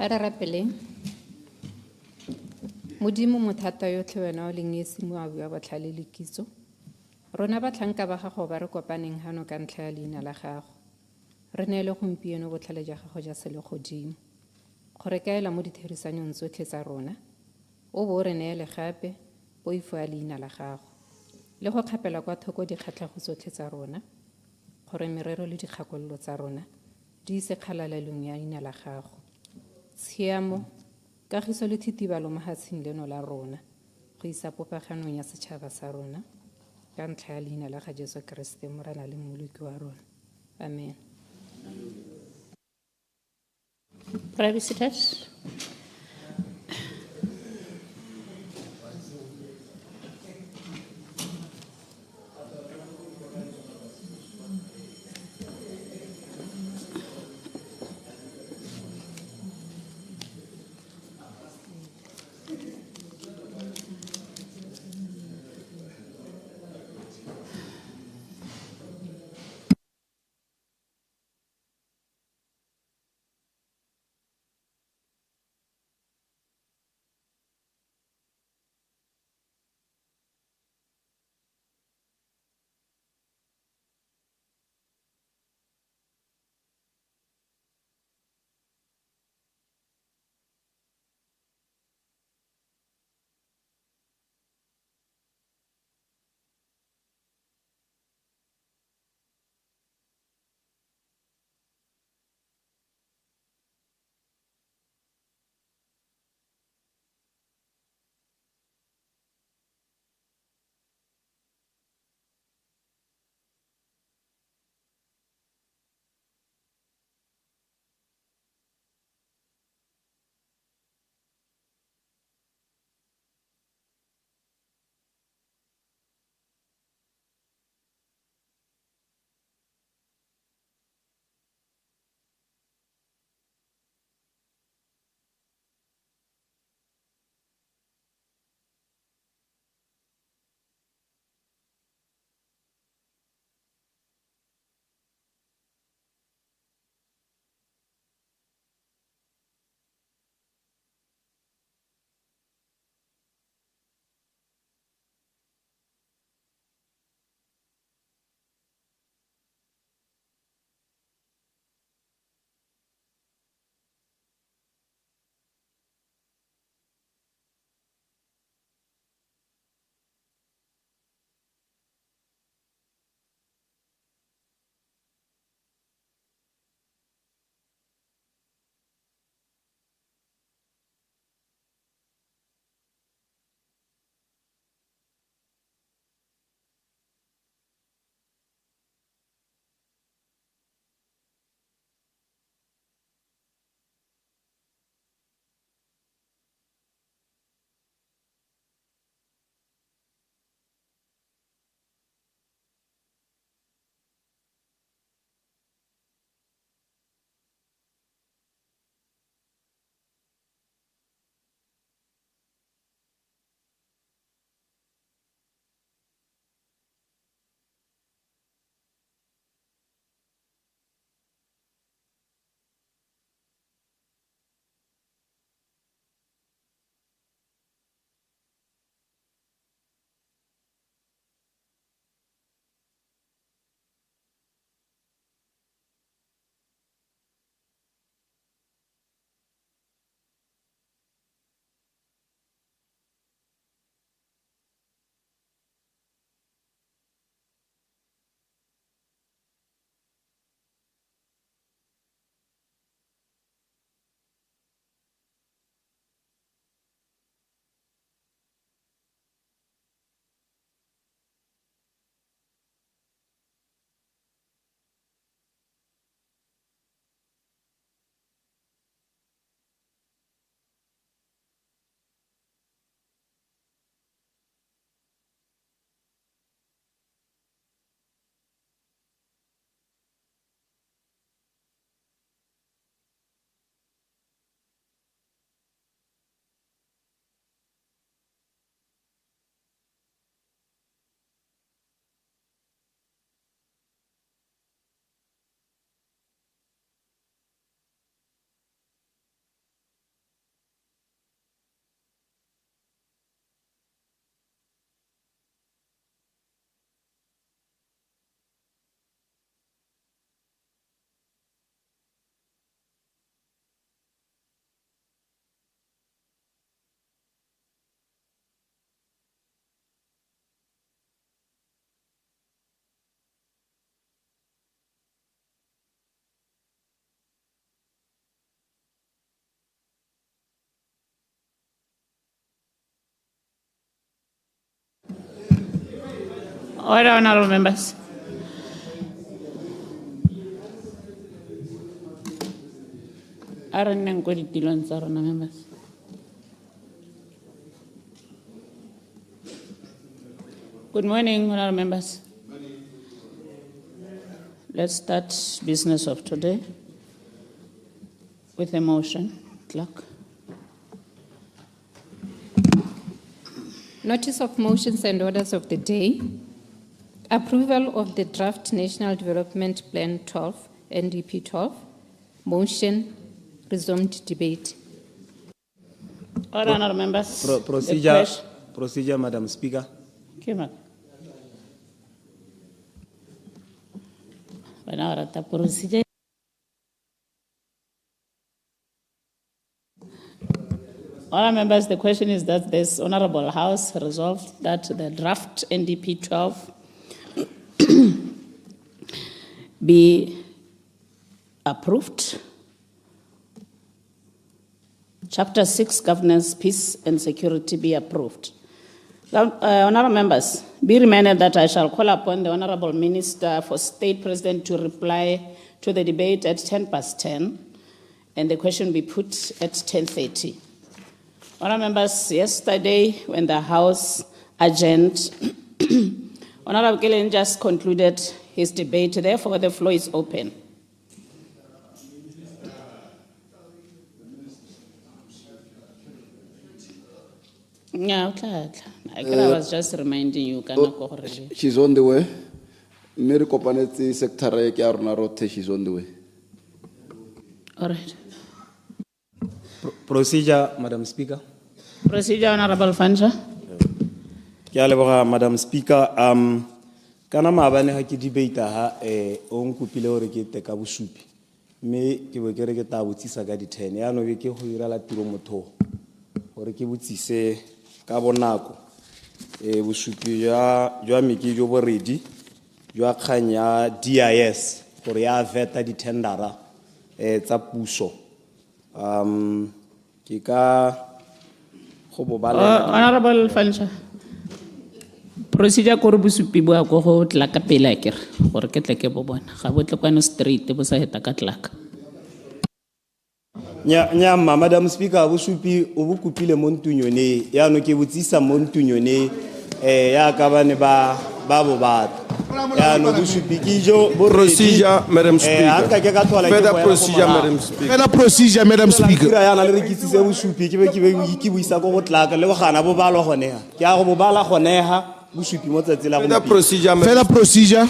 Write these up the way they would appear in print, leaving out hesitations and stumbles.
A re rapeleng. Modimo mothata yotlhe wena o leng esi mo a bua botlhale le kitso. Rona batlhanka ba gago ba re kopaneng hano ka ntlha ya leina la gago. Re neele gompieno botlhale jwa gago ja se le godimo. Go re kaela mo ditherisanong tsotlhe tsa rona. O bo re neele gape poifo ya leina la gago. Le go kgapela kwa thoko dikgatlhago tsotlhe tsa rona. Gore merero le dikgakololo tsa rona di ise kgalalelong ya leina la gago. Tshiamo, kagiso le thitibalo mo lefatsheng leno la rona, go isa popaganong ya setšhaba sa rona, ka ntlha ya leina la ga Jesu Kriste Morena le Mmoloki wa rona. Amen. Pray visited. Order, honorable members. Members. Good morning, honorable members. Let's start business of today with a motion. Clerk. Notice of motions and orders of the day. Approval of the draft National Development Plan 12, NDP 12. Motion, resumed debate. Order, honorable members. Procedure, Madam Speaker. Okay, ma'am. Procedure. Honourable members, the question is that this Honourable House resolved that the draft NDP 12 be approved. Chapter 6, Governance, Peace and Security be approved. Honourable members, be reminded that I shall call upon the Honourable Minister for State President to reply to the debate at 10:10, and the question be put at 10:30. Honourable members, yesterday when the House adjourned, Honourable Killen just concluded his debate, therefore the floor is open. Yeah, I was just reminding you. She's on the way. Mary Kopanetsi secretary ke a rona rote, she's on the way. All right. Procedure, Madam Speaker. Procedure, Honourable Fansha. Ke a leboga, Madam Speaker. Kana maabane ha ke debate ha o nkopile hore ke teka bosupi. Mme ke bo ke re ke ta botsisa ka di 10. Ya no be ke go ira la tiro motho. Hore ke botsise ka bonako. Bosupi jwa meki jo boredi jwa kgang ya DIS gore ya veta di tendera tsa puso. Ke ka go bobala. Honourable Fansha. Procedure ko re bosupi bo a go go tla ka pele akere gore ke tle ke bo bona. Ga bo tle kwano straight bo sa heta ka tlaka. Nya Madam Speaker, bosupi o bo kopile mo ntunyone ya no ke botsisa mo ntunyone ya ka bane ba bo batho. Ya no bosupi ke jo bo Procedure, Madam Speaker. Further procedure, Madam Speaker. Further procedure, Madam Speaker. Ya na le re kitsise bosupi ke buisa go tlaka le go gana bo balo gone ha. Ke a go bo bala gone ha bosupi mo tsatsi la go. Further procedure. Further procedure.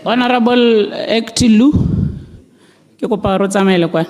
Honourable Actilu, ke kopa ro tsamaile kwa.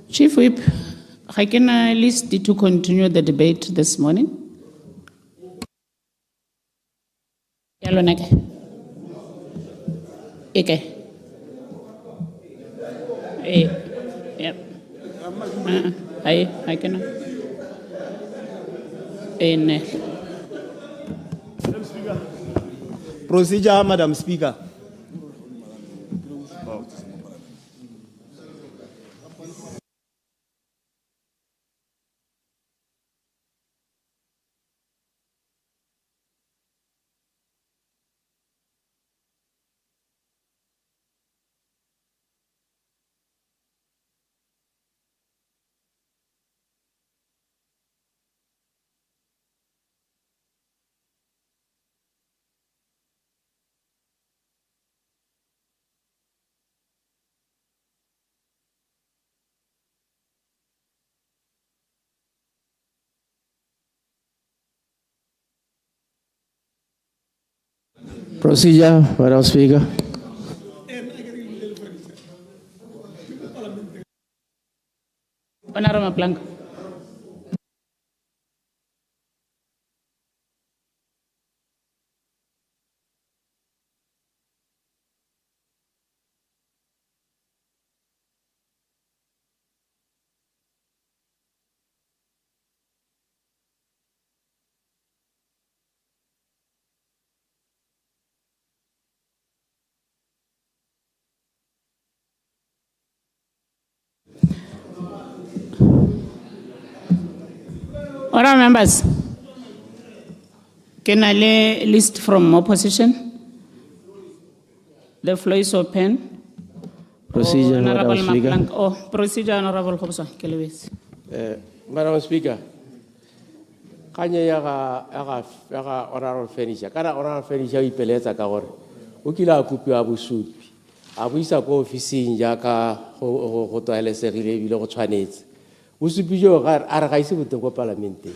Chief Whip, I can list to continue the debate this morning. Yalonake. Okay. Yep. I can. Procedure, Madam Speaker. Procedure, Madam Speaker. Honorable Maplanka. Honourable members, can I lay list from opposition? The floor is open. Procedure, Honourable Madam Speaker. Maplanka. Oh, procedure, Honourable 𝗣𝗂𝗏𝗂𝗧𝗍𝗏. Madam Speaker, kanya ya Honourable Furniture, kana Honourable Furniture o ipeletsa ka gore o kile a kopiwa bosupi a bo isa ko ofising jaaka go tlwaelesegile ebile go tshwanetse bosupi jo a re ga ise boteng ko parlamenteng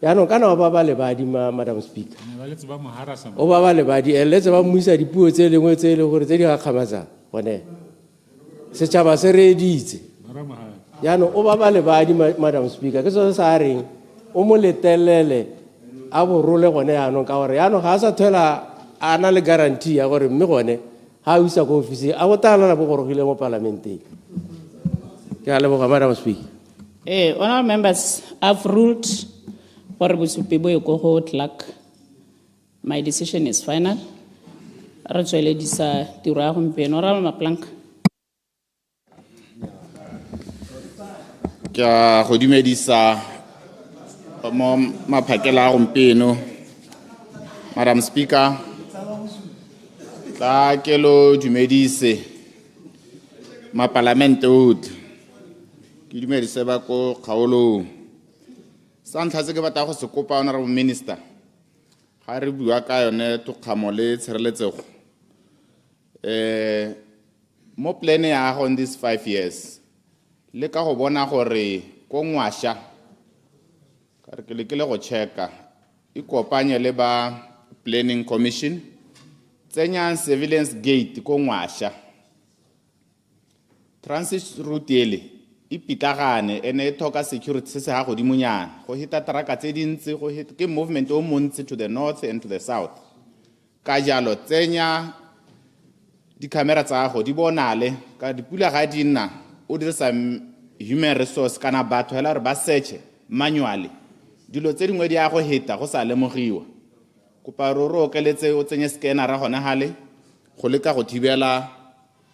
yaanong kana ba ba lebadi Madam Speaker o ba ba lebadi letse ba mmuisa dipuo tse lengwe tse le gore tse di gakgamatsang gone setšhaba se reeditse yaanong o ba ba lebadi Madam Speaker ke sone sa reng o mo letelele a borole gone yaanong ka gore yaanong ga a sa tlhola a na le guarantee ya gore mme gone ga o isa ko ofising a botalana bo gorogile mo parlamenteng ke a leboga Madam Speaker. Honourable members, I've ruled for 𝗣𝗂𝗏𝗏𝗂𝗏𝗏𝗧. My decision is final. Re tsweledisa tiro ya gompieno. Honourable Maplanka. Ke a go dumedisa mo maphakela a gompieno. Madam Speaker, tla ke lo dumedise mapalamente otlhe. Ke dumedise ba ko kgaolong. Sa ntlha se ke batla go se kopa Honourable Minister, ga re bua ka yone tokgamo le tshireletsego. Mo plan ya gago in these 5 years, le ka go bona gore ko ngwaša ka re ke le go checka ikopanye le ba planning commission tsenya surveillance gate ko ngwaša transit route ele ipitagane ene e thoka security se se ga godimonyana go hita traka tse dintsi go hit ke movement o montsi to the north and to the south ka jalo tsenya di camera tsa go di bonale ka dipula ga di nna o dirisa human resource kana batho hela re ba search manually dilo tse dingwe di ya go hita go sa lemogiwa kopa roro ke letse o tsenye scanner ra gona hale go leka go thibela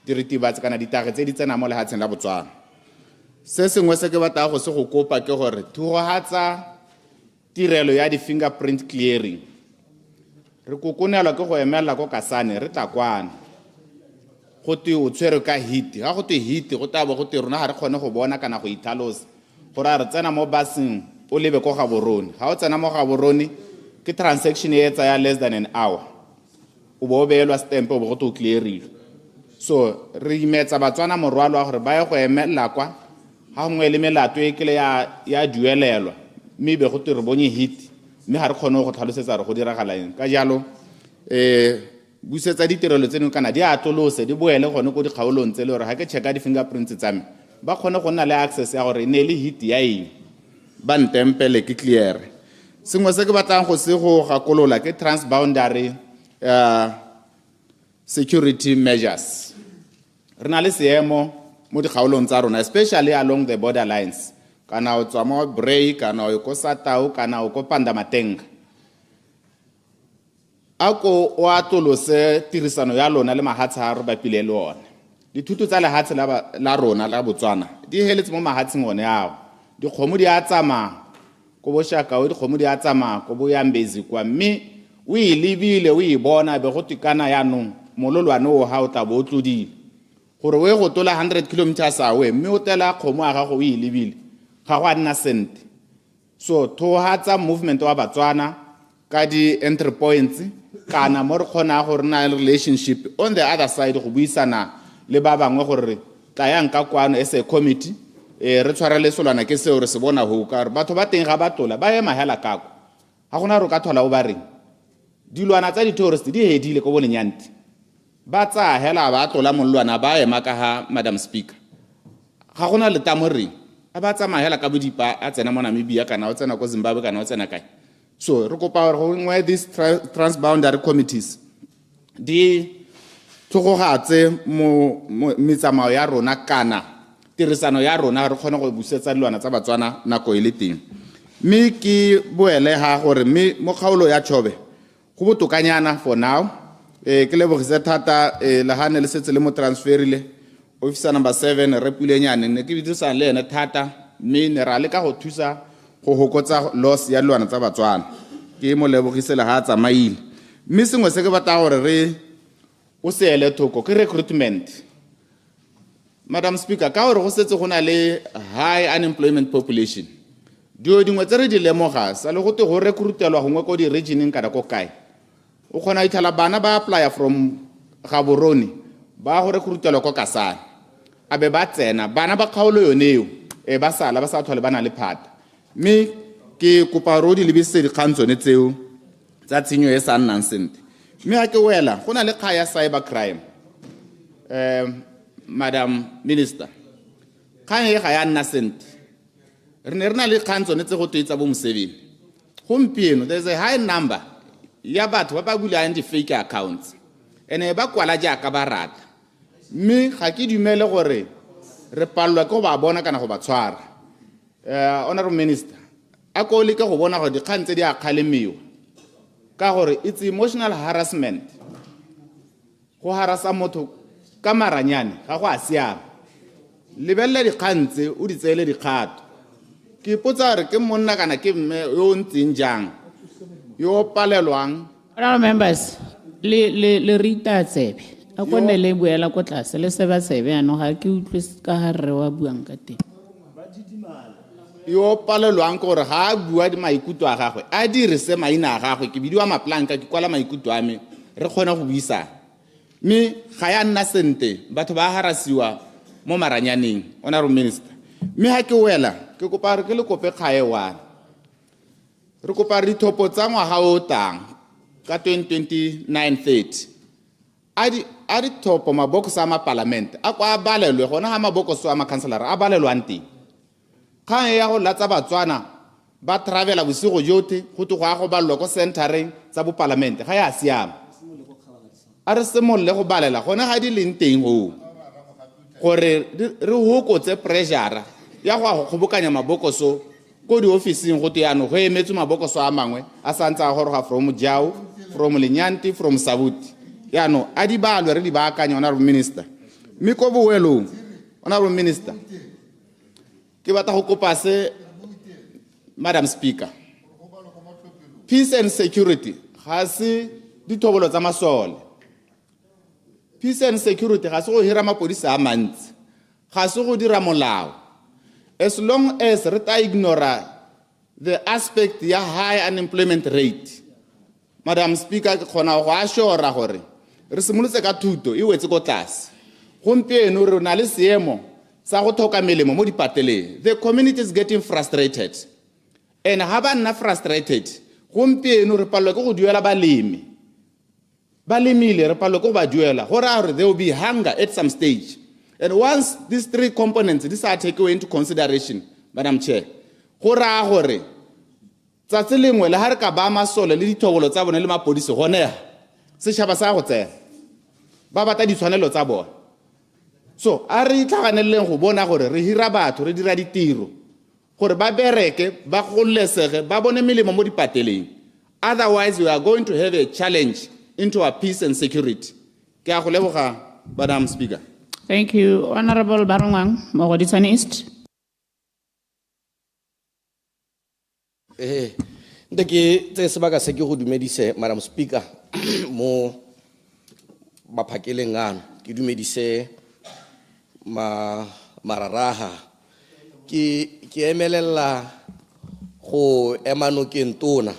diritibatse kana ditage tse di tsena mo lehatsheng la Botswana. Se sengwe se ke batla go se go kopa ke gore thurohatsa tirelo ya di fingerprint clearing re kokonelwa ke go emela ko Kasane re tla kwana go te o tshwere ka hit ga go te hit go taba go te rona ga re kgone go bona kana go ithalosa gore re tsena mo basing o lebe ko Gaborone ga o tsena mo Gaborone ke transaction e etsa ya less than an hour o bo beelwa stamp o bo go to clearile so re imetsa Batswana morwalo wa gore ba ye go emela kwa ha ngwe le melato e kele ya duelelwa mme be go te re bonye hit mme ga re kgone go tlhalosetsa re go diragala eng ka jalo busetsa ditirelo tseno kana di atlolose di boele gone go di kgaolong tse le gore ga ke checka di fingerprints tsa me ba kgone go nna le access ya gore ne le hit ya eng ba ntempele ke clear sengwe se ke batlang go se go gakolola ke transboundary security measures re na le seemo mo di kgaolong tsa rona especially along the border lines kana o tswa mo 𝗣𝗏𝗏𝗏𝗏 kana o ko Satau kana o ko Pandamatenga ako o atolose tirisano ya lona le mahatshe a re bapile le ona dithuto tsa lehatshe la rona la Botswana di heletse mo mahatsheng one ao dikgomo di a tsamaya ko bo Shakao dikgomo di a tsamaya ko bo 𝗣𝗥𝗲𝗏𝗏𝗏 mme o e lebile o e bona be go tikana yanong mololwane o ha o tla bo tlodile gore we go tola 100 kilometers away mme o tela kgomo a gago o e lebile ga go a nna sente so thohatsa movement wa Batswana ka di entry points kana mo re kgona go rena relationship on the other side go buisana le ba bangwe gore tla yang ka kwano as a committee re tshwarele solana ke seo re se bona ho ka re batho ba teng ga ba tola ba ema hela kako ga gona re ka thola o ba reng dilwana tsa di-tourist di hedile ko bolenyanti ba tsa hela ba tlola mollwana ba ema ka ha Madam Speaker ga gona le tamoreng a ba tsa mahela ka bodipa a tsena mo Namibia kana o tsena ko Zimbabwe kana o tsena kae so re kopa gore go ngwe these transboundary committees di tlogogatse mo metsamao ya rona kana tirisano ya rona re kgone go busetsa dilwana tsa Batswana nako e le teng mme ke boele ha gore mme mo kgaolo ya Tšhobe go botokanyana for now ke lebogise thata le hane le setse le mo transferile officer number 7 re pulenyane ne ke bidisa le ene thata mme ne ra le ka go thusa go hokotsa loss ya dilwana tsa Batswana ke mo lebogise le ha tsamaile mme sengwe se ke batla gore re o se ele thoko ke recruitment Madam Speaker ka gore go setse go na le high unemployment population dio dingwe tse re di lemoga sa le go te go recruitelwa gongwe ko di regioning kada ko kae o khona ithala bana ba apply from Gaborone ba go recruitelwa ko Kasane abe ba tsena bana ba kgaolo yoneo ba sala ba sa tlhole bana le phata mme ke kopa rodi le bise di kgantsone tseo tsa tshenyo e sa nnang sente mme a ke wela go na le khaya cyber crime Madam Minister khaya ga ya nna sente re ne re na le kgantsone tse go tsetsa bo mosebele gompieno there's a high number ya batho ba ba bulang di fake accounts ene ba kwala jaaka ba rata mme ga ke dumele gore re pallwa ke go ba bona kana go ba tshwara honorable minister a ko le ke go bona gore dikgang tse di a kgalemiwa ka gore it's emotional harassment go harasa motho ka maranyane ga go a siama lebelle dikgang tse o di tseele dikgato ke potsa gore ke monna kana ke mme yo ntseng jang yo palelwang Honorable members le rita tsebe a kone le buela ko tlase le se ba tsebe ano ga ke utlwe ka ha re wa buang ka teng yo palelwang gore ga a bua di maikutlo a gagwe a dire se maina a gagwe ke bidiwa maplanka ke kwala maikutlo a me re kgona go buisa mme ga ya nna sente batho ba harasiwa mo maranyaneng honorable minister mme ha ke wela ke kopa re ke le kope kgae wa re kopa re dithopo tsa ngwaga o tang ka 2029-30 a dithopo mabokoso a mapalamente a kwa a balelwe gona ga mabokoso a makhanselara a balelwang teng kgang ya go latsa Batswana ba travela bosigo jotlhe go te go a go balelwa ko centereng tsa bopalamente ga ya siama a re semolle go balela gona ga di leng teng go gore re hokotse pressure ya go a go kgobokanya mabokoso ko di ofising go te yano go emetse mabokoso a mangwe a santse a goroga from Jau from Lenyanti from Sabuti yano a di balwe re di baakanya honorable minister mme ko boelong honorable minister ke batla go kopa se Madam Speaker peace and security ga se dithobolo tsa masole peace and security ga se go hira mapodisa a mantsi ga se go dira molao as long as re ta ignora the aspect ya high unemployment rate Madam Speaker ke khona go ashora gore re simolotse ka thuto e wetse ko tlase gompieno re na le seemo sa go thoka melemo mo dipateleng the community is getting frustrated and ha ba nna frustrated gompieno re palelwa ke go duela balemile re palelwa ke go ba duela go raya gore there will be hunger at some stage and once these three components these are taken into consideration Madam Chair go raya gore tsatsi lengwe le ha re ka ba masole le dithobolo tsa bone le mapodisi gone setšhaba sa go tsena ba batla ditshwanelo tsa bona so a re itlhaganeleng go bona gore re hira batho re dira ditiro gore ba bereke ba golesege ba bone melemo mo dipateleng otherwise we are going to have a challenge into our peace and security ke a go leboga Madam Speaker. Thank you Honorable Barongwang Mogodisane East. Nte ke tse sebaka se ke go dumedise Madam Speaker mo maphakeleng ano ke dumedise mararaha ke emelela go emano ke ntona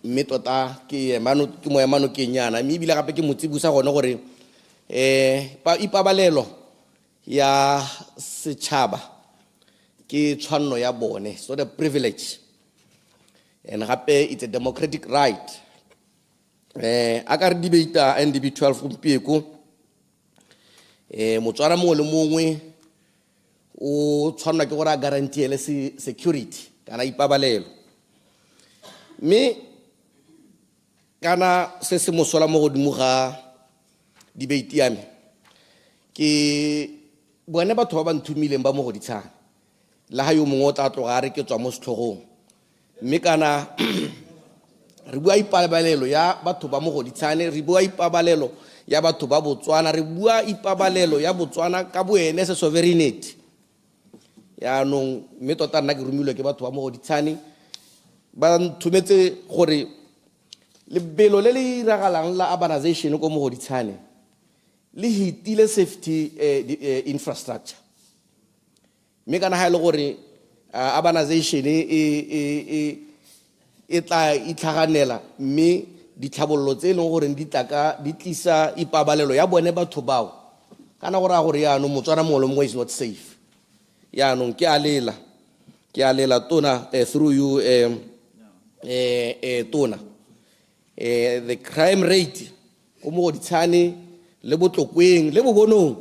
mme tota ke mo emano ke nyana mme ibile gape ke motsibusa gone gore ipabalelo ya setšhaba ke tshwanno ya bone so the privilege and gape it's a democratic right a ka re debate NDB 12 gompieko motswara mongwe le mongwe o tshwanela ke gore a guaranteele security kana ipabalelo mme kana se se mosola mo godimo ga debate ya me ke bone batho ba ba nthumileng ba mo go ditshana la ha yo mongwe o tla tloga a re ke tswa mo setlhogong mme kana re bua ipabalelo ya batho ba mo go ditshane re bua ipabalelo ya batho ba Botswana re bua ipabalelo ya Botswana ka boene se sovereignty ya no mme tota nna ke rumilwe ke batho ba mo go ditshane ba nthumetse gore lebelo le le iragalang la urbanization ko mo go ditshane le hitile safety infrastructure mme kana ha ile gore urbanization e tla itlhaganela mme ditlhabololo tse leng gore di tlaka di tlisa ipabalelo ya bone batho bao kana gore a gore yaanong motswana mongwe le mongwe is not safe yaanong ke a lela tona through you tona the crime rate go mo go ditshane le botlokweng le bobonong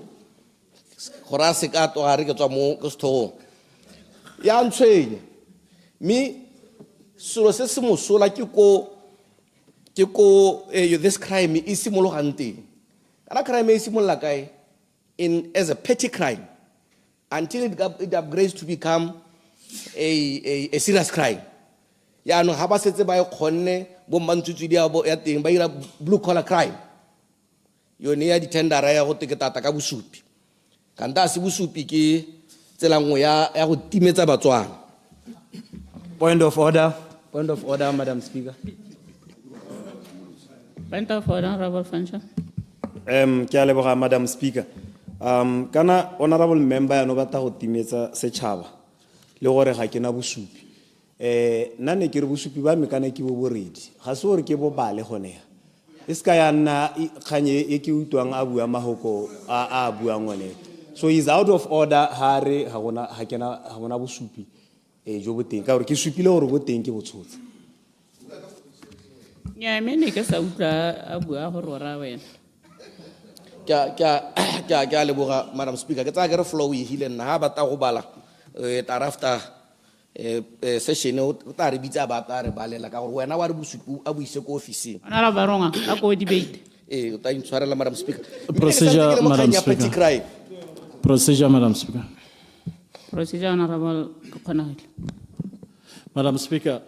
gore a se ka toga re ke tswa mo ke sethogong ya ntshwenya mme selo se se mosola ke ko this crime e simologang teng kana crime e simolola kae as a petty crime until it upgrades to become a serious crime yaanong ga ba setse ba e kgonne bo mmantswitswedi ya teng ba ira blue collar crime yone ya ditendera ya go teketata ka bosupi kanta a se bosupi ke tsela nngwe ya go timetsa Batswana. Point of order, Madam Speaker. Point of order, Honorable Fanshawe. Ke a leboga, Madam Speaker. Kana honorable member ya no batla go timetsa setšhaba le gore ga ke na bosupi nna ne ke re bosupi ba me kana ke bo boredi ga se gore ke bo bale gone e ska ya nna kganye e ke utlwang a bua mahoko a buang one so is out of order ha re ha gona bosupi jo bo teng ka gore ke supile gore bo teng ke botshotse ya me ne ke sa utlwa a bua gore ora wena ke a leboga Madam Speaker ke tsaya ke re flow e hile nna ha bata go bala tarafta session o ta re bitsa ba ta re balela ka gore wena wa re bosupi a buise ko office ana la baronga a ko debate o ta intshwarela Madam Speaker Procedure, Madam Speaker. Procedure, Madam Speaker. Procedure, Honorable 𝗃𝗃𝗏𝗿𝗃. Madam Speaker,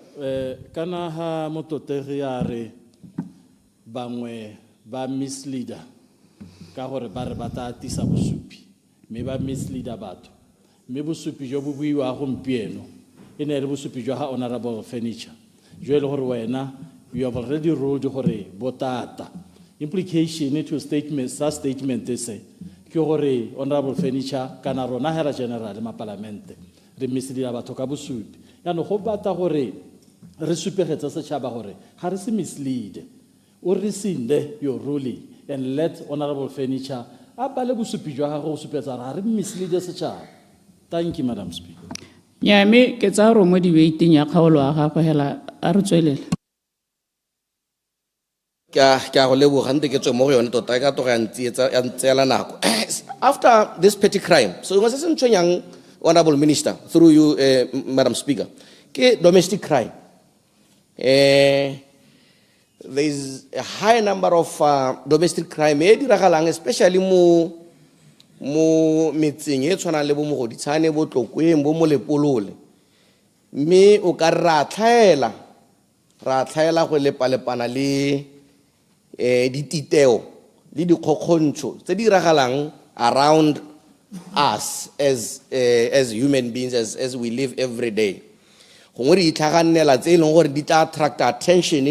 kana ha mototegi a re bangwe ba misleader ka gore ba re ba ta atisa bosupi mme ba misleader batho mme bosupi jo bo buiwa gompieno e ne re bosupi jo ha Honorable Furniture jo e le gore wena you have already ruled gore botata implication to statement sa statement se ke gore Honorable Furniture kana rona hela general ma parlamente re misleader batho ka bosupi ya no go bata gore re supegetsa setšhaba gore ga re se mislead o re sinde your ruling and let Honorable Furniture a bale bosupi jwa gago go supetsa ra re mislead setšhaba. Thank you, Madam Speaker. ya me ke tsa ro mo debate ya kgaolo a gago hela a re tswelela ke a go leboga ntse ke tswe mo go yone tota ka toga ya ntseela nako after this petty crime so ngwe se se ntshwenyang Honorable Minister through you Madam Speaker ke domestic crime there is a high number of domestic crime e diragalang especially mo metseng e tshwanang le bo mogoditshane bo tlokweng bo molepolole mme o ka ra tlhaela go lepalepana le dititeo le dikgokgontsho tse di diragalang around us as human beings as we live every day gongwe re itlhaganela tse e leng gore di tla attract attention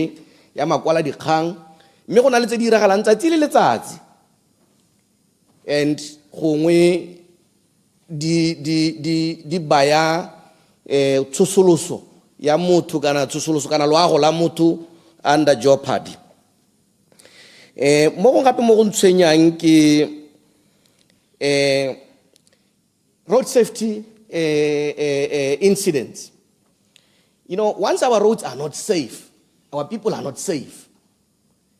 ya makwala dikgang mme go na le tse di diragalang tsatsi le letsatsi and gongwe di baya tsosoloso ya motho kana tsosoloso kana loago la motho under jeopardy mo go gape mo go ntshwenyang ke road safety incidents. You know, once our roads are not safe, our people are not safe,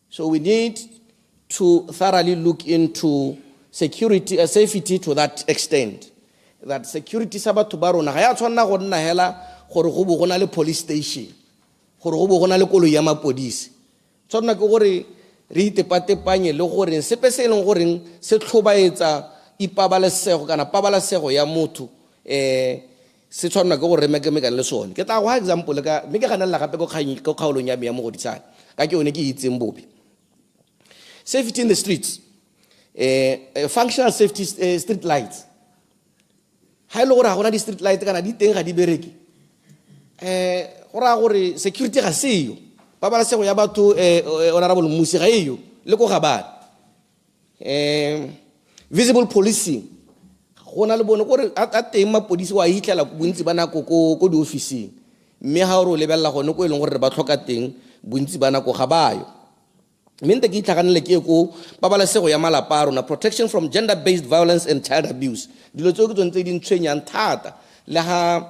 So we need to thoroughly look into security, safety to that extent. That security sa batho ba rona ga ya tshwanna go nna hela gore go bo gona le police station, gore go bo gona le koloi ya mapodisi. Tshwanna ke gore re itepatepanye le gore sepe se leng gore se tlhobaetsa ipabalesego kana pabalesego ya motho se tshwanna ke gore re mekemekane le sone. Ke tla go example ka me ke ganela gape go kgaolong ya me ya mo goditsana ka ke one ke itseng bobe. Safety in the streets, functional safety street lights. Ha ile gore ga gona di street lights kana di teng ga di bereke, go ra gore security ga seyo, pabalesego ya batho honorable Musi ga eyo le go ga bana. Visible policing gona le bone gore a teng mapodisi wa hitlela bontsi ba nako ko di officing, mme ha o re lebella gone go eleng gore ba tlhoka teng bontsi ba nako ga bayo. Mente ke itlhaganele ke ko pabalesego ya malapa a rona, protection from gender-based violence and child abuse. Dilo tseo ke tsone tse di ntshwenyang thata le ha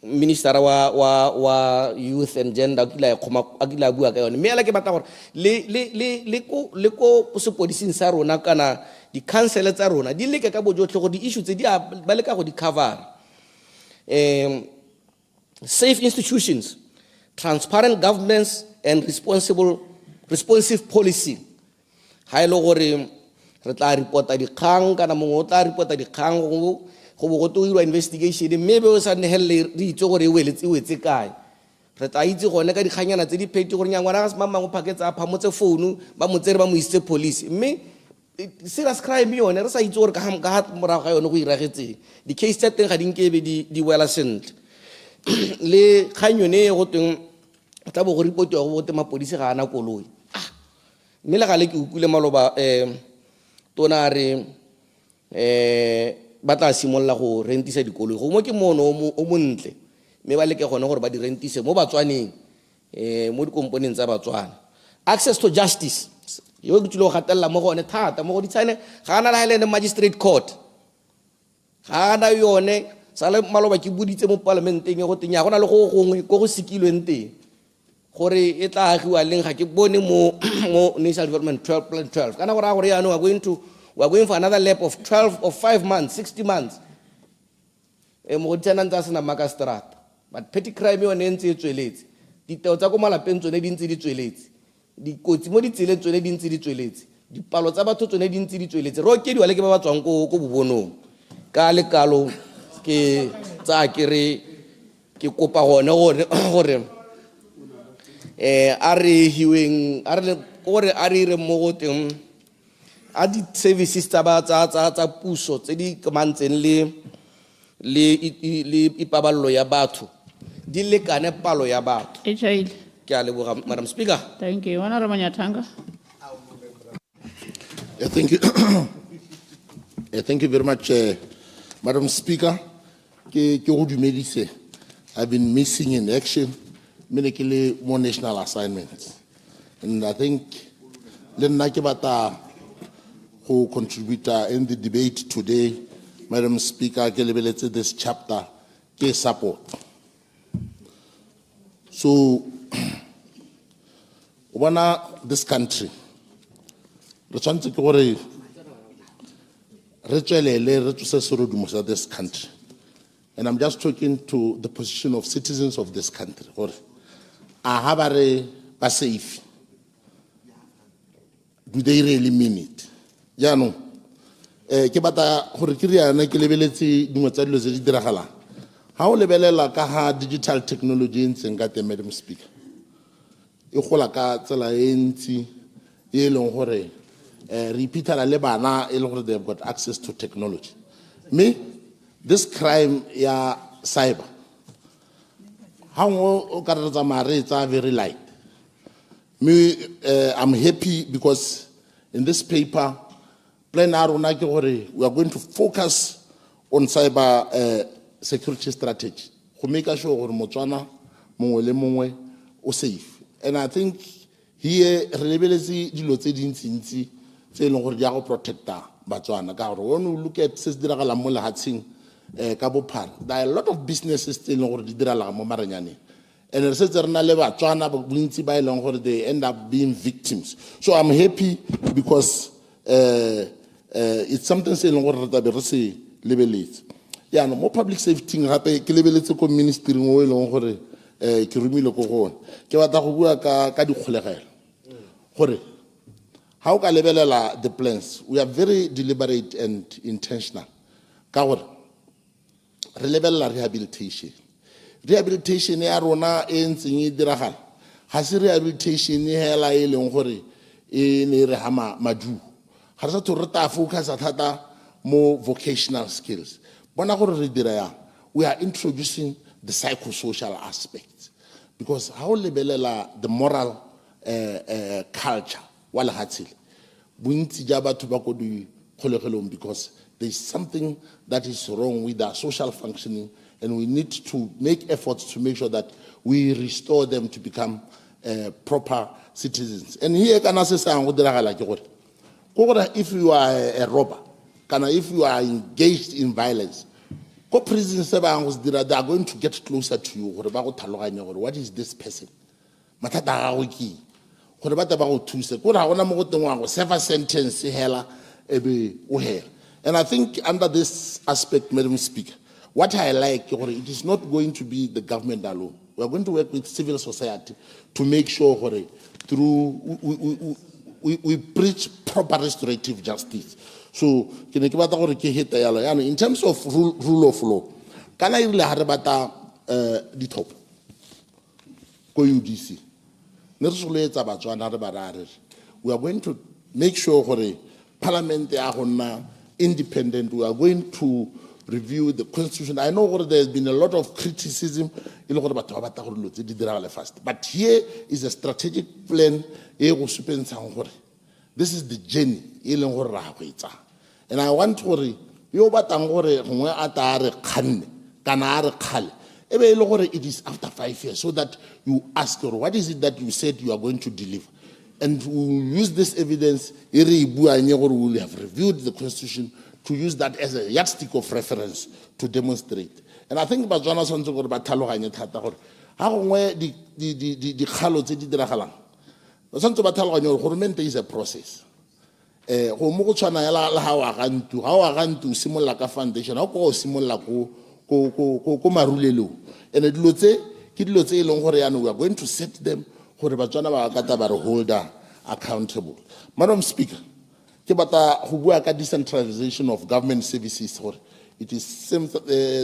minister wa youth and gender a kila bua ka yone. Mme ela ke batla gore le ko sepodising sa rona kana di council tsa rona di leke ka bojotlhe go di issue tse di ba leka go di cover. Safe institutions, transparent governments and responsive policy. Ha ile gore re tla reporta dikgang kana mongwe o tla reporta dikgang go bo go toirwa investigation, mme be o sa nehelle re itse gore e wetse kae. Re tla itse gone ka dikganyana tse di pheti gore nyangwana ga se mamang o phaketsa a phamotse phone ba mo tsere ba mo isitse police, mme serious crime yone re sa itse gore ka morago ga yone go iragetseng. Di case tsa teng ga di nkebe di wela sentle le kganyone go teng tla bo go reportiwa go bote mapodisi ga ana koloi. Mme le gale ke ukule maloba tona re ba tla simolla go rentisa dikoloi go mo ke mono o montle, mme ba leke gone gore ba di rentise mo Batswaneng mo di components tsa Batswana. Access to justice yo ke tlo gatella mo gone thata mo go di tsane ga ana la Highland Magistrate Court, ga ana yone sale maloba ke buditse mo parliamenteng go tenya gona le go gongwe go sikilweng teng gore e tla agiwa leng ga ke bone mo National Development 12 Plan 12 kana gore ya no we are going for another lap of 12 or 5 months 60 months mo tsena ntse sena magastrata, but petty crime yone ntse e tsweletse, diteo tsa go malapeng tsone di ntse di tsweletse, dikotsi mo ditseleng tsone di ntse di tsweletse, dipalo tsa batho tsone di ntse di tsweletse. Ro ke diwa le ke ba tswang ko bobonong ka lekalo ke tsa ke re ke kopa gone gore a re hiweng a re gore a re mo go teng a di services tsa puso tse di kamantseng le ipaballo ya batho di lekane palo ya batho. Ke a leboga Madam Speaker. Thank you. Honorable Nyathanga. Thank you. Thank you very much, Madam Speaker. I've been missing in action many more national assignments, and I think who contribute in the debate today, Madam Speaker, this chapter, support. So, this country, this country, and I'm just talking to the position of citizens of this country. Safe. Do they really mean it? Yeah, no. How lebelela ka ha digital technology in Sengate, Madam Speaker? E gola ka tsela e ntsi e leng gore repeater le bana e leng gore they've got access to technology. This crime ya cyber, how it's very light. I'm happy because in this paper, we are going to focus on cyber security strategy to make sure Motswana mongwe o safe. And I think here reliability dilo tse dintsi tse leng gore di go protecta Batswana ka gore when we look at SECTORAL mo lehatsheng ka bophara, there are a lot of businesses tse leng gore di dira la mo maranyane And re setse re na le batswana bontsi ba e leng gore they end up being victims. So I'm happy because it's something se e leng gore re tabe re se lebeletse. Yeah, no more public safety gape ke lebeletse ko ministry mo e leng gore ke rumile ko gone. Ke batla go bua ka dikgolegelo. Gore ha o ka lebelela the plans, we are very deliberate and intentional. Ka gore re lebelela rehabilitation. Rehabilitation ya rona e ntseng e diragala. Ga se rehabilitation hela e leng gore e ne re ha madu. Ga se re ta focus thata mo vocational skills. Bona gore re dira yang, we are introducing the psychosocial aspects, because how lebelela the moral culture wa lehatshele bontsi ja batho ba go di kgolegelong, because there is something that is wrong with our social functioning, and we need to make efforts to make sure that we restore them to become proper citizens. And here kana se sa go diragala ke gore if you are a robber, kana if you are engaged in violence, go prison se ba go dira, they are going to get closer to you gore ba go tlhaloganya gore what is this person, mathata a go ke gore ba ta ba go thuse gore ga gona mo go tengwa go serve a sentence hela ebe o hela. And I think under this aspect, Madam Speaker, what I like, it is not going to be the government alone. We are going to work with civil society to make sure we preach proper restorative justice. So, in terms of rule of law, can I really have the top? Go UDC. We are going to make sure Parliament is independent. We are going to review the constitution. I know there's been a lot of criticism, but here is a strategic plan. This is the journey. And I want to it is after 5 years, so that you ask her, what is it that you said you are going to deliver? And we will use this evidence, we will have reviewed the constitution, to use that as a yardstick of reference to demonstrate. And I think about Jonathan to go about Talohanya Tata. How where the Halo Tidirahalang. Santo Batalon, Hormente is a process. Homochana how I ran to Simulaka Foundation, how call Simulako Marulelu. And it Lute, Kidlote Longhoriano, we are going to set them for the Bajana Katabar holder accountable. Madam Speaker, decentralization of government services, it is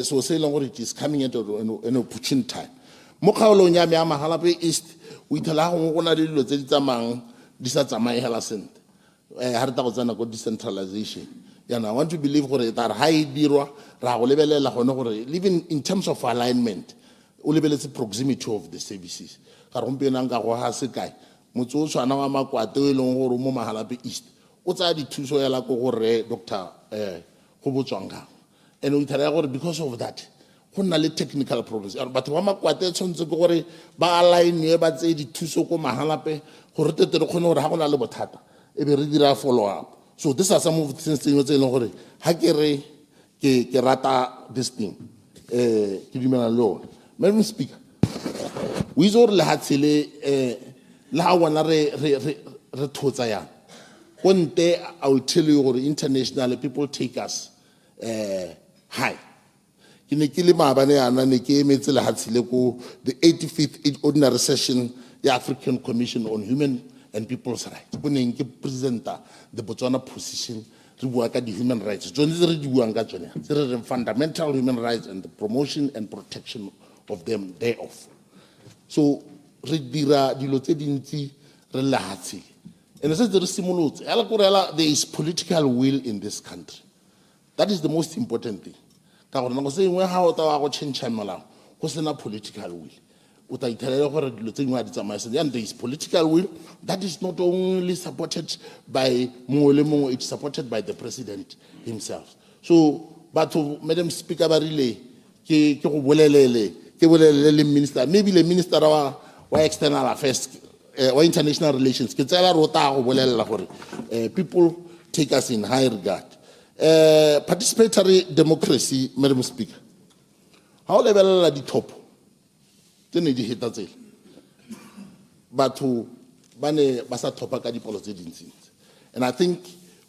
so say long it is coming into an opportune time. Mokalo nyame ama halape east we tala go na le dilo tse di tsamang di sa tsamaye hela sent ha re ta go tsena go decentralization. I want to believe gore that high dirwa ra go lebelela gone gore even in terms of alignment o lebeletse proximity of the services ka re gompieno nka go ha se kae motse o tshwana wa makwate o leng gore mo mahalape east o tsaya dithuso ya la go gore Dr. 𝗂𝗏𝗏𝗃𝗏𝗏. And we tell gore because of that go na le technical problems but wa makwate tshwantse go gore ba align ba tse dithuso go mahalape gore tete re khone gore ha go na le bothata e be re dira follow up. So these are some of the things tse e leng gore ha ke re ke rata this thing ke dumela lo. Madam Speaker, we zo re lehatshele la ha wana re thotsa yang konte. I will tell you gore internationally people take us high. Ke ne ke le maabane yana ne ke emetse lehatshele ko the 85th ordinary session ya African Commission on Human and People's Rights. Go neng ke presenter the Botswana position re bua ka di human rights tsone re di buang ka tsone tse re fundamental human rights and the promotion and protection of them thereof. So re dira dilo tse dintsi re lahatse. And there is political will in this country. That is the most important thing. How change political will. And there is political will that is not only supported by Moolemo, it's supported by the president himself. So, but Madam Speaker, minister, maybe the minister of external affairs or international relations, people take us in high regard. Participatory democracy, Madam Speaker. How level at the top? tse ne di heta tsela batho ba ne ba sa thopa ka dipalo tse dintsi. And I think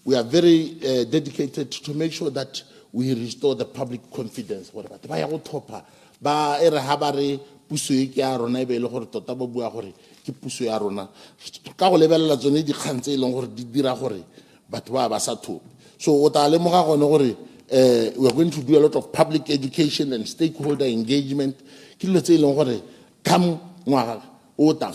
we are very dedicated to make sure that we restore the public confidence. Gore batho ba ya go thopa ba ere ha ba re puso e ke ya rona e be le gore tota ba bua gore ke puso ya rona ka go lebelela tsone dikgang tse e leng gore di dira gore batho ba sa thope. So o tla lemoga gone gore we are going to do a lot of public education and stakeholder engagement. Ke dilo tse e leng gore come ngwaga o tang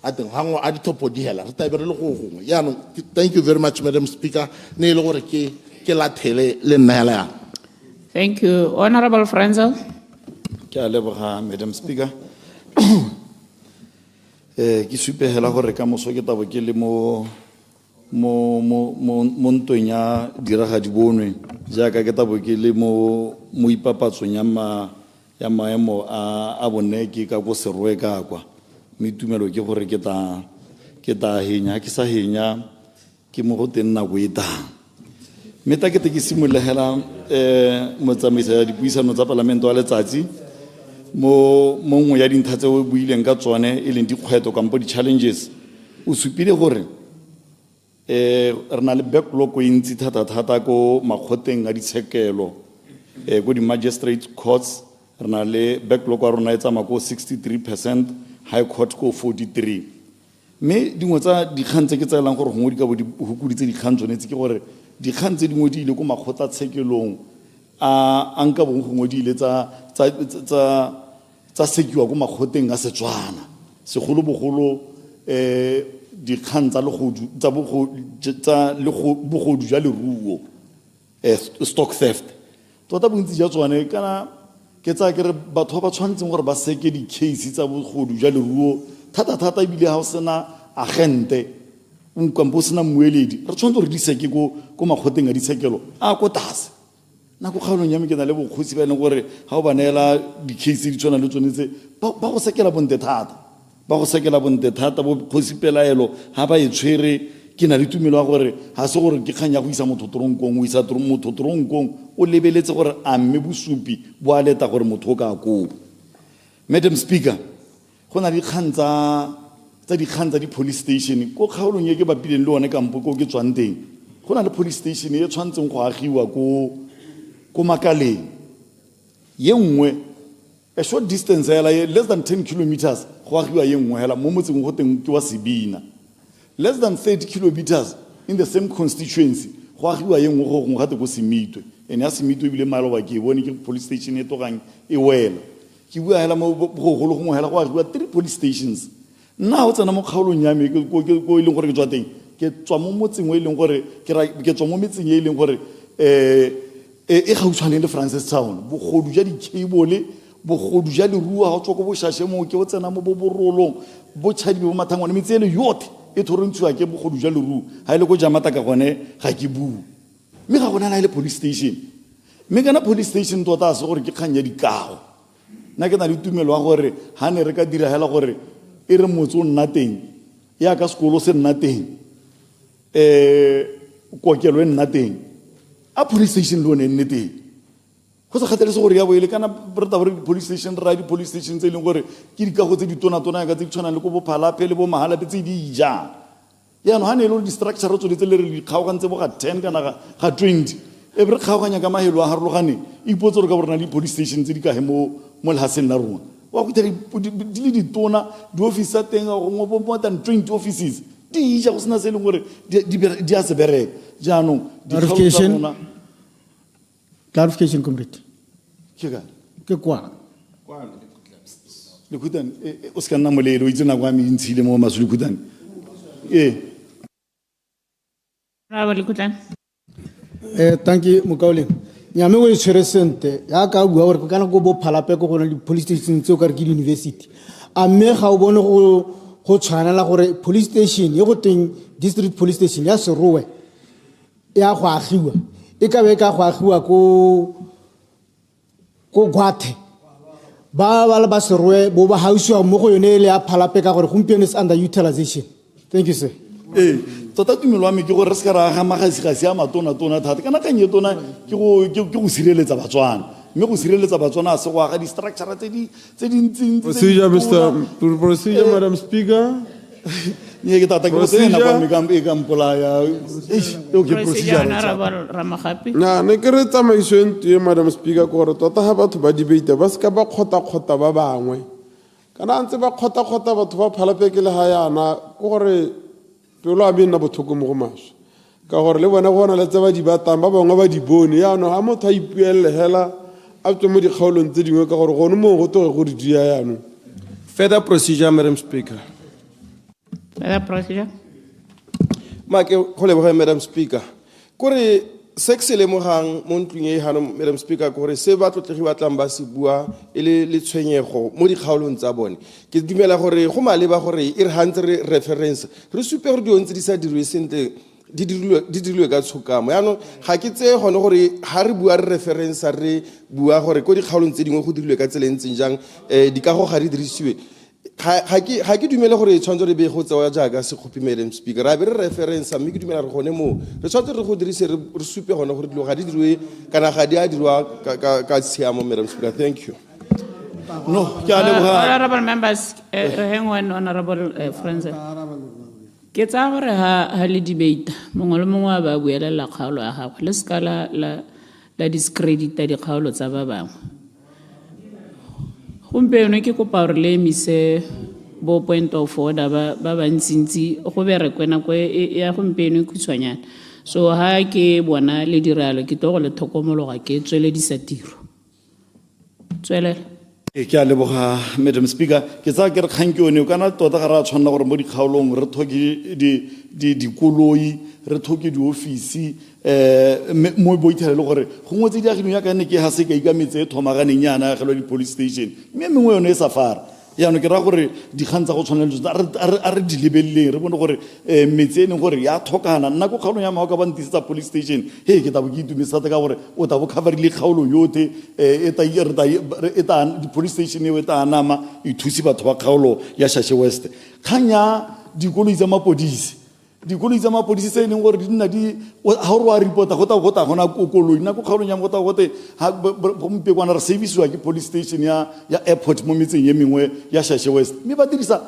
a teng ha ngwa a dithopo di hela re tabere le go gongwe. Yaanong thank you very much, Madam Speaker, ne ile gore ke la thele le nna hela ya. Thank you. Honorable Frenzel. Ke a leboga, Madam Speaker. Ke supehela gore ka moso ke tabo ke le mo ntweng ya diragadi bonwe jaaka ke tabo ke le mo ipapatsong ya maemo a bonneke ka go serwe ka kwa mitumelo ke gore ke ta henya ke sa henya ke mo go teng nako e tang meta ke simolehela motsamaisa ya dipuisano tsa parlamento wa letsatsi mo nngwe ya dintlha tse o buileng ka tsone e leng dikgwetlho kampo di-challenges o supile gore re na le backlog e ntsi thata ko makgotleng a ditshekelo ko di-magistrate courts re na le backlog wa rona e tsamaya ko 63%, high court ko 43. mme dingwe tsa dikgang tse ke tsaelang gore gongwe di ka bo di hukoditse dikgang tsone tse ke gore dikgang tse dingwe di ile ko makgotlatshekelong a nka bongwe gongwe di ile tsa sekiwa ko makgotleng a Setswana segolobogolo dikgang tsa bogodu jwa leruo stock theft tota bontsi jwa tsone kana ke tsaya ke re batho ba tshwanetseng gore ba seke di-case tsa bogodu jwa leruo thata ebile ga o sena agente kampo o sena mmueledi re tshwanetse gore di seke ko makgotleng a ditshekelo a ko tlase nako kgaolong ya me ke na le bokgosi ba e leng gore ga o ba neela di-case di tshwana le tsone tse ba go sekela bonte thata bokgosi pelaelo ga ba e tshwere ke na le tumelo ya gore ga se gore ke kgang ya go isa motho toronkong o isa motho toronkong o lebeletse gore a mme bosupi bo a leta gore motho o ka koo. Madam Speaker, go na dikgang tsa di-police station ko kgaolong e ke bapileng le one kampo ko ke tswang teng go na le police station e tshwanetseng go agiwa ko Makaleng ye nngwe a short distance hela less than 10 kilometers go agiwa ye nngwe hela mo motseng go teng ke wa Sebina less than 30 kilometers in the same constituency go agiwa ye nngwe go gate go Semitwe ene ya Semitwe bile maloba ke bone ke police station e togang e wela ke bua hela mo bogolo go hela go agiwa 3 police stations nna o tsena mo kgaolong ya me ko e leng gore ke tswa teng ke tswa mo motseng o e leng gore ke tswa mo metseng e leng gore e gautshwaneng le Francis Town bogodu ja di-cable bogodu ja leruo ga o tswa ko bošaše mo ke o tsena mo boborolong bo tšhadibe bo mathangwane metse ele yotlhe e thorontshiwa ke bogodu ja leruo ga e le ko Jamata ka gone ga ke bue mme ga gona na le police station mme kana police station tota a se gore ke kgang ya dikago nna ke na le tumelo wa gore ga ne re ka dira hela gore e re motse o nna teng ya ka sekolo se nna teng kokelo e nna teng a police station le one e nne teng go sa kgathalese gore ya boele kana re taba re police station ra di-police station tse e leng gore ke dikago tse di tona ka tse di tshwanang le ko bophalape le bo Mahalape tse di ijang yaanong ga ne e le gore di-structure tsone tse le re di kgaogantse bo ga 10 kana ga 20 e be re kgaoganya ka mahelo a harologane ipotse gore ka borena le police station tse di kage mo lehaseng la rona wa go di le ditona di-office tsa teng more than 20 offices di ija go sena se e leng gore di a se bereka jaanong clarification comrade ke kwa Lekhutane o se ka nna molelo o itse nako a me ntshile mo maso Lekhutane thank you Mokauleng nyame o e tshwere sente ya ka bua gore kana go bophalape go gona di-police station tseo ka re ke di-university a mme ga o bone go tshwanela gore police station ye go teng district police station ya Serowe ya go agiwa e ka be ka go agiwa ko Gwathe ba ba Serowe bo ba hausiwa mo go yone le ya phalape ka gore gompieno is under utilization. Thank you sir. Tota tumelo wa me ke gore re se ka ra ga magasigasi a matona thata kana kanye tona ke go sireletsa Batswana mme go sireletsa batswana a se go aga di-structure tse dintsintsi Procedure, Madam Speaker. ke tata ke botse nako ya me e ka mpolaya. Procedure, Honorable Ramagapi. Na ne ke re tsamaiso e ntwe, Madam Speaker, ke gore tota ga batho ba debate ba seka ba kgota ba bangwe kana ntse ba kgota batho ba phalapeke le ga yana ke gore pelo a nna botlhoko mo go maswe ka gore le bona go na le tse ba di batang ba bangwe ba di bone yaanong ga motho a ipuelele hela a tswe mo dikgaolong tse dingwe ka gore gone mongwe go toge go di dia yaanong. Further procedure, Madam Speaker. Further procedure. Ma ke go leboga, Madam Speaker. Kore se ke se lemogang mo ntlong e hano, Madam Speaker, kore se ba tlotlegi ba tlang ba se bua e le tshwenyego mo dikgaolong tsa bone. Ke dumela gore go maleba gore e re hantse re reference re supe gore di ntse di sa dirwe sentle di dirilwe ka tshokamo yaanong ga ke tseye gone gore ga re bua re reference re bua gore ko dikgaolong tse dingwe go dirilwe ka tsela ntseng jang dikago ga di dirisiwe ga ke dumele gore tshwanetse re be go tsewa jaaka sekgopi, Madam Speaker, ra be re reference mme ke dumela re gone mo re tshwanetse re go dirise re supe gone gore dilo ga di dirwe kana ga di a dirwa ka tshiamo, Madam Speaker. Thank you. No, ke a leboga. Honorable members, hang on, Honorable Franz. Ke tsa gore ha le debate mongwe le mongwe a ba buelela kgaolo ya gagwe le ska la discredita dikgaolo tsa ba bangwe. Gompieno ke kopa gore le emise bo point of order ba bantsintsi go berekwe nako ya gompieno e khutshwanyana. So ha ke bona le diralo ke to go le thokomologa ke tsweledisa tiro. Tswelela. Ke a leboga, Madam Speaker. Ke tsa ke re kgang ke yone o kana tota ga ra tshwanela gore mo dikgaolong re thoke dikoloi re thoke diofisi mo boithelele gore go ngwetse di agilwe ya ka nne ke ha se ka ikametse thomaganeng yana agelwa di-police station mme mengwe yone e sa fara yaanong ke ra gore dikgang tsa go tshwanela a re di lebeleleng re bone gore metse e leng gore ya thokana nna ko kgaolong ya mao ka bantisetsa police station ke tabo ke itumetse thata ka gore o tabo coverile kgaolo yotlhe di-police station eo e ta anama e thusi batho ba kgaolo ya Shashe West. Kgang ya dikoloi tsa mapodisi tse e leng gore di nna ga ore wa report-a go ta gona koloi nna ko kgaolong ya go ta gote gompekwana re serviceiwa ke police station ya airport mo metseng ye mengwe ya Shashe West mme ba dirisa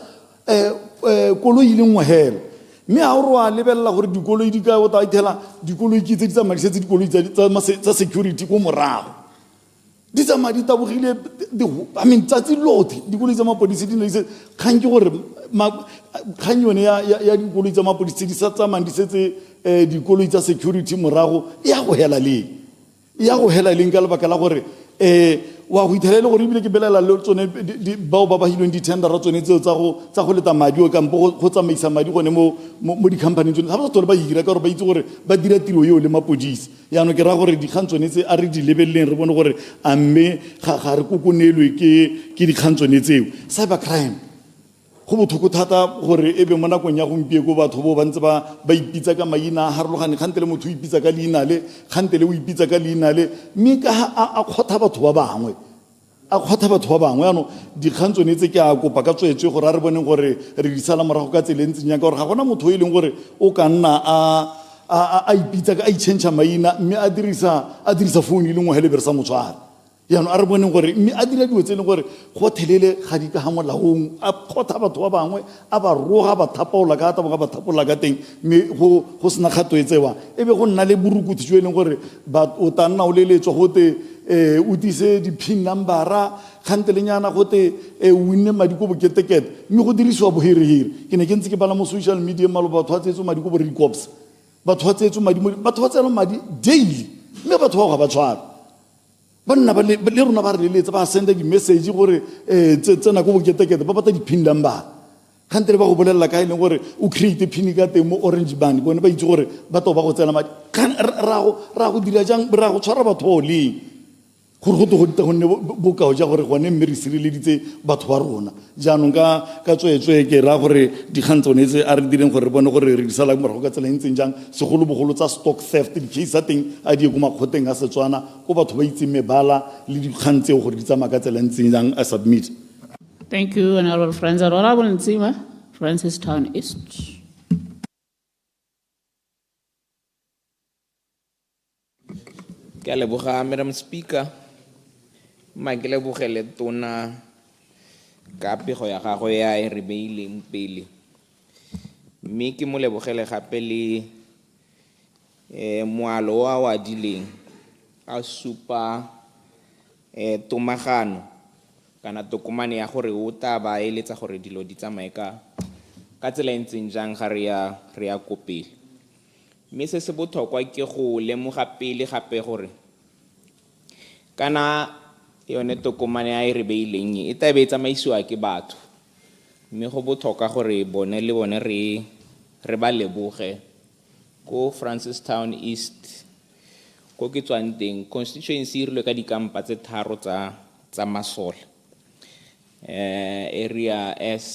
koloi e le nngwe hela mme ga ore wa lebelela gore dikoloi di ka o ta ithela dikoloi ke tse di tsamadisetse dikoloi tsa security ko morago di tsamaya di tabogile tsatsi lotlhe dikoloi tsa mapodisi di naise kgang ke gore kgang yone ya dikoloi tsa mapodisi di sa tsamayang di setse dikoloi tsa security morago e ya go hela leng ka lebaka la gore wa go ithelele gore ebile ke belela le tsone bao ba bahilweng di-tendera tsone tseo tsa go leta madi o kampo go tsamaisa madi gone mo di-company tsone ga ba sa tlhole ba ira ka gore ba itse gore ba dira tiro eo le mapodisi yaanong ke raya gore dikgang tsone tse a re di lebeleleng re bone gore a mme ga re kokonelwe ke dikgang tsone tseo. Cyber crime go botlhoko thata gore e be mo nakong ya gompieko batho bo ba ntse ba ipitsa ka maina a harologane kgantele motho o ipitsa ka leina le kgantele o ipitsa ka leina le mme ka a kgotha batho ba bangwe yaanong dikgang tsone tse ke a kopa ka tswetswe gore a re boneng gore re di sala morago ka tsela ntseng yang ka gore ga gona motho o e leng gore o ka nna a ipitsa ka a itšhentšha maina mme a dirisa founu e le ngwe hele be re sa motshware yaanong a re boneng gore mme a dira dilo tse e leng gore go thelele ga di ka ga molaong a kgotha batho ba bangwe a ba roga ba thapaola ka taboga ba thapolola ka teng mme go sena kgato e tsewa e be go nna le borukuthi jo e leng gore o ta nna o leletswa gote o tise di-pin numbera kgantelenyana gote o winne madi ko boketekete mme go dirisiwa boherehire ke ne ke ntse ke bala mo social media maloba batho ba tseetswe madi ko bo recops batho ba tseelwa madi daily mme batho ba go ga ba tshwara banna le rona ba re leletsa ba senda di-message gore tsena ko boketekete ba bata di-pin number kgantele ba go bolelela ka e leng gore o create pin ka teng mo orange band bone ba itse gore ba to ba go tsela madi ra go dira jang ra go tshwara batho ba o leng gore go gonne bokao ja gore gone mme re sireleditse batho ba rona jaanong ka tswetswe ke ra gore dikgang tsone tse a re direng gore re bone gore re di sala morago ka tsela ntseng jang segolobogolo tsa stock theft di-case a teng a die ko makgotleng a Setswana ko batho ba itseng mebala le dikgang tseo gore di tsamaya ka tsela ntseng jang a submit. Thank you, Honorable Francis. Honorable Nsima, Francis Town East. Ke a leboga, Madam Speaker. ke lebogele tona ka pego ya gagwe ya e re beileng pele mme ke mo lebogele gape le moalo wa wa dileng a supa tomagano kana tokomane ya gore o tla ba eletsa gore dilo di tsamaye ka tsela e ntseng jang ga re ya ko pele mme se se botlhokwa ke go lemoga pele gape gore kana yone tokomane ya e re beileng e tla be e tsamaisiwa ke batho mme go botlhokwa gore bone le bone re ba leboge ko Francistown East ko ke tswang teng constituency e rilwe ka dikampa tse 3 tsa masole area S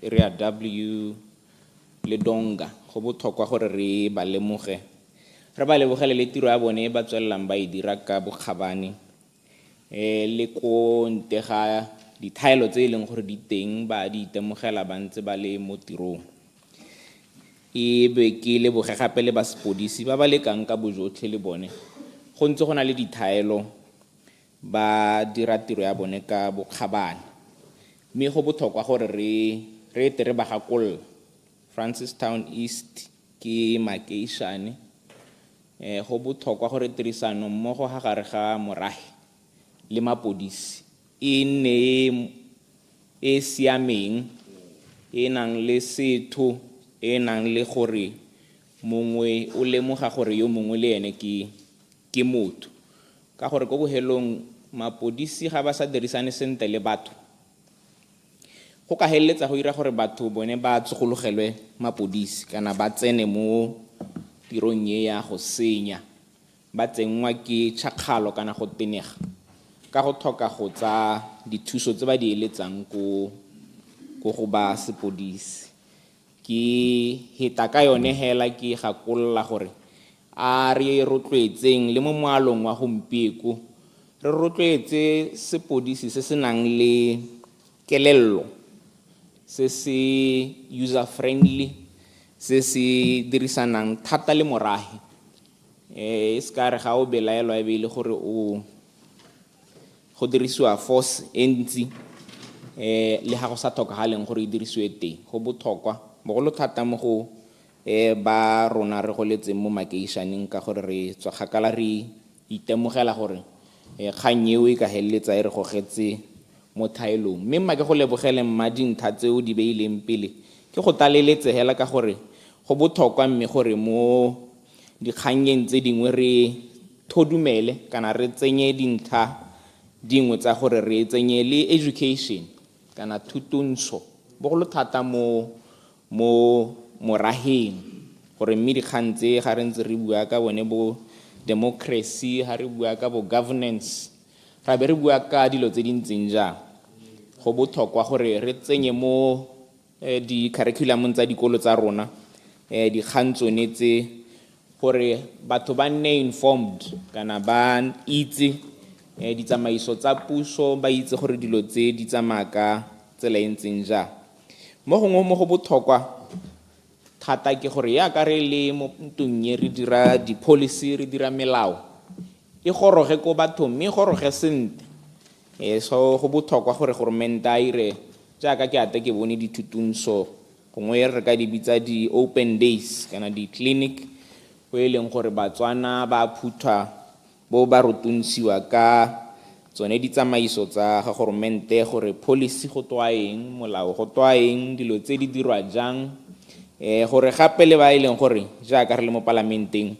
area W le Donga go botlhokwa gore re ba leboge le tiro ya bone ba tswelelang ba e dira ka bokgabane le ko nte ga dithaelo tse e leng gore di teng ba di itemogela ba ntse ba le mo tirong e be ke leboge gape le basepodisi ba ba lekang ka bojotlhe le bone go ntse go na le dithaelo ba dira tiro ya bone ka bokgabane mme go botlhokwa gore re tere ba gakolola Francistown East ke makeišane go botlhokwa gore tirisano mmogo ga gare ga morahe le mapodisi e nne e siameng e nang le setho e nang le gore mongwe o lemoga gore yo mongwe le ene ke motho ka gore go bohelong mapodisi ga ba sa dirisane sentle le batho go ka heletsa go ira gore batho bone ba tsogologelwe mapodisi kana ba tsene mo tirong e ya go senya ba tsenngwa ke tšhakgalo kana go tenega ka go tlhoka go tsa dithuso tse ba di eletsang ko go ba sepodisi ke heta ka yone hela ke gakolola gore a re rotloetseng le mo moalong wa gompieko re rotloetse sepodisi se se nang le kelello se se user friendly se se dirisanang thata le morahe e ska re ga o belaelwa e be le gore o go dirisiwa force entsi le ha go sa tlhokagaleng gore e dirisiwe teng go botlhokwa bogolo thata mo go ba rona re go letseng mo makeišaneng ka gore re tswa kgakala re itemogela gore kgang eo e ka heletsa e re gogetse mo thaelong mme ke go lebogele mma dintha tseo di beileng pele ke go taleletse hela ka gore go botlhokwa mme gore mo dikganyeng tse dingwe re thodumele kana re tsenye dintha dingwe tsa gore re tsenye le education kana thutontsho bogolo thata mo moraheng gore mme dikgang tse ga re ntse re bua ka bone bo democracy ha re bua ka bo governance ra be re bua ka dilo tse dintseng jang go botlhokwa gore re tsenye mo di-curriculum tsa dikolo tsa rona dikgang tsone tse gore batho ba nne informed kana ba itse ditsamaiso tsa puso ba itse gore dilo tse di tsamaya ka tsela e ntseng jang mo gongwe mo go botlhokwa thata ke gore ya ka re le mo ntong e re dira di-policy re dira melao e goroge ko bathong mme goroge sentle so go botlhokwa gore goromenta a ire jaaka ke ate ke bone dithutontsho gongwe re ka di bitsa di-open days kana di-clinic go e leng gore batswana ba phuthwa bo ba rotontshiwa ka tsone ditsamaiso tsa ga goromente gore policy go toa eng molao go toa eng dilo tse di dirwa jang gore gape le ba e leng gore jaaka re le mo parlamenteng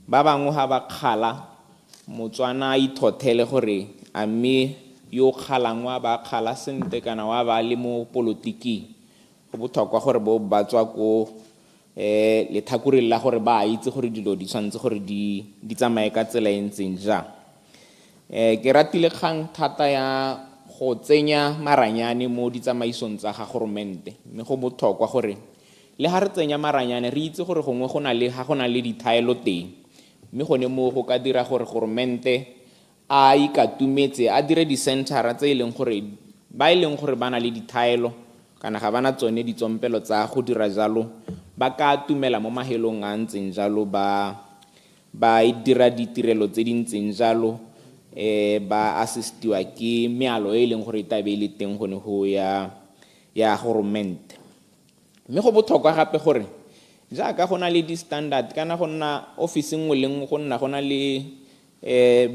ba bangwe ga ba kgala motswana a ithothele gore a mme yo kgalang wa ba kgala sente kana wa ba le mo politiking go botlhokwa gore bo ba tswa ko lethakoreng la gore ba itse gore dilo di tshwanetse gore di tsamaye ka tsela e ntseng jang ke ratile kgang thata ya go tsenya maranyane mo ditsamaisong tsa ga goromente mme go botlhokwa gore le ha re tsenya maranyane re itse gore gongwe go na le dithaelo teng mme gone mo go ka dira gore goromente a ikatumetse a dire di-centera tse e leng gore ba e leng gore ba na le dithaelo kana ga bana tsone ditsompelo tsa go dira jalo ba ka tumela mo mahelong a ntseng jalo ba dira ditirelo tse di ntseng jalo ba assistiwa ke mealo e leng gore tabe le teng gone go ya government. Mme go botlhokwa gape gore jaaka go na le di-standard kana go nna office nngwe le nngwe go nna go na le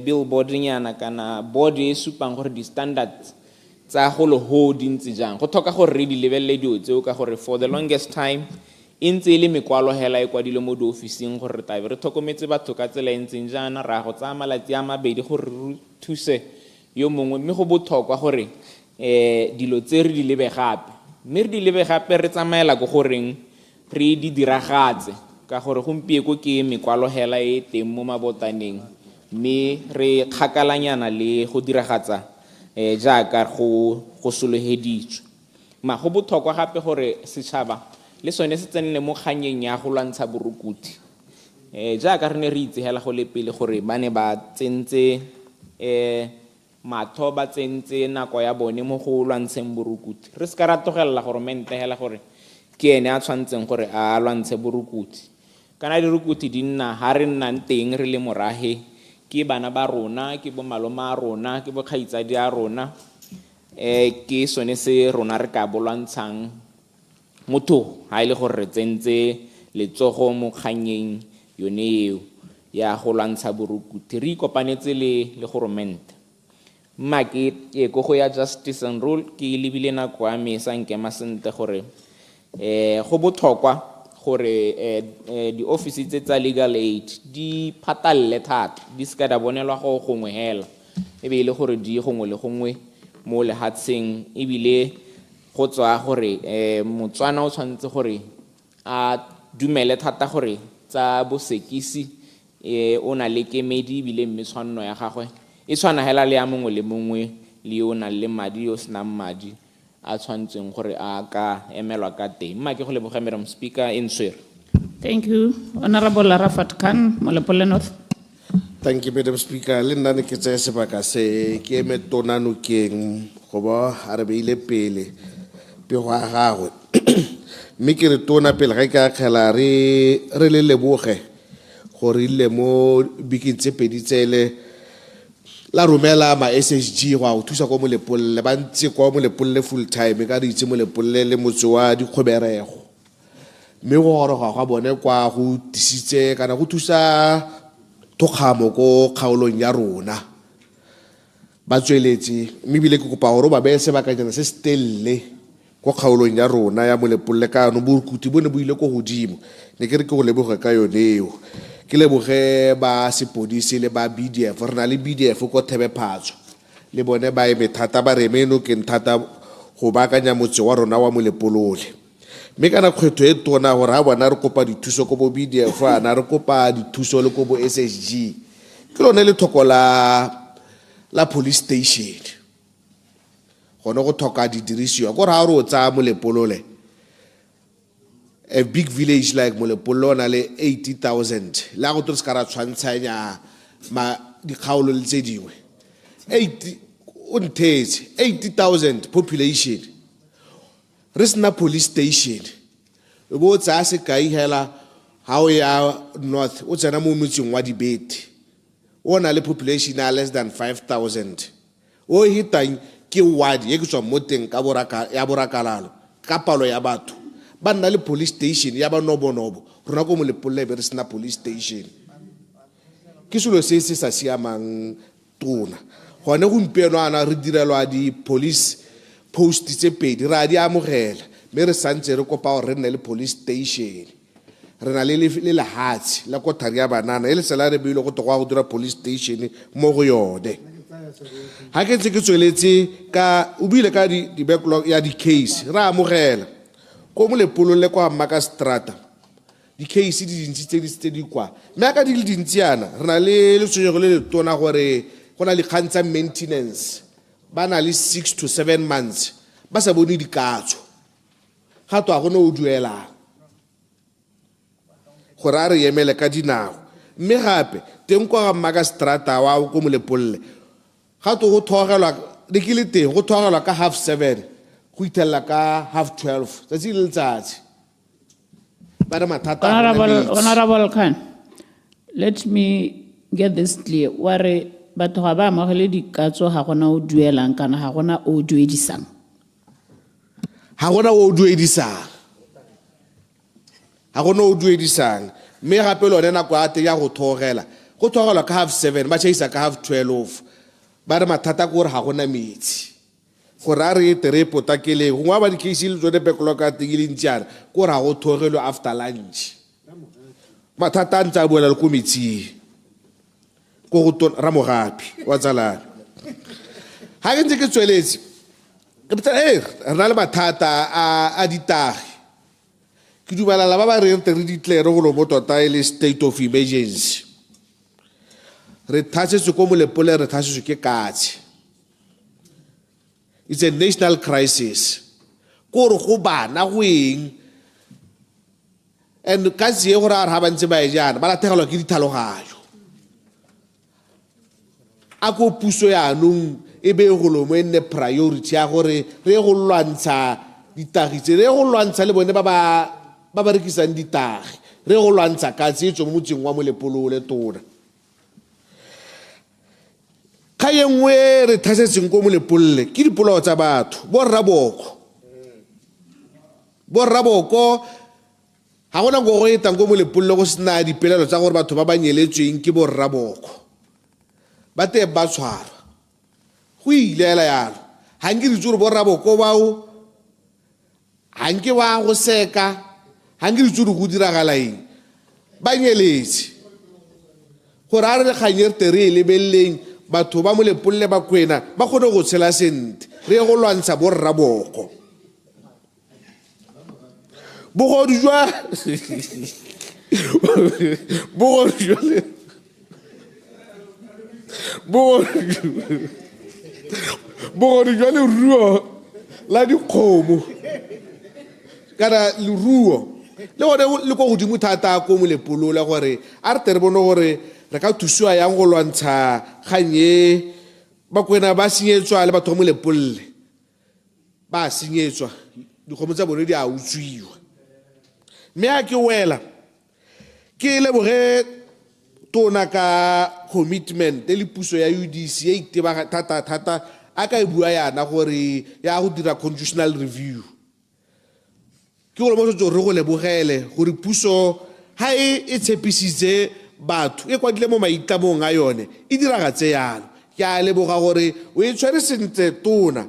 billboard nyana kana board e supang gore di-standards tsa go le ho di ntse jang. Go tlhoka gore re di lebelele dio tseo ka gore for the longest time e ntse e le mekwalo hela e kwadilwe mo di-officing gore tabe re tlhokometse batho ka tsela e ntseng jaana ra go tsaya malatsi a mabedi gore re thuse yo mongwe. Mme go botlhokwa gore dilo tse re di lebe gape, mme re di lebe gape re tsamaela go goreng re di diragatse ka gore gompieko ke mekwalo hela e teng mo mabotaneng, mme re kgakalanyana le go diragatsa jaaka go sologeditswe. Ma go botlhokwa gape gore setšhaba le sone se tsenele mo kganyeng ya go lwantsha borukutlhi. Jaaka re ne re itse hela go le pele gore ba ne ba tsentse matho ba tsentse nako ya bone mo go lwantsheng borukutlhi. Re se ka ra tlogelela goromente hela gore ke ene a tshwantseng gore a lwantshe borukutlhi. Kana dirukutlhi di nna ha re nnang teng re le morage ke bana ba rona, ke bo malome a rona, ke bo kgaitsadi a rona, ke sone se rona re ka bolwantshang motho ha ile gore re tsentse letsogo mo kganyeng yone eo ya go lwantsha borukutlhi. Re ikopanetse le goromente. Mma ke go ya justice and rule ke lebile nako ya me sa nkema sente gore go botlhokwa gore di-office tsa legal aid di phatalle thata, di seka da bonelwa go gongwe hela, ebile gore di gongwe le gongwe mo lehatsheng, ebile go tswa gore motswana o tshwanetse gore a dumele thata gore tsa bosekisi o na le kemedi, ebile mme tshwanno ya gagwe e tshwana hela le ya mongwe le mongwe le o na le madi yo senang madi a tshwantseng gore a ka emelwa ka teng. Mma ke go leboga Madam Speaker in swere. Thank you. Honorable 𝗣𝗥𝗘𝗏𝗏𝗏, Molepolle North. Thank you, Madam Speaker. Le nna ne ke tsaya sebaka se ke eme tona nokeng go ba a re beile pele pego ya gagwe. Mme ke re tona pele ga ke akgela re le leboge gore ile mo bikeng tse pedi tsele la romela ma SSG go a thusa ko Molepolle ba ntse kwa Molepolle full time ka re itse Molepolle le motse wa dikgoberego. Mme go gore ga bone kwa go tisitse kana go thusa thokgamo ko kgaolong ya rona ba tsweletse. Mme bile ke kopa gore ba be sebakanyana se stelle ko kgaolong ya rona ya Molepolle ka no borukutlhi bone bo ile ko godimo. Ne ke re ke go leboga ka yoneo, ke leboge ba sepodisi le ba BDF. Re na le BDF ko 𝗣𝗏𝗏𝗄 le bone ba eme thata ba re meno ke thata go baakanya motse wa rona wa Molepolole. Mme kana kgwetho e tona gore ha bona re kopa dithuso ko bo BDF ana re kopa dithuso le ko bo SSG ke lone le thoko la police station gone go thoka di dirisiwa gore ha re o tsa Molepolole. A big village like Molepolole na le 80,000 la go tlo se ka ra tshwantshanya ma dikgaolo le tse dingwe 80,000 population re sena police station. E bo tsa se kai hela ha o ya north o tsena mo motseng wa Dibete o na le population ya less than 5,000. O hitang ke ward ye ke tswa mo teng ka borakalalo ka palo ya batho ba nna le police station ya ba nobonobo. Rona ko Molepolle be re sena police station. Ke selo se sa siamang tona gone gompieno ana re direlwa di police post tse pedi ra di amogela, mme re santse re kopa gore re nne le police station. Re na le lehatsi la kotari ya banana e le sela re beile go tloga go dira police station mo go yone. Ha ke ntse ke tsweletse ka o bile ka di backlog ya di case ra amogela ko Molepolole kwa Maka strata di case di dintsi tse di kwa mme ka di le dintsiana re na le letshwenyego le tona gore go na le kgantsa maintenance ba na le 6 to 7 months ba sa bone dikatso ga twa go no o duela gore a re emele ka dinao. Mme gape teng kwa Maka strata wa ko Molepolole ga to go thogelwa le ke le teng go thogelwa ka 7:30 go itella ka 12:30 tsatsi le letsatsi. Honorable Khan, let me get this clear. Ware batho ga ba amogele dikatso ga gona o duelang kana ga gona o duedisang? Ha gona o duedisang. Ha gona o duedisang. Me gape le one nako a teng ya go thogela. Go thogela ka 7:30, ba chaisa ka 12:30. Ba re mathata gore ga gona metsi. Gore a re ete re potakele go ngwa ba di case le tsone backlog a teng le ntšana gore ga go thogelo after lunch. Mathata a ntse a boela le ko metsing. Ko go Ramogapi wa tsalana. Ha ke ntse ke tsweletse ke botsa re na le mathata a ditagi. Ke dubalala ba ba re re declare go lo botota ile state of emergency. Re thasetse ko Molepole re thasetse ke katse. It's a national crisis. Ko re go bana go eng. And katse e gore a re ha ba ntse ba e jana ba lathegelwa ke dithaloganyo. A go puso ya anong e be go lo mo enne priority ya gore re go lwantsha ditagi tse re go lwantsha le bone ba rekisang ditagi re go lwantsha katse e tswe mo motseng wa Molepole le tona. Ka ye nngwe re thasetseng ko Molepole ke dipolao tsa batho bo Raboko ha gona go go etang ko Molepole go sena dipelelo tsa gore batho ba ba nyeletsweng ke bo Raboko ba te ba tshwarwa go ilela yalo ha nke di tsore bo Raboko bao ha nke wa go seka ha nke di tsore go diragala eng ba nyeletse gore a re kganyere tere le belleng batho ba Molepole ba kwena ba gone go tshela sente re go lwantsha bo Raboko bogodu jwa le ruo la dikgomo kana leruo le gone le go godimo thata ko Molepole la gore a re tere bone gore re ka thusiwa yang go lwantsha kganye ba kwena ba senyetswa le batho ba Molepole ba senyetswa dikgomo tsa bone di a utswiwa. Me a ke wela ke leboge tona ka commitment le puso ya UDC e iteba thata a ka e bua yana gore ya go dira constitutional review. Ke go mo tso re go lebogele gore puso ha e tshepisitse batho e kwadile mo maitamong a yone e diragatse yalo. Ke a leboga gore o e tshwere sentle tona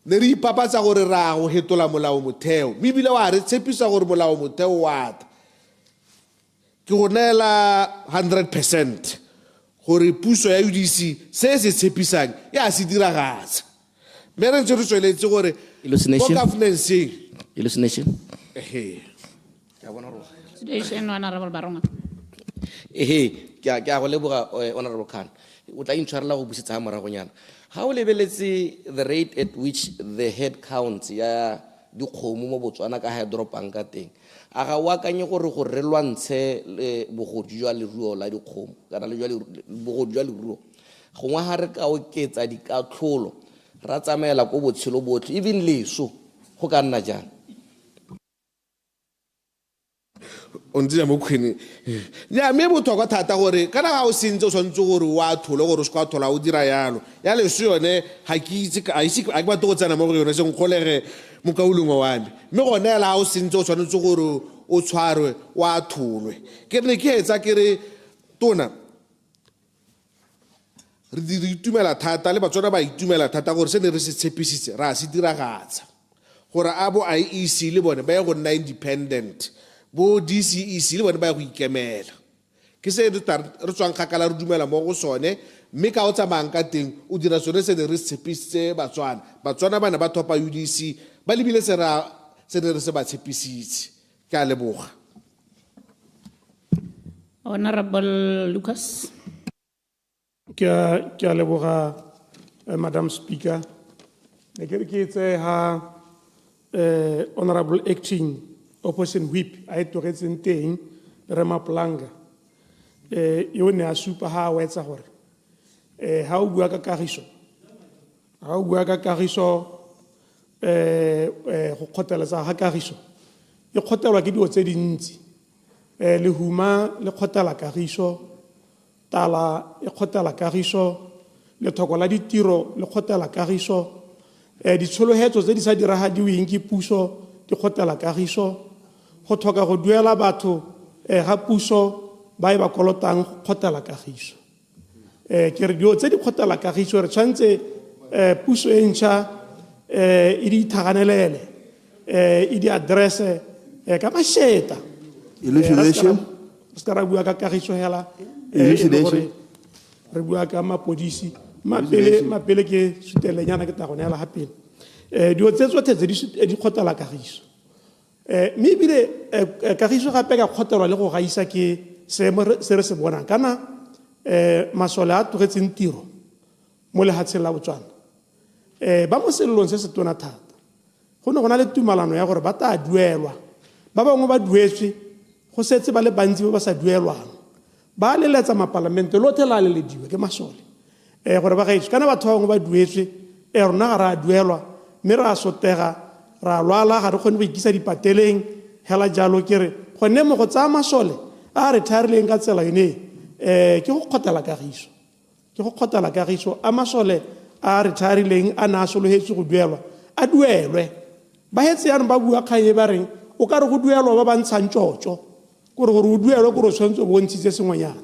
ne re ipapatsa gore ra go hetola molao motheo mme bile wa re tshepisa gore molao motheo wa ta ke go nela 100% gore puso ya UDC se tshepisang ya se diragatsa. Me re ntse re tsweletse gore go governance Illumination. Ya bona ro. Honorable Baronga. Ke a go leboga Honorable Khan. O tla intshwarela go busetsa moragonyana. Ha o lebeletse the rate at which the head counts ya dikgomo mo Botswana ka ha dropang ka teng. A ga wa kanye gore go re lwantshe bogodu jwa leruo la dikgomo kana le jwa bogodu jwa leruo. Go ngwa ha re ka oketsa dikatlholo ra tsamaela go botshelo botlhe even leso go ka nna jang. Ondile mo khwene nya me botlhokwa thata gore kana ga o sentse o tshwantse gore wa thole gore o se ka thola o dira yalo ya leso yone ga ke itse a ke batla go tsena mo go yone se nkgolege mo kaulong wa me mme gone la o sentse o tshwanetse gore o tshwarwe wa tholwe ke re ke etsa ke re tona re di itumela thata le batswana ba itumela thata gore se ne re se tshepisitse ra se diragatsa gore a bo IEC le bone ba ye go nna independent bo DCEC le bone ba go ikemela ke se re tswang kgakala re dumela mo go sone mme ka o tsamayang ka teng o dira sone se ne re tshepisitse batswana ba ne ba thopa UDC ba lebile se ne re se ba tshepisitse ke a leboga. Honorable Lucas. Ke a leboga Madam Speaker. Ne ke re ke tse ha Honorable Acting Opposition Whip a etogetseng teng re Maplanga yo ne a supa ha wa etsa gore ha o bua ka kagiso go kgothaletsa ga kagiso e kgothelwa ke dilo tse dintsi lehuma le kgothela kagiso tala e kgotela kagiso lethoko la ditiro le kgotela kagiso ditshologetso tse di sa diragadiweng ke puso di kgotela kagiso go tlhoka go duela batho ga puso ba e ba kolotang kgotela kagiso ke re dio tse di kgotela kagiso re tshwanetse puso e ntšha e di ithaganelele e di addresse ka mašeta Elucidation. se ka ra bua ka kagiso hela Elucidation. re bua ka mapodisi mapele ke sutelenyana ke tla go neela gapele dio tse tsotlhe tse di kgotela kagiso mme ebile kagiso gape ka kgotelwa le go gaisa ke seemo se re se bonang kana masole a tlogetseng tiro mo lehatsheng la Botswana ba mo selelong se se tona thata go ne go na le tumalano ya gore ba tla duelwa ba bangwe ba duetswe go setse ba le bantsi ba ba sa duelwang ba leletsa mapalamente lotlhe la lelediwe ke masole gore ba gaetso kana batho ba bangwe ba duetswe rona ga re a duelwa mme re a sotega ra lwala ga re kgone go ikisa dipateleng hela jalo ke re gonne mo go tsaya masole a re tharileng ka tsela yone ke go kgotela kagiso ke go kgotela kagiso a masole a re tharileng a na sologetse go duelwa a duelwe ba hetse yana ba bua kganye ba reng o ka re go duelwa ba ba ntshang tšotšo gore gore o duelwa gore o tshwanetse o bontshitse sengwenyana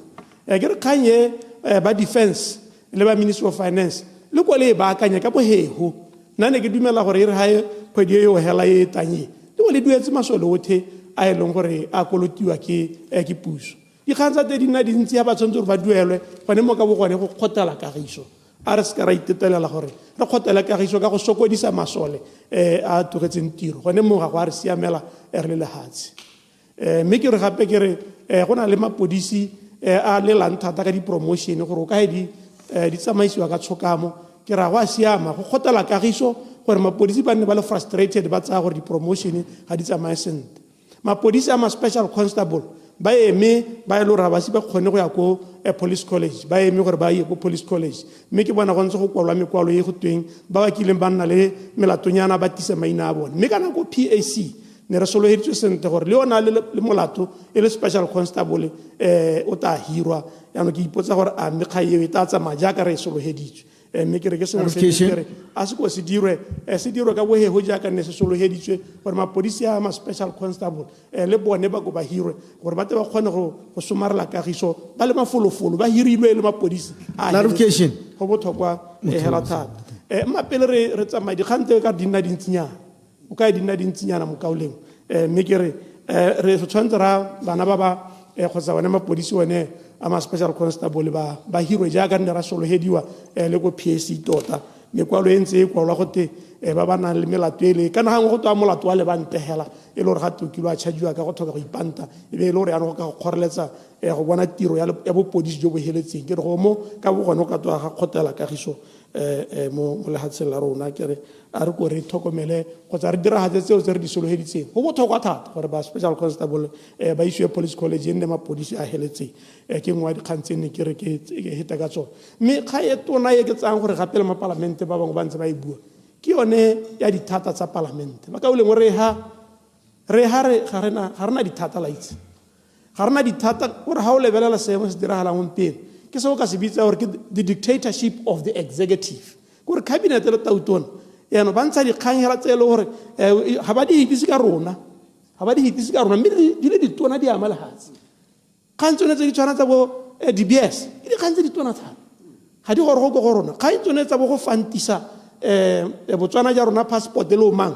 ke re kganye ba defense le ba ministry of finance le ko le e baakanya ka bohego nna ne ke dumela gore e re gae kgwedi e o hela e tanye le go le duetse masole othe a e leng gore a kolotiwa ke puso dikgang tsa te di nna dintsi ya ba tshwanetse gore ba duelwe gone mo ka bogone go kgotela kagiso a re se ka ra itetelela gore re kgotela kagiso ka go sokodisa masole a tlogetseng tiro gone mo ga go a re siamela re le lehatshe mme ke re gape ke re go na le mapodisi a lelang thata ka di-promotion gore o ka di tsamaisiwa ka tshokamo ke ra go a siama go kgotela kagiso gore mapodisi ba nne ba le frustrated ba tsaya gore di-promotion ga di tsamaye sentle mapodisi a ma-special constable ba eme ba e le gore ba kgone go ya ko police college ba eme gore ba ye ko police college mme ke bona go ntse go kwalwa mekwalo e go tweng ba ba kileng ba nna le melatonyana ba tise maina a bone mme ka nako PAC ne re sologeditswe sentle gore le yona le molato e le special constable o tla hirwa yaanong ke ipotsa gore a mekga eo e tla tsamaya jaaka re e sologeditswe mme ke re ke sengwe se a se ko se dirwe ka bohego jaaka ne se sologeditswe gore mapodisi a ma-special constable le bone ba ko ba hirwe gore ba te ba kgone go somarela kagiso ba le mafolofolo ba hirilwe le mapodisi go botlhokwa hela thata mapele re tsamaya dikgang tse ka di nna dintsinyana o ka di nna dintsinyana mo kaoleng mme ke re tshwanetse ra bana ba ba kgotsa one mapodisi one a ma-special constable ba hirwe jaaka nne ra sologediwa le ko PAC tota mekwalo e ntse e kwalwa gote ba ba nang le melato ele kana gangwe go toa molato wa lebantegela e le gore ga tokilo a chargiwa ka go tlhoka go ipanta e be e le gore yana go ka go kgoreletsa go bona tiro ya bopodisi jo bo heletseng ke re go mo ka bogone go ka toa ga kgotela kagiso mo lehatsheng la rona ke re a re ko re tlhokomele kgotsa re diragatse tseo tse re di sologeditseng go botlhokwa thata gore ba special constable ba isiwe police college e nne mapodisi a heletseng ke nngwe ya dikgang tse ne ke re ke heta ka tsone mme kga e tona e ke tsayang gore gape le mapalamente ba bangwe ba ntse ba e bua ke yone ya dithata tsa palamente ba ka o lengwe ga re na dithata la itse ga re na dithata gore ga o lebelela seemo se diragalang gompieno ke seo ka se bitsa gore ke the dictatorship of the executive gore cabinet le tautona yaanong ba ntsha dikgang hela tse e le gore ga ba di hitise ka rona mme di le ditona di ama lehatshe kgang tsone tse di tshwana tsa bo DBS ke dikgang tse di tona thata ga di gore go ko go rona kgang tsone tsa bo go fantisa Botswana ja rona passport le o mang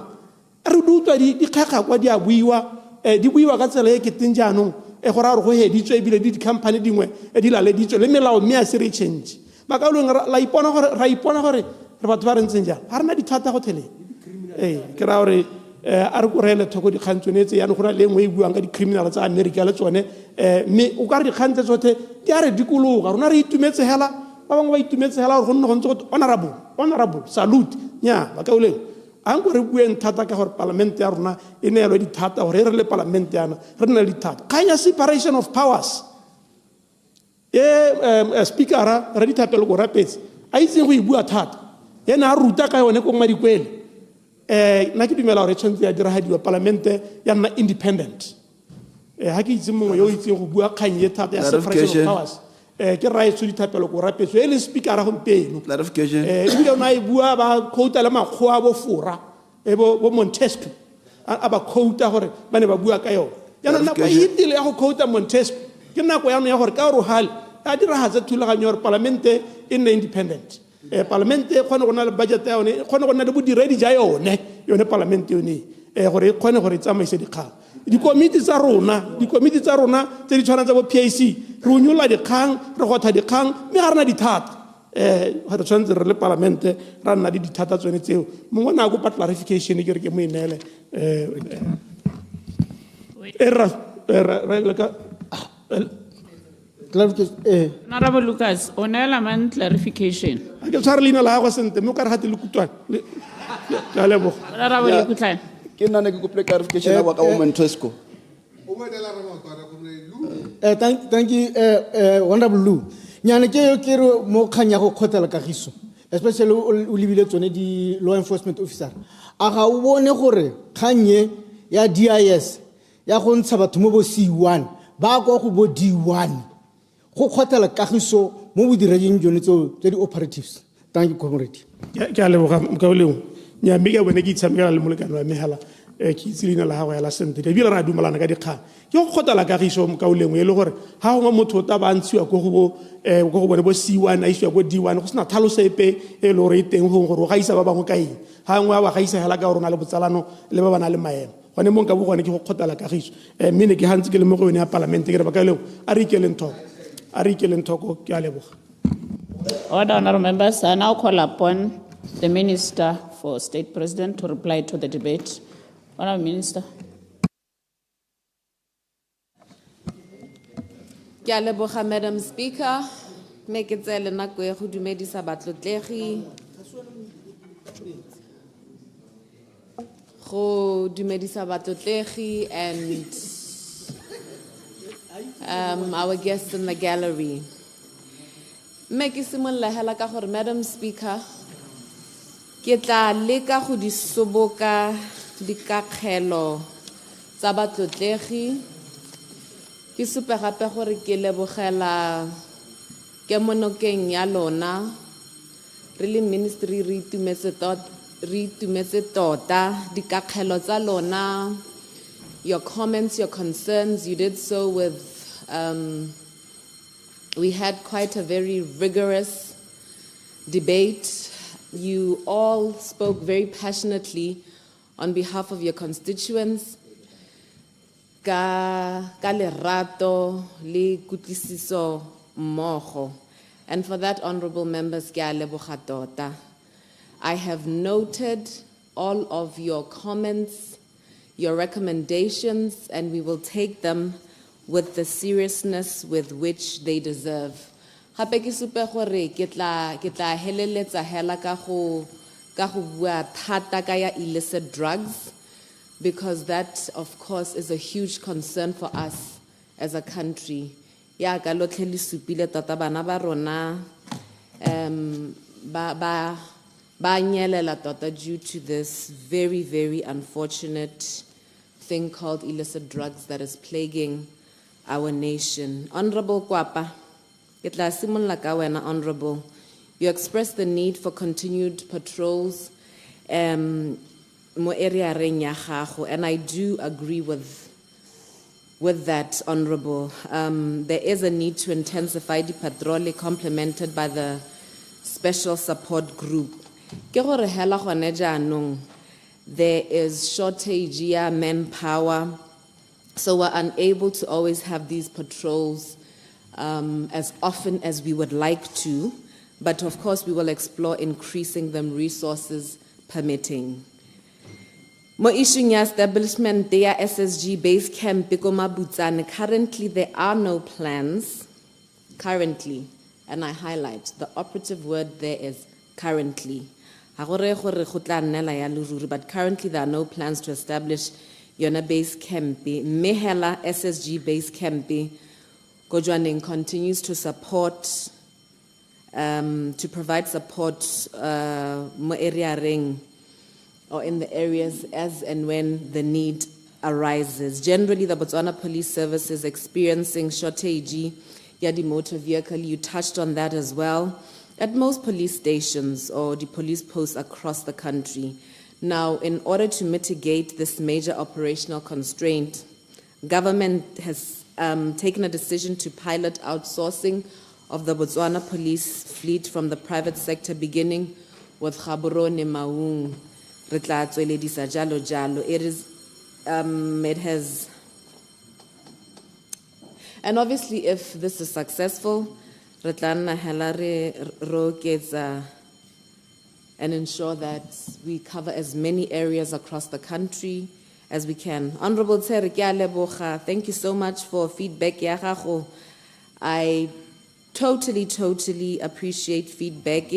re di utlwa di kgakga kwa di a buiwa ka tsela e keteng jaanong go raya gore go heditswe ebile di di-company dingwe di laleditswe le melao mme a se re change ba ka oleng ra ipona gore re batho ba re ntseng jang ga re na dithata go theleng ke raya gore a re ko reele thoko dikgang tsone tse yaanong go na le nngwe e buang ka di-criminal tsa America le tsone mme o ka re dikgang tse tsotlhe di a re dikologa rona re itumetse hela ba bangwe ba itumetse hela gore go nne go ntse go honorable salute nya ba ka oleng a nko re bueng thata ka gore palamente ya rona e neelwe dithata gore re le palamente yana re na le dithata kgang ya separation of powers speakera re dithapelo ko rapetse a itseng go e bua thata ene a ruta ka yone ko ngmadikwele nna ke dumela gore e tshwanetse ya diragadiwa palamente ya nna independent ga ke itse mongwe yo o itseng go bua kgang ye thata ya separation of powers ke raetso dithapelo ko rapeso e le speakera gompieno Clarification. ebile o na e bua ba quota le makgowa a bofora bo Montesquieu a ba quota gore ba ne ba bua ka yone yaanong nako e etile ya go quota Montesquieu ke nako yaanong ya gore ka gore gale a diragatsa thulaganyo gore palamente e nne independent palamente e kgone go na le budget ya yone e kgone go na le bodiredi ja yone palamente yone gore e kgone gore e tsamaise dikgang dikomiti tsa rona tse di tshwanang tsa bo PIC re unyolola dikgang re gotha dikgang mme ga rena dithata re tshwanetse re le palamente ra nna le dithata tsone tseo mongwe na kopa clarification ke re ke mo e neele Honorable Lucas, on element clarification. ke tshware leina la gago sente mme o ka re gate le kutwane ke a leboga Honorable Ekutlane. Ke nna ne ke kople clarification ya ka woman Tesco. Thank you, Honorable Lou. Nyane ke yo ke re mo kgang ya go kgotela kagiso, especially o lebile tsone di law enforcement officer. A ga o bone gore kganye ya DIS ya go ntsha batho mo bo C1 ba go bo D1 go kgotela kagiso mo bodiredi jone tse di operatives. Thank you, comrade. ke a leboga Mokauleng nya mme ke bone ke itshamekela le molekane wa megala ke itse leina la gago ya la sente ebile ra dumelana ka dikgang ke go kgotela kagiso Mokauleng e le gore ga gongwe motho o ta ba ntshiwa ko go bone bo C1 a isiwa ko D1 go sena tlhaloso epe e le gore e teng gongwe gore o gaisa ba bangwe ka eng ga nngwe a ba gaisa hela ka gore o na le botsalano le ba ba na le maemo gone mo nka bo gone ke go kgotela kagiso mme ne ke gantse ke le mo go yone ya palamente ke re Mokauleng a re ikeleng thoko ke a leboga. Order, honorable members. I now call upon the Minister for State President to reply to the debate. Honorable Minister. Ke a leboga, Madam Speaker. Me ke tsele nako ya go dumedisa batlotlegi. Go dumedisa batlotlegi and our guests in the gallery. Me ke simolla hela ka gore Madam Speaker ke tla leka go di soboka dikakgelo tsa batlotlegi ke supe gape gore ke lebogela ke monokeng ya lona re le ministry re itumetse tota dikakgelo tsa lona, your comments, your concerns. You did so with we had quite a very rigorous debate. You all spoke very passionately on behalf of your constituents. Ka lerato le kutlwisiso mmogo. And for that, honorable members, ke a leboga tota. I have noted all of your comments, your recommendations, and we will take them with the seriousness with which they deserve. Gape ke supe gore ke tla heleletsa hela ka go bua thata ka ya illicit drugs, because that, of course, is a huge concern for us as a country. Ya ka lotlhe le supile tota bana ba rona ba nyelela tota due to this very, very unfortunate thing called illicit drugs that is plaguing our nation. Honorable Kwapa, ke tla simolla ka wena, Honorable. You expressed the need for continued patrols mo area reng ya gago, and I do agree with that, Honorable. There is a need to intensify the patrol complemented by the special support group. Ke gore hela gone jaanong there is shortage ya manpower, so we're unable to always have these patrols as often as we would like to, but of course we will explore increasing them, resources permitting. Mo issuing ya establishment there SSG base camp 𝗣𝗂𝗏𝗏𝗄, currently there are no plans, and I highlight the operative word there is currently. But currently there are no plans to establish yona base camp. Mehela SSG base camp Kojwaning continues to support to provide support mo area ring or in the areas as and when the need arises. Generally, the Botswana Police Service is experiencing shortage Yadi motor vehicle, you touched on that as well. At most police stations or the police posts across the country. Now, in order to mitigate this major operational constraint, government has taken a decision to pilot outsourcing of the Botswana police fleet from the private sector, beginning with Gaborone, Maung, re tla tsweledisa jalo jalo. It has, and obviously if this is successful, re tla nna hela re oketsa and ensure that we cover as many areas across the country as we can. Honorable Tere, ke a leboga. Thank you so much for feedback ya gago. I totally appreciate feedback.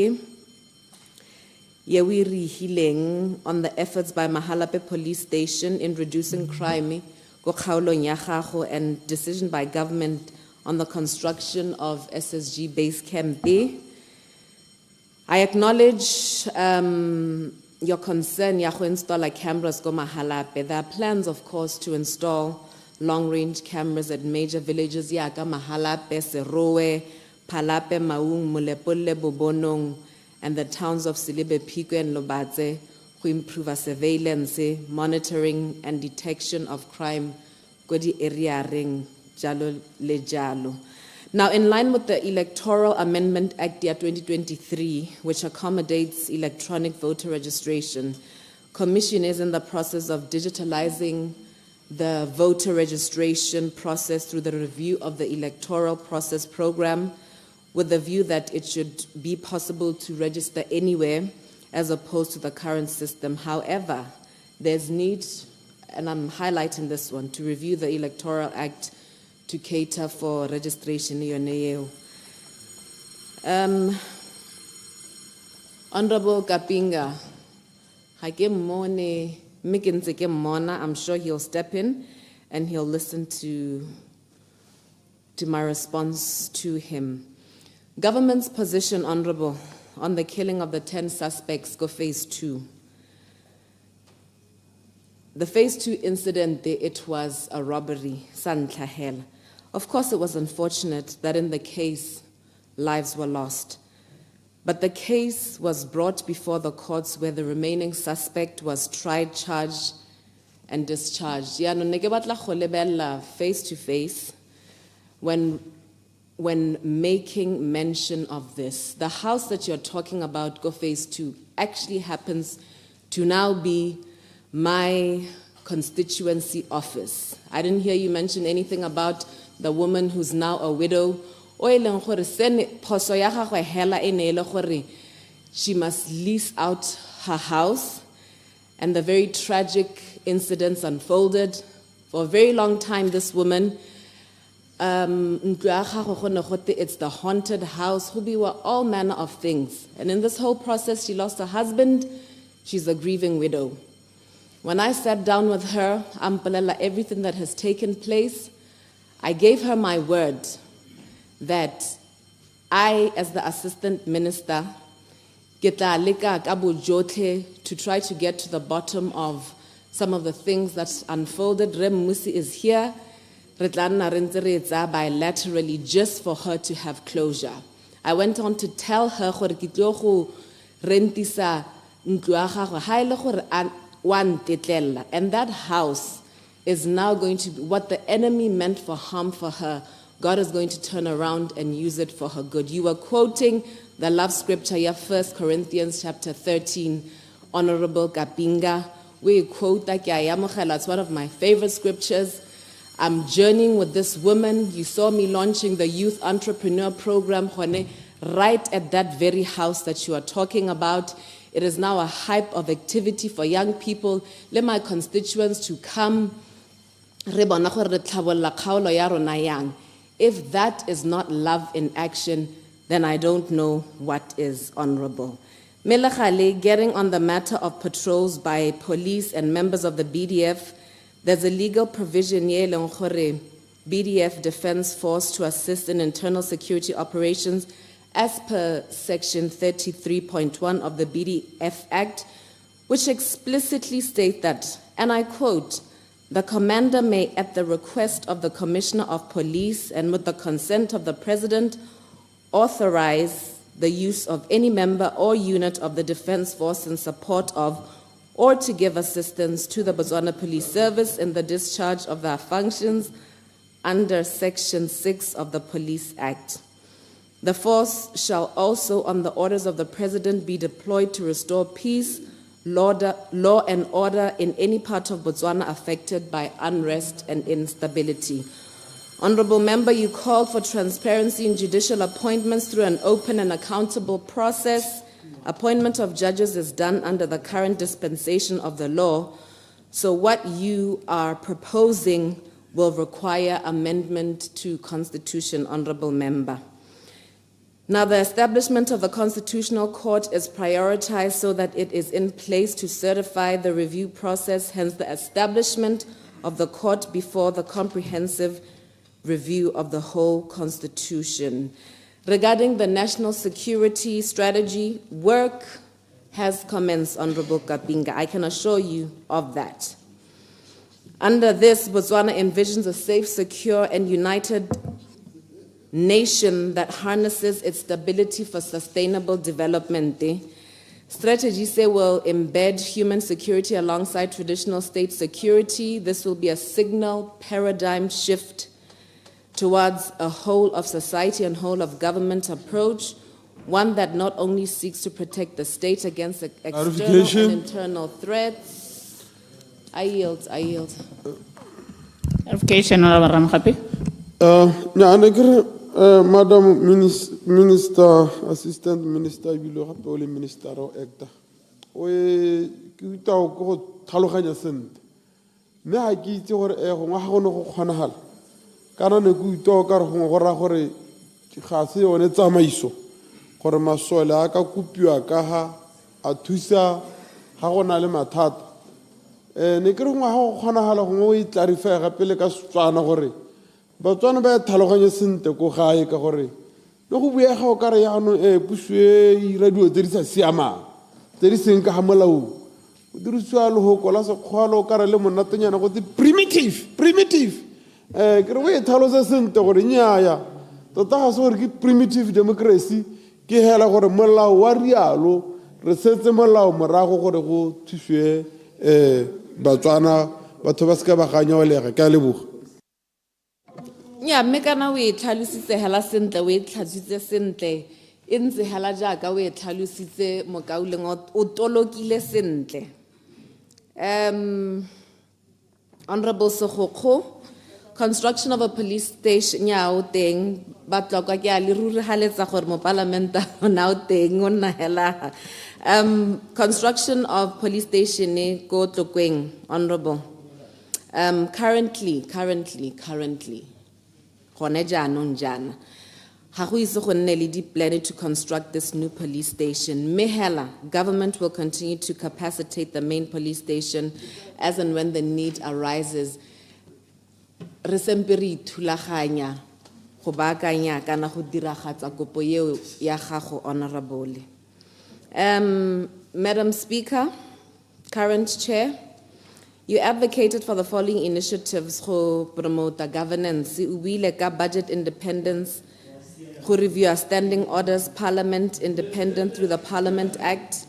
Yeah, we healing on the efforts by Mahalape Police Station in reducing crime go kgaolong ya gago, and decision by government on the construction of SSG base camp there. I acknowledge your concern ya go install cameras go Mahalape. There are plans, of course, to install long-range cameras at major villages ya ka Mahalape, Serowe, Phalape, Maung, Molepolle, Bobonong, and the towns of 𝗣𝗂𝗃𝗂𝗏 and Lobatse, to improve surveillance, monitoring, and detection of crime go di area ring jalo le jalo. Now, in line with the Electoral Amendment Act 2023, which accommodates electronic voter registration, Commission is in the process of digitalizing the voter registration process through the review of the Electoral Process Program, with the view that it should be possible to register anywhere as opposed to the current system. However, there's need, and I'm highlighting this one, to review the Electoral Act to cater for registration. Honorable Kapinga, I'm sure he'll step in and he'll listen to my response to him. Government's position, Honorable, on the killing of the 10 suspects go phase 2. The phase 2 incident, it was a robbery, Santlahel. Of course, it was unfortunate that in the case, lives were lost. But the case was brought before the courts where the remaining suspect was tried, charged, and discharged. Face to face, when making mention of this, the house that you're talking about, go phase 2, actually happens to now be my constituency office. I didn't hear you mention anything about the woman who's now a widow. She must lease out her house, and the very tragic incidents unfolded. For a very long time, this woman, it's the haunted house, we were all manner of things. And in this whole process, she lost her husband. She's a grieving widow. When I sat down with her, everything that has taken place, I gave her my word that I, as the assistant minister, to try to get to the bottom of some of the things that unfolded. Rem Musi is here bilaterally just for her to have closure. I went on to tell her and that house is now going to be what the enemy meant for harm for her. God is going to turn around and use it for her good. You were quoting the love scripture, 1 Corinthians chapter 13, Honorable Kapinga. We quote that, it's one of my favorite scriptures. I'm journeying with this woman. You saw me launching the Youth Entrepreneur Program, right at that very house that you are talking about. It is now a hype of activity for young people. Let my constituents to come. If that is not love in action, then I don't know what is, Honorable. Melechale, getting on the matter of patrols by police and members of the BDF, there's a legal provision BDF Defense Force to assist in internal security operations as per Section 33.1 of the BDF Act, which explicitly states that, and I quote, The commander may, at the request of the Commissioner of Police and with the consent of the President, authorize the use of any member or unit of the Defense Force in support of or to give assistance to the Botswana Police Service in the discharge of their functions under Section 6 of the Police Act. The force shall also, on the orders of the President, be deployed to restore peace, law and order in any part of Botswana affected by unrest and instability. Honorable Member, you called for transparency in judicial appointments through an open and accountable process. Appointment of judges is done under the current dispensation of the law, so what you are proposing will require amendment to Constitution, Honorable Member. Now, the establishment of the Constitutional Court is prioritized so that it is in place to certify the review process, hence the establishment of the court before the comprehensive review of the whole Constitution. Regarding the national security strategy, work has commenced, Honorable Kapinga. I can assure you of that. Under this, Botswana envisions a safe, secure, and united nation that harnesses its stability for sustainable development. Strategy say will embed human security alongside traditional state security. This will be a signal paradigm shift towards a whole of society and whole of government approach, one that not only seeks to protect the state against external and internal threats. I yield. Clarification, Honorable Ramkhapi. Madam Minister, Assistant Minister, 𝗣𝗥𝗢𝗏𝗀𝗆𝗏𝗺 Minister of Actor. We kita go thaloganya sent. Me ha ke itse gore go nga go no go kgonahala. Kana ne go ito ka re go ra gore ga se yone tsamaiso gore masole a ka kopiwa ka ha a thusa ha go na le mathata. Ne ke re go go kgonahala go e clarify gape le ka Setswana gore Batswana ba thaloganya sente go gae ka gore le go buega o ka re ya no puso e radio tse di sa siamang tse di seng ka molao o dirisiwa le go kola sekgwalo o ka re le monatanyana go tse primitive ke re we thalosa sente gore nyaaya tota ga se gore ke primitive democracy ke hela gore molao wa rialo re setse molao morago gore go thuswe Batswana batho ba se ka ba ganya o lega ka leboga. Yeah, mme kana o e tlhalositse hela sentle, o e tlhalositse sentle, e ntse hela jaaka o e tlhalositse Mokauleng o tolokile sentle. Honorable Sekgokgo, construction of a police station ya o teng ba tlokwa ke a le ruri haletsa gore mo parliamenta ona o teng o nna hela. Construction of police station go Tlokweng, Honorable. Currently gone jaanong jaana ga go ise go nne le di-plan to construct this new police station. Mehela, government will continue to capacitate the main police station as and when the need arises. Re sempe re ithulaganya go baakanya kana go diragatsa kopo eo ya gago, Honorable. Madam Speaker, current Chair, you advocated for the following initiatives to promote the governance. 𝗣𝗥𝗢𝗏𝗄𝗏 budget independence, to review our standing orders, parliament independent through the Parliament Act,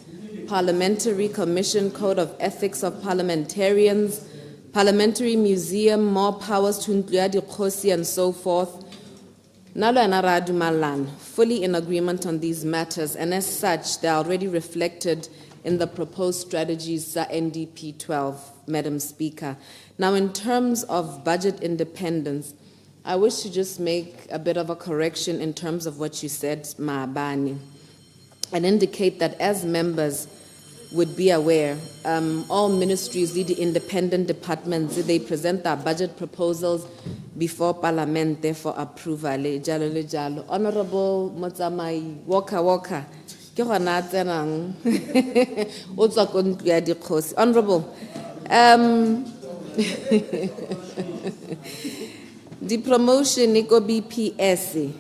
Parliamentary Commission Code of Ethics of Parliamentarians, Parliamentary Museum, more powers to 𝗣𝗥𝗢𝗏𝗄𝗏𝗏 and so forth. Nalo ena ra dumalan, fully in agreement on these matters, and as such, they are already reflected in the proposed strategies NDP 12, Madam Speaker. Now, in terms of budget independence, I wish to just make a bit of a correction in terms of what you said, Maabane, and indicate that as members would be aware, all ministries, the independent departments, they present their budget proposals before Parliament, therefore approval. Honorable Motsamai Walker. Honorable, the promotion Nico BPS,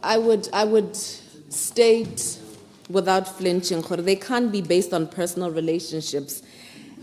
I would state without flinching, they can't be based on personal relationships.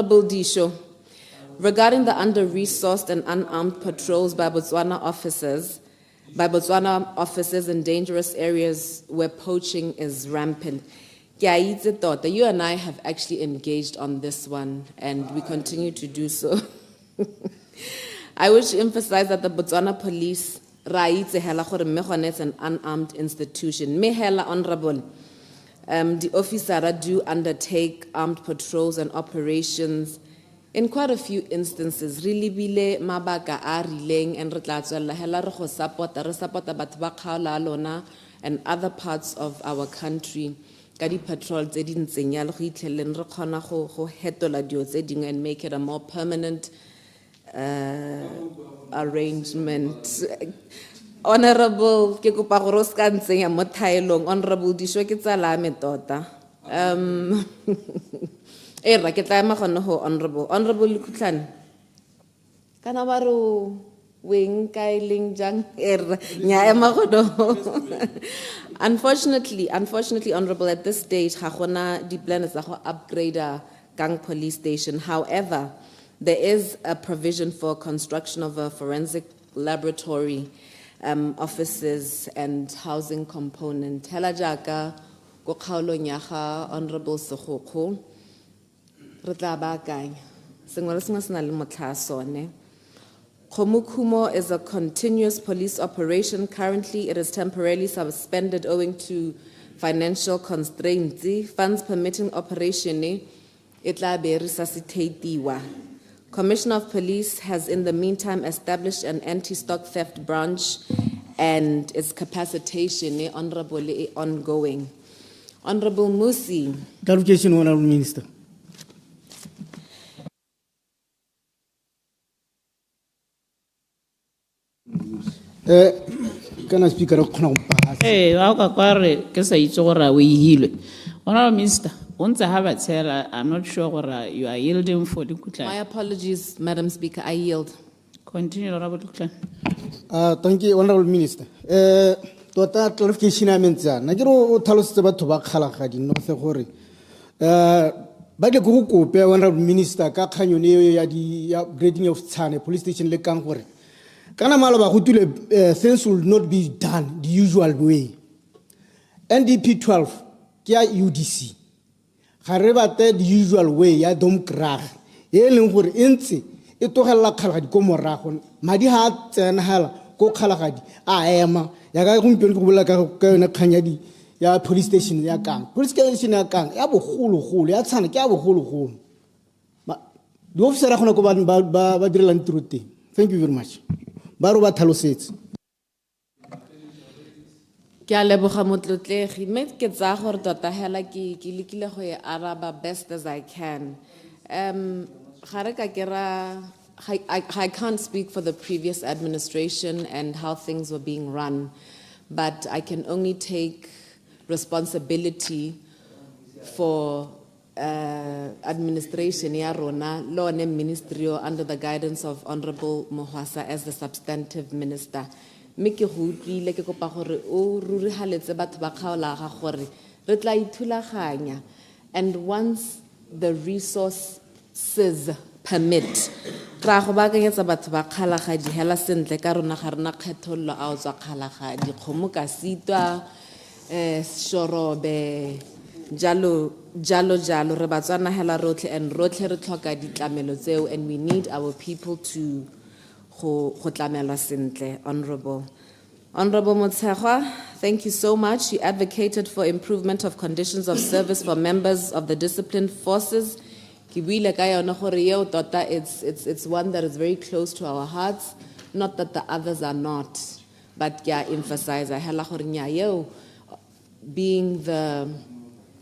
Honorable Disho, regarding the under-resourced and unarmed patrols by Botswana officers in dangerous areas where poaching is rampant. You and I have actually engaged on this one, and we continue to do so. I wish to emphasize that the Botswana police is an unarmed institution. Honorable, the officers do undertake armed patrols and operations in quite a few instances. Really bile mabaka a rileng and re tla tswella hela re go support batho ba kgaola and other parts of our country ka di patrol tse di ntseng ya le go itlheleng re kgona go hetola dio tse dingwe and make it a more permanent arrangement. Honorable, ke kopa gore o ska ntsenya mo thaelong. Honorable Disho ke tsala me tota. Ra ke tla magona ho honorable. Honorable Lephutlane. Kana ba ro weng kae leng jang nya emagodo. Unfortunately, honorable, at this stage ga gona di plans tsa go upgrade Gang police station. However, there is a provision for construction of a forensic laboratory, offices and housing component. Hela jaka go kgaolong ya ga Honorable Sekgokgo re tla baakanya sengwe le sengwe se na le motlha sone. Kgomo is a continuous police operation. Currently, it is temporarily suspended owing to financial constraints. Funds permitting operation, it tla be resuscitatiwa. Commissioner of Police has in the meantime established an anti-stock theft branch and its capacitation honorable ongoing. Honorable Musi. Clarification, Honorable Minister. Can I speak? Hey, Honorable Minister, I'm not sure you are yielding for the Kutlan. My apologies, Madam Speaker, I yield. Continue, Honorable Kutlan. Thank you, Honorable Minister. Tota clarification I meant that. Najiro talos about tobacco no se hore. By the Guku, Honorable Minister, Kakanyone yadi upgrading of Tsane police station le Kankore. Kanamalaba Hutule things will not be done the usual way. NDP 12. ke ya UDC ga re bate the usual way ya 𝗣𝗥𝗢𝗏𝗏 e leng gore e ntse e togela kgalagadi ko morago madi ha a tsenagala ko kgalagadi a ema ya ka gompieno ke bolela ka yone kganyadi ya police station ya kang police station ya kang ya bogologolo ya tshwana ke ya bogologolo di officera gona ko ba direlang tiro teng. Thank you very much. Ba ro ba tlhalosetse. Ke a leboga motlotlegi mme ke tsaya gore tota hela ke lekile go e araba best as I can. I can't speak for the previous administration and how things were being run, but I can only take responsibility for administration ya rona lone ministry under the guidance of Honorable Mohwasa as the substantive minister. Me ke go utlwile ke kopa gore o rurihaletse batho ba kgaola ga gore re tla ithulaganya, and once the resources permit ra go bakanyetsa batho ba kgalagadi hela sentle ka rona ga rena kgethollo a o tswa kgalagadi kgomo ka sitwa shorobe jalo re batswana hela rotlhe and rotlhe re tlhoka ditlamelo tseo, and we need our people to go tlamelwa sentle. Honorable 𝗣𝗂𝗏𝗶𝗏𝗄, thank you so much. You advocated for improvement of conditions of service for members of the disciplined forces. It's one that is very close to our hearts, not that the others are not, but yeah, emphasize being the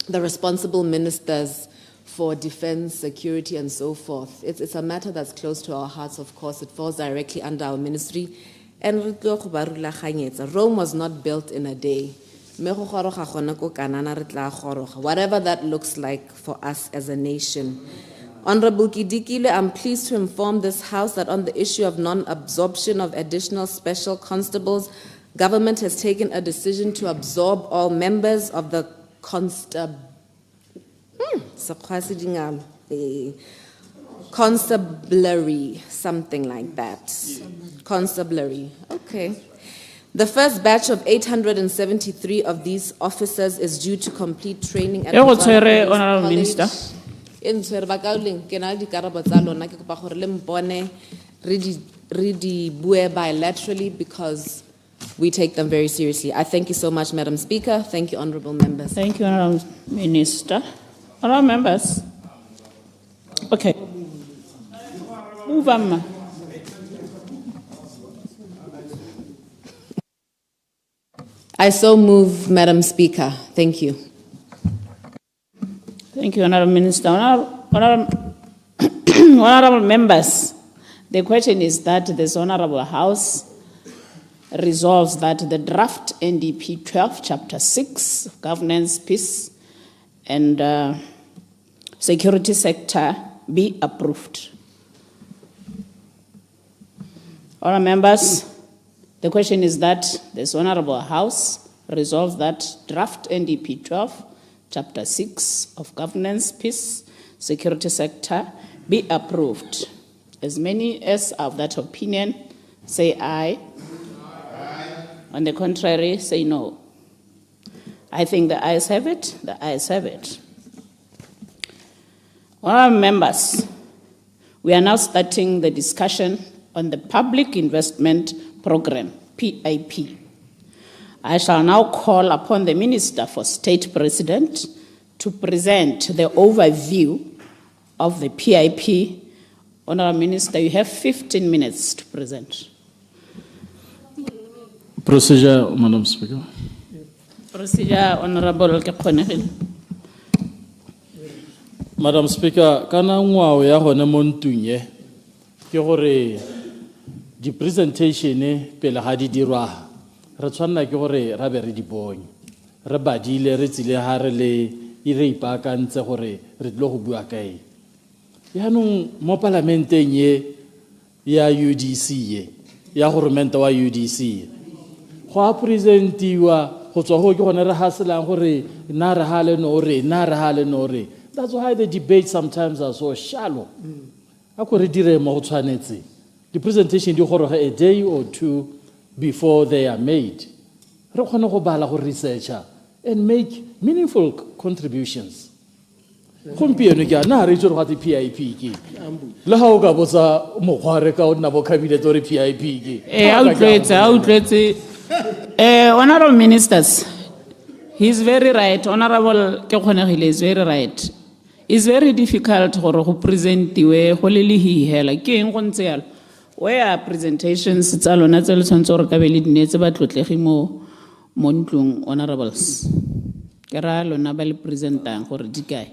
responsible ministers for defense, security, and so forth. It's a matter that's close to our hearts, of course. It falls directly under our ministry. And Rome was not built in a day. Whatever that looks like for us as a nation. Honorable 𝗣𝗥𝗏𝗏𝗄, I'm pleased to inform this House that on the issue of non-absorption of additional special constables, government has taken a decision to absorb all members of the constabulary, something like that. Constabulary, okay. The first batch of 873 of these officers is due to complete training at Honorable Minister. Bilaterally because we take them very seriously. I thank you so much, Madam Speaker. Thank you, honorable members. Thank you, Honorable Minister. Honorable members. Okay. Move on. I so move, Madam Speaker. Thank you. Thank you, Honorable Minister. Honorable members, the question is that this Honorable House resolves that the draft NDP 12, Chapter 6, of Governance, Peace, and Security Sector be approved. Honorable members, the question is that this Honorable House resolves that draft NDP 12, Chapter 6 of Governance, Peace, Security Sector be approved. As many as are of that opinion, say aye. On the contrary, say no. I think the ayes have it. The ayes have it. Honorable members, we are now starting the discussion on the Public Investment Program, PIP. I shall now call upon the Minister for State President to present the overview of the PIP. Honorable Minister, you have 15 minutes to present. Procedure, Madam Speaker. Procedure, Honorable 𝗣𝗃𝗏𝗏𝗄. Madam Speaker, kana ngwao ya gone mo ntung ye ke gore di presentation pele ga di dirwa re tshwanna ke gore ra be re di bone re badile re tsile ha re le ire ipakantse gore re tlo go bua kae yaanong mo parlamenteng ye ya UDC ye ya goromenta wa UDC go a presentiwa go tswa go ke gone re haselang gore na re hale no re na re hale no re. That's why the debates sometimes are so shallow. The presentation is a day or two before they are made. Research and make meaningful contributions. Gompieno ke a na re itse gore gate PIP ke le ga o ka botsa mogware ka o nna bo cabinet ore PIP ke a utlwetse honorable ministers, he's very right. Honorable 𝗃𝗲𝗏𝗄𝗧𝗧𝗜𝗢𝗏 is very right. It's very difficult gore go presentiwe go le lehihela ke eng go ntse yalo. Where are presentations tsa lona tse le tshwanetse gore ka be le dinetse ba tlotlegi mo ntlong honorables. Ke ra lona ba le presentang gore di kae.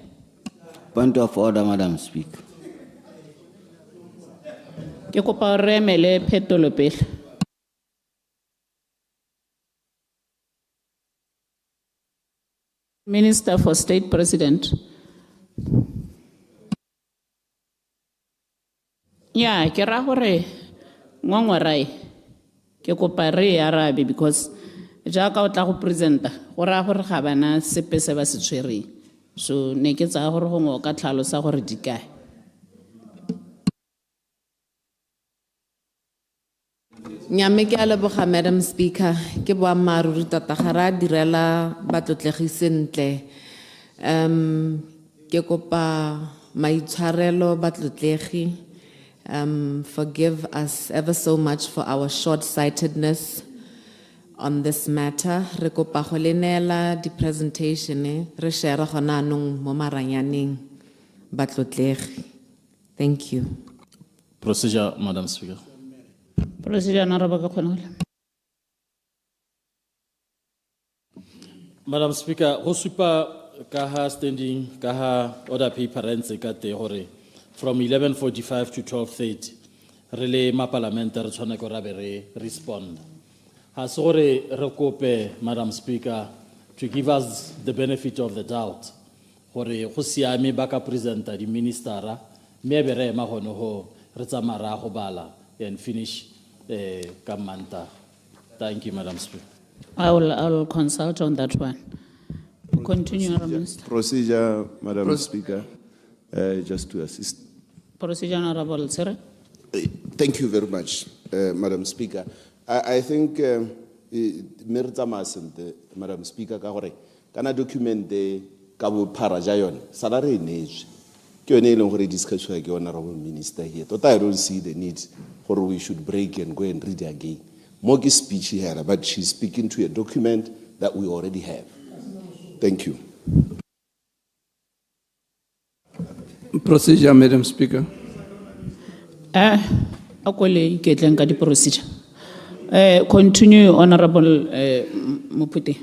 Point of order, Madam Speaker. Ke kopa re emele phetolo pele. Minister for State President. Yeah, ke ra gore ngongwarai ke kopa re arabe because jaaka o tla go presenta go ra gore ga bana sepe se ba se tshwereng. So ne ke tsa gore go ngo ka tlhalosa gore di kae. Nyame ke a leboga Madam Speaker, ke boammaaruri tota ga ra direla batlotlegi sentle. Ke kopa maitshwarelo batlotlegi. Forgive us ever so much for our short-sightedness on this matter. Re kopa go le neela di presentation re share gona anong mo maranyaneng batlotlegi. Thank you. Procedure, Madam Speaker. Procedure honorable 𝗃𝗲𝗏𝗄𝗧𝗏𝗏𝗏. Madam Speaker, go supa ka ha standing ka ha order paper rentse ka te gore from 11:45 to 12:30 re le ma parliament re tshwana go ra be re respond. Ha se gore re kope Madam Speaker to give us the benefit of the doubt gore go siame ba ka presenta di ministera me be re ma gono ho re tsamara go bala and finish ka manta. Thank you, Madam Speaker. I will consult on that one. Continue, Honourable Minister. Procedure, Madam Speaker, just to assist. Procedure, Honourable Sir. Thank you very much, Madam Speaker. I think Madam Speaker, kana document 𝗣𝗂𝗶𝗲𝗄𝗏 ja yone salary needs ke yone e leng gore discusswa ke Honourable Minister here. Tota I don't see the need for we should break and go and read again. Mogi speech here, but she's speaking to a document that we already have. Thank you. Procedure, Madam Speaker. Akole iketleng ka di procedure. Continue, Honourable Mupute.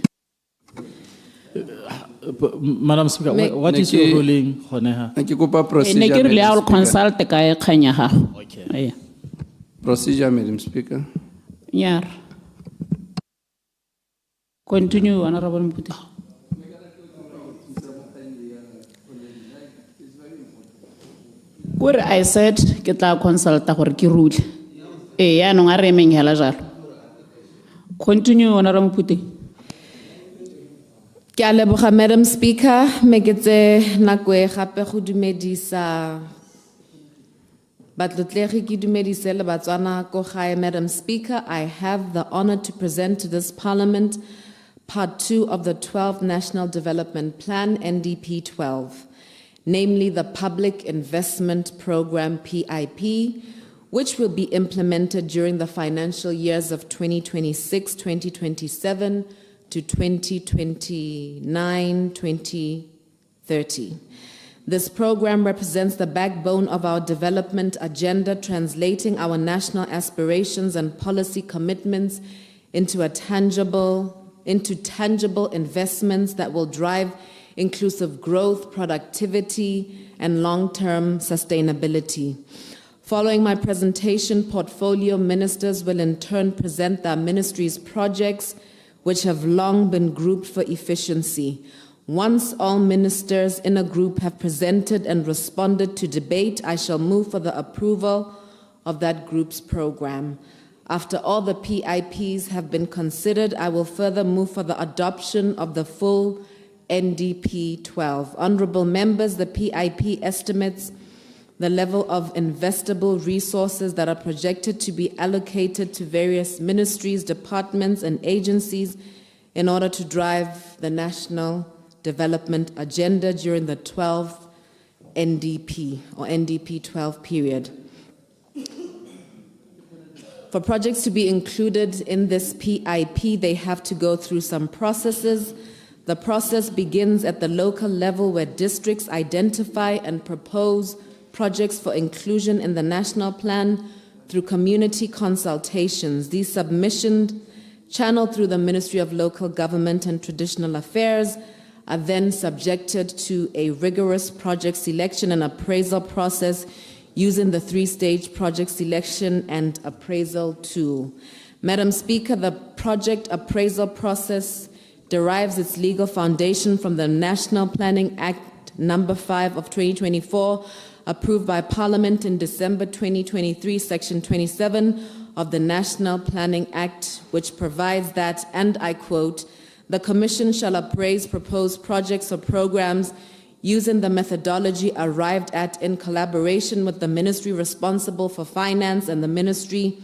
Madam Speaker, what is your ruling? Ne I will consult ka e kganya ha. Okay. Procedure, Madam Speaker. Yeah. Continue, Honourable Mupute. I said ke tla consulta gore ke rule. Ya no ngare meng hela jalo. Continue, Honourable Mupute. Ke a leboga Madam Speaker, me ke tse nako e gape go dumedisa batlotlegi ke dumedise le batswana ko gae. Madam Speaker, I have the honor to present to this Parliament Part 2 of the 12th National Development Plan, NDP 12, namely the Public Investment Program, PIP, which will be implemented during the financial years of 2026-2027 to 2029-2030. This program represents the backbone of our development agenda, translating our national aspirations and policy commitments into tangible investments that will drive inclusive growth, productivity, and long-term sustainability. Following my presentation, portfolio ministers will in turn present their ministry's projects, which have long been grouped for efficiency. Once all ministers in a group have presented and responded to debate, I shall move for the approval of that group's program. After all the PIPs have been considered, I will further move for the adoption of the full NDP 12. Honourable members, the PIP estimates the level of investable resources that are projected to be allocated to various ministries, departments, and agencies in order to drive the national Development Agenda during the 12th NDP or NDP 12 period. For projects to be included in this PIP, they have to go through some processes. The process begins at the local level where districts identify and propose projects for inclusion in the national plan through community consultations. These submissions, channeled through the Ministry of Local Government and Traditional Affairs, are then subjected to a rigorous project selection and appraisal process using the three-stage project selection and appraisal tool. Madam Speaker, the project appraisal process derives its legal foundation from the National Planning Act No. 5 of 2024, approved by Parliament in December 2023, Section 27 of the National Planning Act, which provides that, and I quote, "The Commission shall appraise proposed projects or programs using the methodology arrived at in collaboration with the Ministry responsible for Finance and the Ministry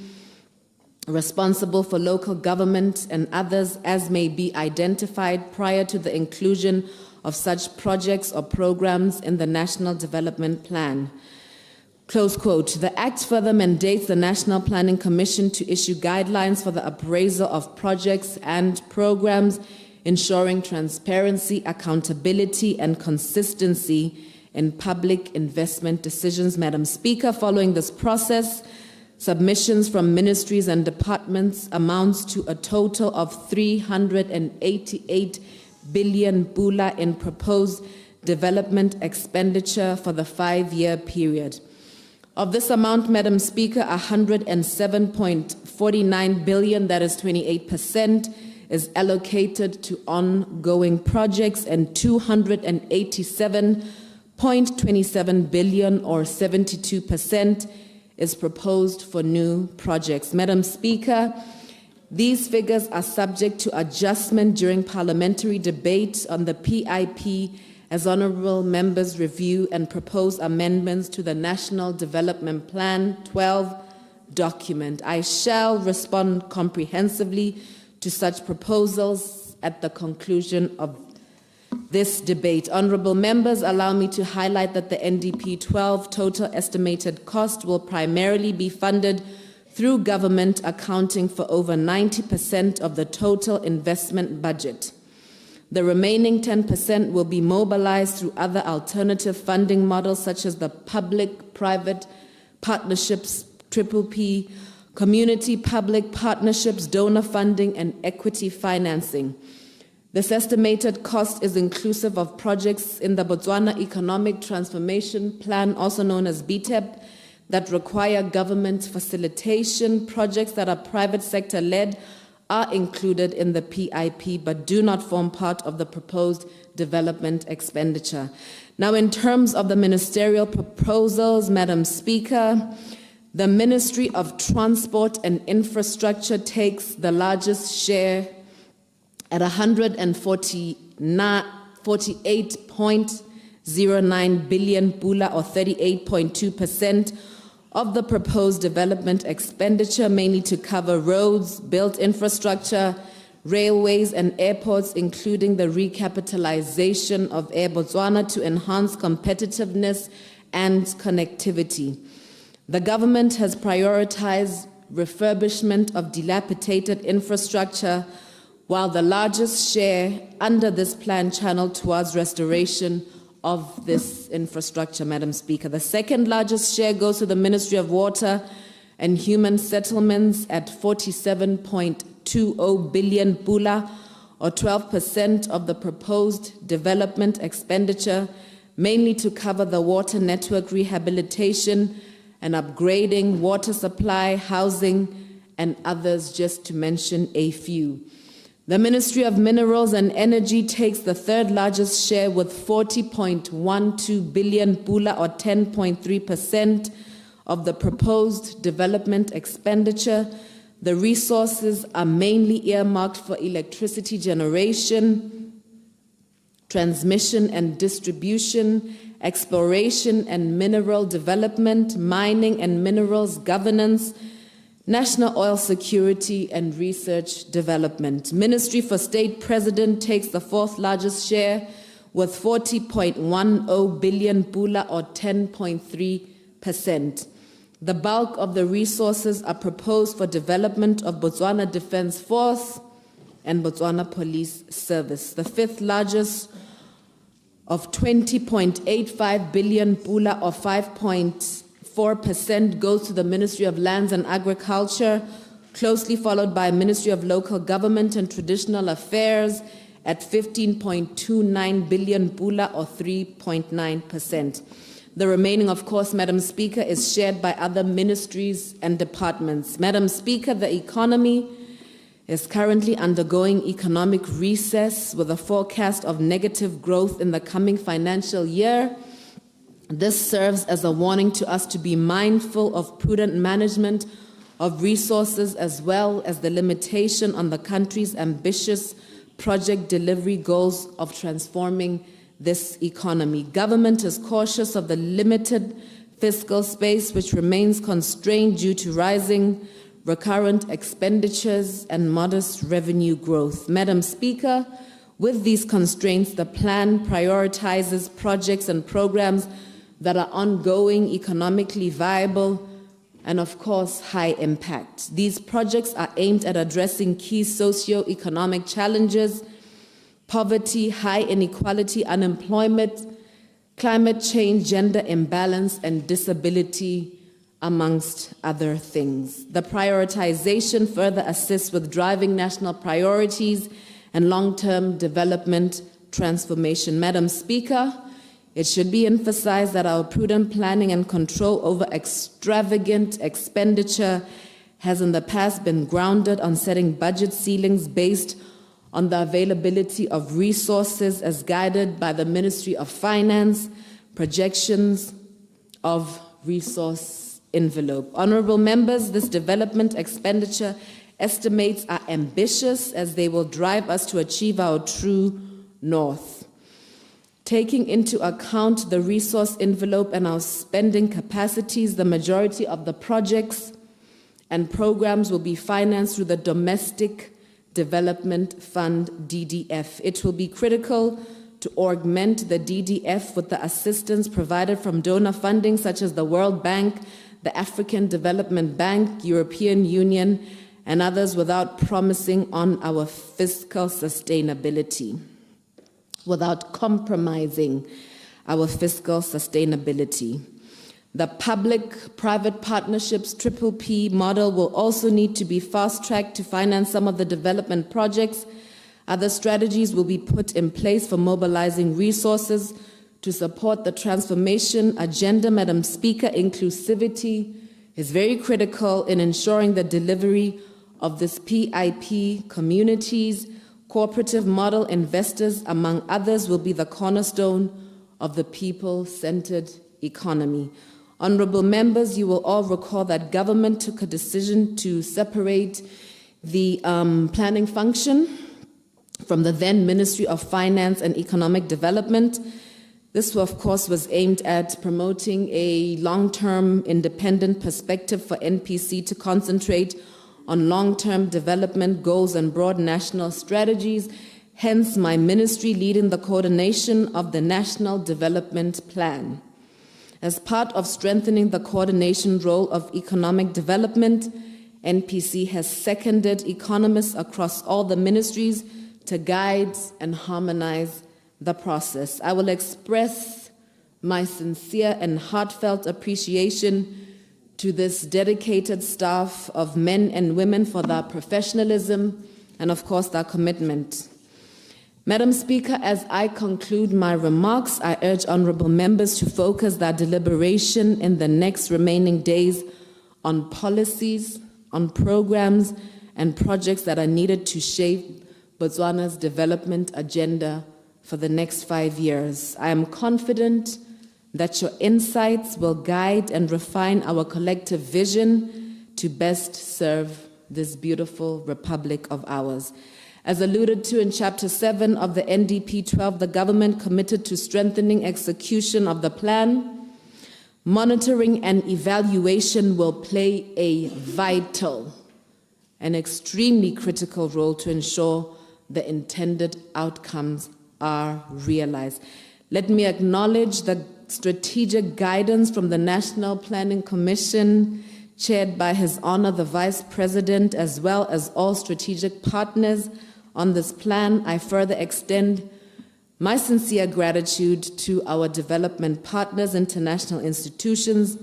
responsible for local government and others as may be identified prior to the inclusion of such projects or programs in the National Development Plan." Close quote. The Act further mandates the National Planning Commission to issue guidelines for the appraisal of projects and programs, ensuring transparency, accountability, and consistency in public investment decisions. Madam Speaker, following this process, submissions from ministries and departments amounts to a total of 388 billion pula in proposed development expenditure for the 5-year period. Of this amount, Madam Speaker, 107.49 billion, that is 28%, is allocated to ongoing projects, and 287.27 billion, or 72%, is proposed for new projects. Madam Speaker, these figures are subject to adjustment during parliamentary debate on the PIP as honourable members review and propose amendments to the National Development Plan 12 document. I shall respond comprehensively to such proposals at the conclusion of this debate. Honourable members, allow me to highlight that the NDP 12 total estimated cost will primarily be funded through government, accounting for over 90% of the total investment budget. The remaining 10% will be mobilized through other alternative funding models such as the public-private partnerships, PPP, community-public partnerships, donor funding, and equity financing. This estimated cost is inclusive of projects in the Botswana Economic Transformation Plan, also known as BTEP, that require government facilitation. Projects that are private sector-led are included in the PIP but do not form part of the proposed development expenditure. Now, in terms of the ministerial proposals, Madam Speaker, the Ministry of Transport and Infrastructure takes the largest share at 148.09 billion pula, or 38.2%, of the proposed development expenditure, mainly to cover roads, built infrastructure, railways, and airports, including the recapitalization of Air Botswana to enhance competitiveness and connectivity. The government has prioritized refurbishment of dilapidated infrastructure, while the largest share under this plan channeled towards restoration of this infrastructure, Madam Speaker. The second largest share goes to the Ministry of Water and Human Settlements at 47.20 billion pula, or 12% of the proposed development expenditure, mainly to cover the water network rehabilitation and upgrading, water supply, housing, and others, just to mention a few. The Ministry of Minerals and Energy takes the third largest share with 40.12 billion pula, or 10.3% of the proposed development expenditure. The resources are mainly earmarked for electricity generation, transmission and distribution, exploration and mineral development, mining and minerals governance, national oil security, and research development. Ministry for State President takes the fourth largest share with 40.10 billion pula or 10.3%. The bulk of the resources are proposed for development of Botswana Defence Force and Botswana Police Service. The fifth largest of 20.85 billion pula or 5.4% goes to the Ministry of Lands and Agriculture, closely followed by Ministry of Local Government and Traditional Affairs at 15.29 billion pula or 3.9%. The remaining, of course, Madam Speaker, is shared by other ministries and departments. Madam Speaker, the economy is currently undergoing economic recess with a forecast of negative growth in the coming financial year. This serves as a warning to us to be mindful of prudent management of resources as well as the limitation on the country's ambitious project delivery goals of transforming this economy. Government is cautious of the limited fiscal space which remains constrained due to rising recurrent expenditures and modest revenue growth. Madam Speaker, with these constraints, the plan prioritizes projects and programs that are ongoing, economically viable, and of course, high impact. These projects are aimed at addressing key socio-economic challenges: poverty, high inequality, unemployment, climate change, gender imbalance, and disability, amongst other things. The prioritization further assists with driving national priorities and long-term development transformation. Madam Speaker, it should be emphasized that our prudent planning and control over extravagant expenditure has in the past been grounded on setting budget ceilings based on the availability of resources as guided by the Ministry of Finance, projections of resource envelope. Honorable members, this development expenditure estimates are ambitious as they will drive us to achieve our true north. Taking into account the resource envelope and our spending capacities, the majority of the projects and programs will be financed through the Domestic Development Fund, DDF. It will be critical to augment the DDF with the assistance provided from donor funding such as the World Bank, the African Development Bank, European Union, and others without compromising our fiscal sustainability. The public-private partnerships PPP model will also need to be fast-tracked to finance some of the development projects. Other strategies will be put in place for mobilizing resources to support the transformation agenda. Madam Speaker, inclusivity is very critical in ensuring the delivery of this PIP. Communities, cooperative model investors, among others, will be the cornerstone of the people-centered economy. Honorable members, you will all recall that government took a decision to separate the planning function from the then Ministry of Finance and Economic Development. This, of course, was aimed at promoting a long-term independent perspective for NPC to concentrate on long-term development goals and broad national strategies, hence my ministry leading the coordination of the National Development Plan. As part of strengthening the coordination role of economic development, NPC has seconded economists across all the ministries to guide and harmonize the process. I will express my sincere and heartfelt appreciation to this dedicated staff of men and women for their professionalism and, of course, their commitment. Madam Speaker, as I conclude my remarks, I urge honorable members to focus their deliberation in the next remaining days on policies, on programs, and projects that are needed to shape Botswana's development agenda for the next 5 years. I am confident that your insights will guide and refine our collective vision to best serve this beautiful republic of ours. As alluded to in Chapter 7 of the NDP 12, the government committed to strengthening execution of the plan. Monitoring and evaluation will play a vital and extremely critical role to ensure the intended outcomes are realized. Let me acknowledge the strategic guidance from the National Planning Commission, chaired by His Honor the Vice President, as well as all strategic partners on this plan. I further extend my sincere gratitude to our development partners, international institutions,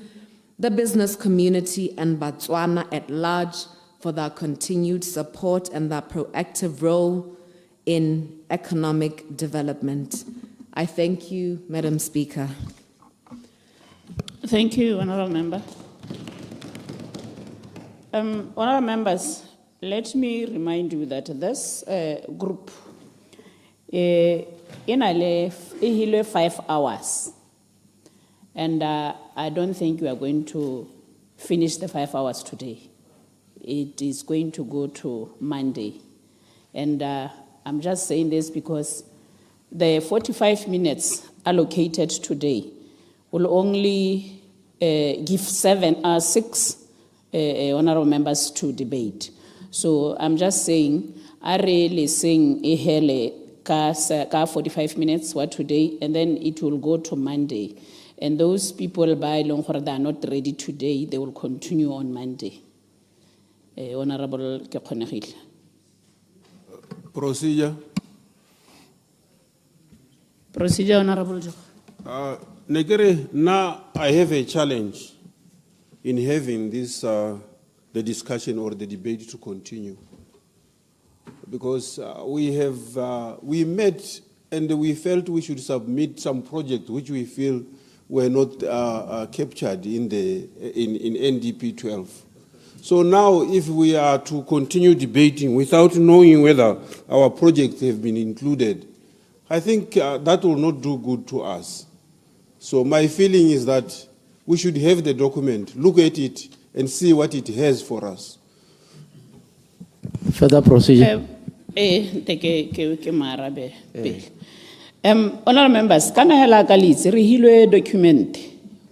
the business community, and Botswana at large for their continued support and their proactive role in economic development. I thank you, Madam Speaker. Thank you, Honourable Member. Honourable Members, let me remind you that this group in a 5 hours, and I don't think we are going to finish the 5 hours today. It is going to go to Monday, and I'm just saying this because the 45 minutes allocated today will only give 6 honourable members to debate. So I'm just saying, I really sing ka 45 minutes what today, and then it will go to Monday. And those people by long that are not ready today, they will continue on Monday. Honourable 𝗃𝗲𝗏𝗿𝗃𝗏𝗃. Procedure. Procedure, Honourable Joe. Negere, now I have a challenge in having this, the discussion or the debate to continue. Because we met and we felt we should submit some project which we feel were not captured in NDP 12. So now if we are to continue debating without knowing whether our projects have been included, I think that will not do good to us. So my feeling is that we should have the document, look at it, and see what it has for us. Further procedure. Honourable members, kana hela kalitsi re hilwe document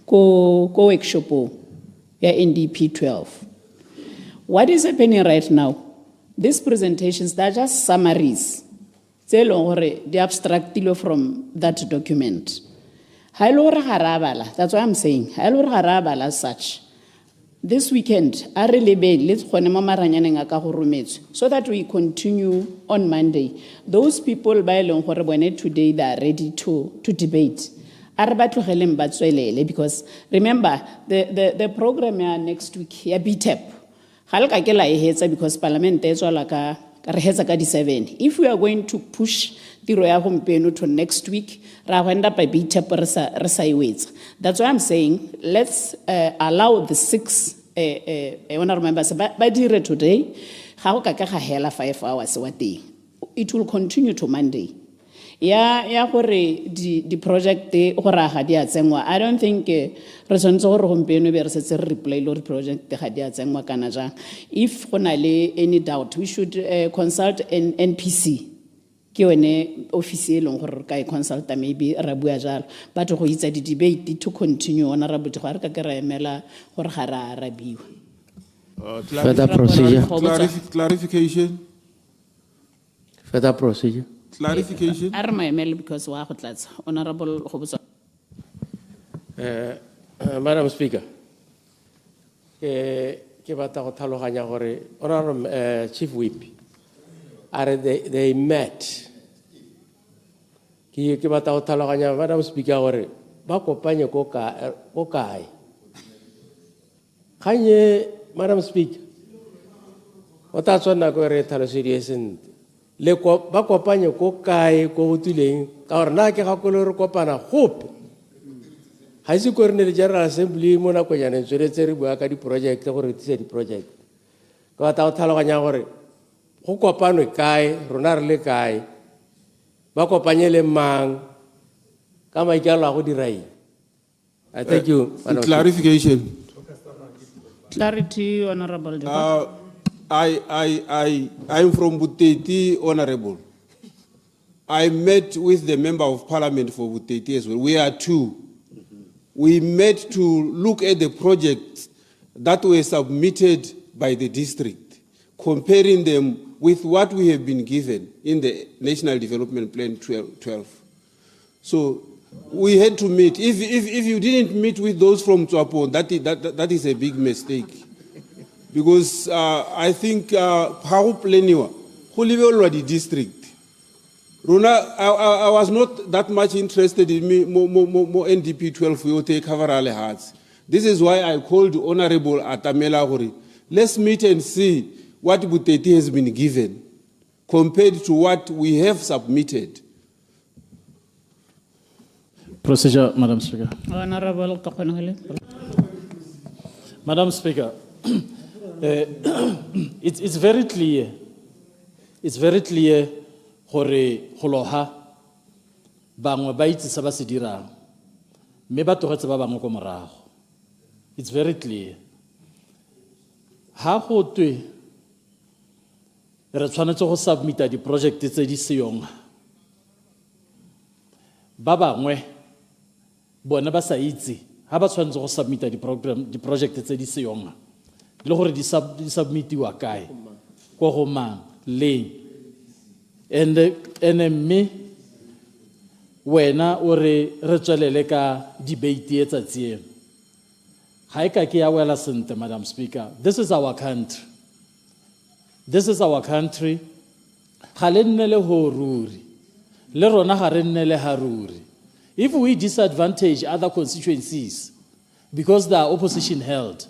ko workshop ya NDP 12. What is happening right now? These presentations, they are just summaries. They abstract from that document. That's what I'm saying. As such. This weekend, so that we continue on Monday. Those people by today, they are ready to debate. Because remember, the program next week, 𝗣𝗥𝗢𝗦𝗃𝗧, because Parliament is all ka 7. If we are going to push the Royal to next week, that's why I'm saying let's allow the 6 honourable members by today. 5 hours. It will continue to Monday. Yeah, the project I don't think reply project if any doubt, we should consult an NPC. Official consult maybe Rabuajal, but the debate to continue on Further procedure. Clarification. Further procedure. Clarification. Because Honourable 𝗃𝗲𝗏𝗄. Madam Speaker, Honourable Chief Whip, they met. Madam Speaker, Madam Speaker, what that's one I go serious and Leko Bakopanya Kokai, go to Ling, or Naka Kopana, hope. Has you the General Assembly, Monaco, and Suretari project or the project? Got out Talawanya, Hokopano Kai, Ronar Lekai, Bakopanyele Mang, Kamayala Hodirai. I thank you. Clarification. Clarity, Honourable. I'm from 𝗣𝗏𝗃𝗏𝗃𝗏, Honourable. I met with the Member of Parliament for 𝗣𝗏𝗃𝗏 as well. We are 2. We met to look at the projects that were submitted by the district, comparing them with what we have been given in the National Development Plan 12. So we had to meet. If you didn't meet with those from 𝗤𝗄𝗏, that is a big mistake. Because I think 𝗣𝗥𝗢𝗦𝗡𝗡𝗧, who live in the district. Rona, I was not that much interested in more NDP 12 𝗣𝗥𝗢𝗏𝗧𝗍. This is why I called Honorable Atamela Hori. Let's meet and see what Buteti has been given compared to what we have submitted. Procedure, Madam Speaker. Honorable 𝗃𝗃𝗏𝗏𝗃. Madam Speaker, it's very clear. It's very clear gore goloha bangwe ba itse sa ba se dirang me ba togetse ba bangwe ko morago. It's very clear. Ha go twe re tshwanetse go submita di project tse di seyong ba bangwe bona ba sa itse ha ba tshwanetse go submita di project tse di seyong le gore di submitiwa kae go go mang leng. And me wena o re tswelele ka debate e tsatsi eno ha e ka ke ya wela sente. Madam Speaker, this is our country. This is our country. Ga le nnele ho ruri le rona ga re nnele ha ruri. If we disadvantage other constituencies because they are opposition held,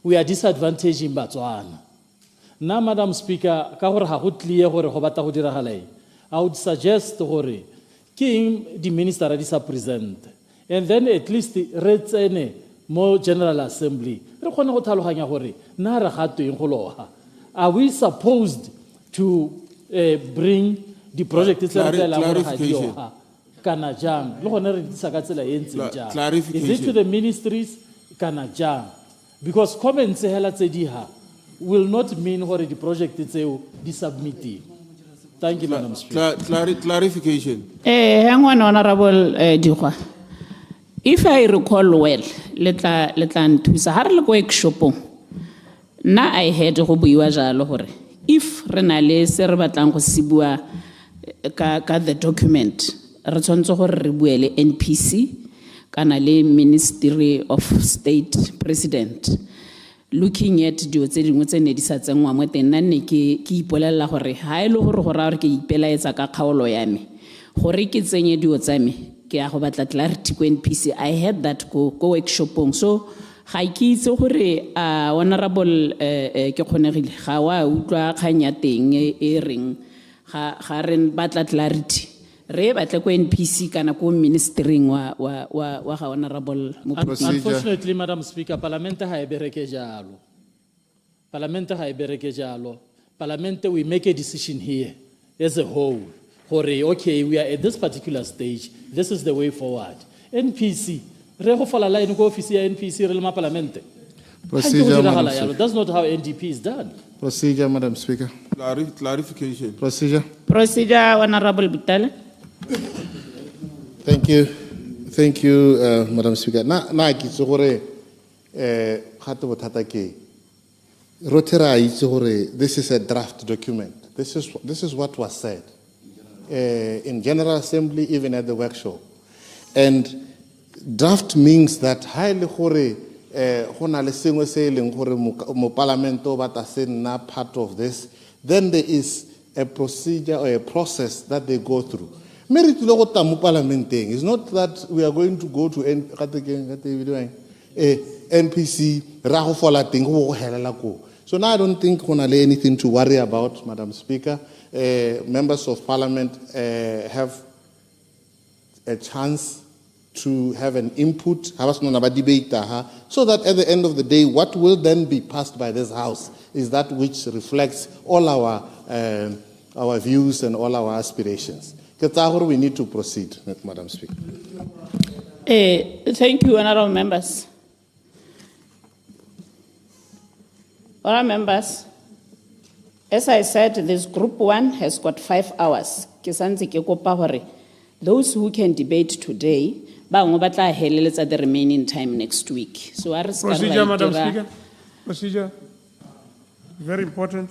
we are disadvantaging Batswana. Now, Madam Speaker, I would suggest King the minister is present, and then at least the more General Assembly. Are we supposed to bring the project? Clarification. Is it to the ministries? Because comments will not mean what the project is submitted. Thank you, Madam Speaker. Clarification. Hang on, Honorable 𝗍𝗂𝗏𝗏. If I recall well, letla nthusa ha re le go workshopong na I had go buiwa jalo gore if re na le se re batlang go sibua ka the document re tshwantse gore re buele NPC kana le Ministry of State President. Looking at dio tse dingwe tse ne di sa tsengwa mo teng nna ne ke ipolelela gore ha e le gore go ra gore ke ipelaetsa ka kgaolo ya me gore ke tsenye dio tsa me ke ya go batla clarity ko NPC. I had that go workshopong, so ga ke itse gore Honorable 𝗃𝗃𝗏𝗏𝗃 ga wa utlwa kganya teng e reng ga re batla clarity re batle ko NPC kana ko ministering wa ga Honorable. Unfortunately, Madam Speaker, Parliament ha e bereke jalo. Parliament, we make a decision here as a whole. Okay, we are at this particular stage. This is the way forward. NPC, re go fola line ko office ya NPC re le ma Parliament. Procedure, Madam Speaker. That's not how NDP is done. Procedure, Madam Speaker. Clarification. Procedure. Honorable Butale. Thank you, Madam Speaker. Na ke tse gore gato bothata ke rotera itse gore this is a draft document. This is what was said in General Assembly, even at the workshop. And draft means that highly gore go na le sengwe se leng gore mo parlamento ba ta se nna part of this, then there is a procedure or a process that they go through. It's not that we are going to go to NPC. So now I don't think we have anything to worry about, Madam Speaker. Members of Parliament have a chance to have an input, so that at the end of the day, what will then be passed by this House is that which reflects all our views and all our aspirations. We need to proceed, Madam Speaker. Thank you, honorable members. Honorable members, as I said, this group 1 has got 5 hours. Those who can debate today, the remaining time next week. So procedure, Madam Speaker. Procedure. Very important.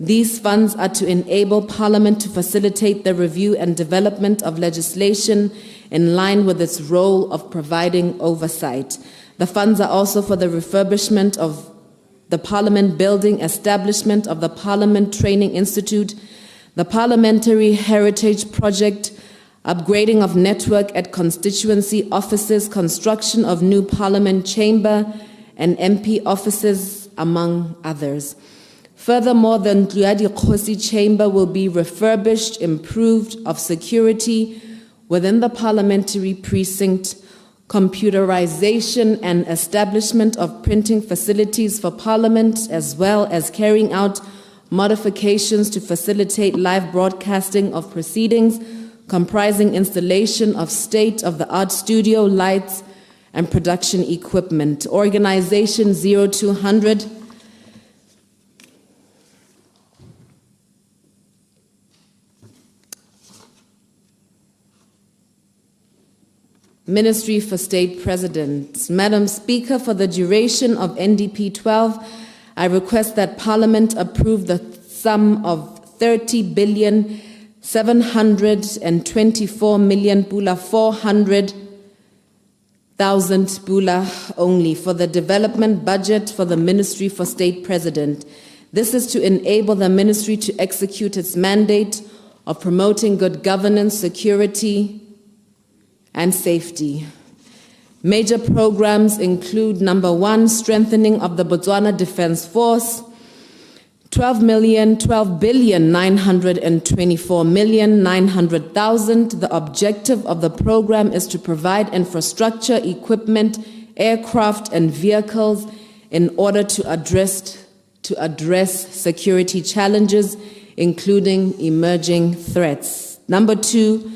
These funds are to enable Parliament to facilitate the review and development of legislation in line with its role of providing oversight. The funds are also for the refurbishment of the Parliament building, establishment of the Parliament Training Institute, the Parliamentary Heritage Project, upgrading of network at constituency offices, construction of new Parliament chamber and MP offices, among others. Furthermore, the 𝗣𝗥𝗲𝗏𝗂𝗀𝗏 will be refurbished, improved of security within the parliamentary precinct, computerization and establishment of printing facilities for Parliament, as well as carrying out modifications to facilitate live broadcasting of proceedings, comprising installation of state-of-the-art studio lights and production equipment. Organization 0200, Ministry for State President. Madam Speaker, for the duration of NDP 12, I request that Parliament approve the sum of 30,724,400,000 only for the development budget for the Ministry for State President. This is to enable the ministry to execute its mandate of promoting good governance, security, and safety. Major programs include: number 1, strengthening of the Botswana Defence Force, 12,924,900,000. The objective of the program is to provide infrastructure, equipment, aircraft, and vehicles in order to address security challenges, including emerging threats. Number 2,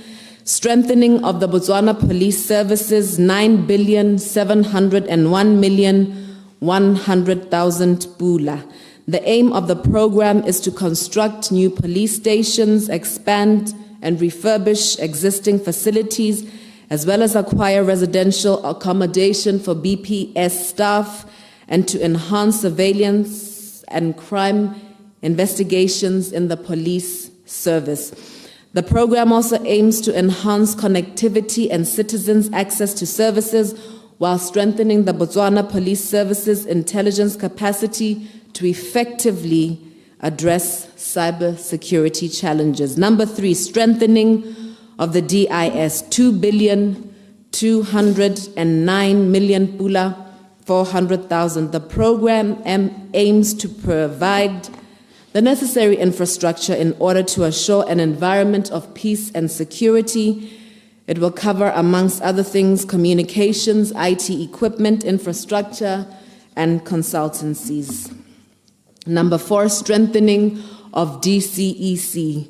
strengthening of the Botswana Police Services, 9,701,100,000 pula. The aim of the program is to construct new police stations, expand and refurbish existing facilities, as well as acquire residential accommodation for BPS staff, and to enhance surveillance and crime investigations in the police service. The program also aims to enhance connectivity and citizens' access to services while strengthening the Botswana Police Services intelligence capacity to effectively address cybersecurity challenges. Number 3, strengthening of the DIS, 2,209,000,000 pula, 400,000. The program aims to provide the necessary infrastructure in order to assure an environment of peace and security. It will cover, amongst other things, communications, IT equipment, infrastructure, and consultancies. Number 4, strengthening of DCEC,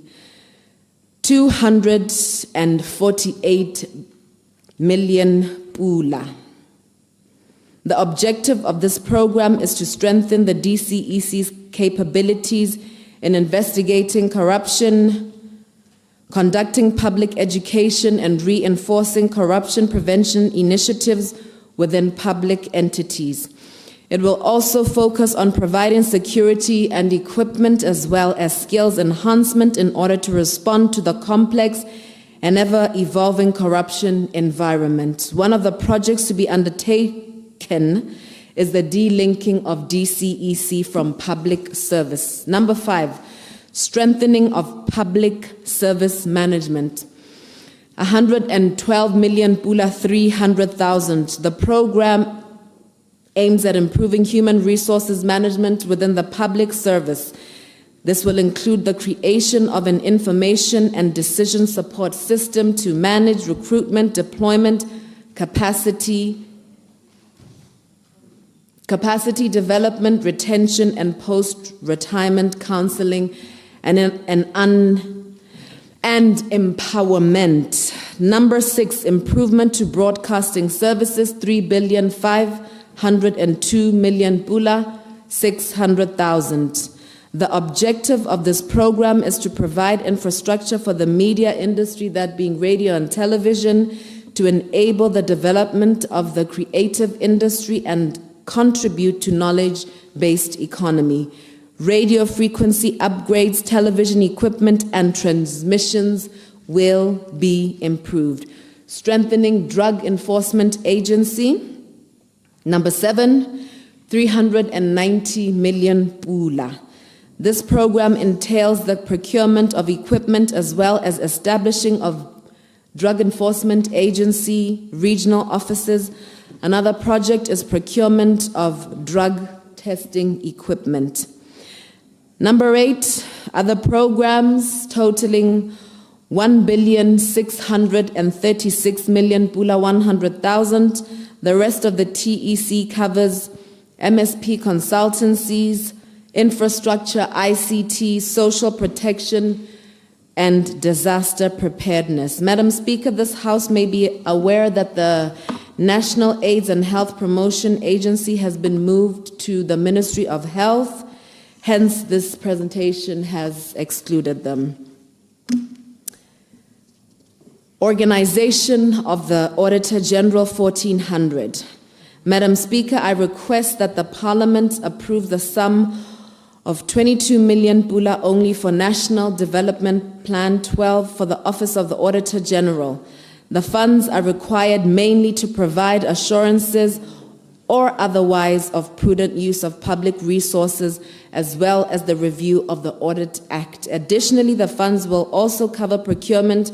248 million pula. The objective of this program is to strengthen the DCEC's capabilities in investigating corruption, conducting public education, and reinforcing corruption prevention initiatives within public entities. It will also focus on providing security and equipment as well as skills enhancement in order to respond to the complex and ever-evolving corruption environment. One of the projects to be undertaken is the delinking of DCEC from public service. Number 5, strengthening of public service management. 112 million pula 300,000. The program aims at improving human resources management within the public service. This will include the creation of an information and decision support system to manage recruitment, deployment, capacity development, retention, and post-retirement counseling and empowerment. Number 6, improvement to broadcasting services, 3,502,000,000 pula, 600,000. The objective of this program is to provide infrastructure for the media industry, that being radio and television, to enable the development of the creative industry and contribute to knowledge-based economy. radio frequency upgrades, television equipment, and transmissions will be improved. Strengthening Drug Enforcement Agency. Number 7, 390 million pula. This program entails the procurement of equipment as well as establishing of Drug Enforcement Agency regional offices. Another project is procurement of drug testing equipment. Number 8, other programs totaling 1,636,000,000 pula 100,000. The rest of the TEC covers MSP consultancies, infrastructure, ICT, social protection, and disaster preparedness. Madam Speaker, this House may be aware that the National AIDS and Health Promotion Agency has been moved to the Ministry of Health. Hence, this presentation has excluded them. Organization of the Auditor General 1400. Madam Speaker, I request that the Parliament approve the sum of 22 million pula only for National Development Plan 12 for the Office of the Auditor General. The funds are required mainly to provide assurances or otherwise of prudent use of public resources, as well as the review of the Audit Act. Additionally, the funds will also cover procurement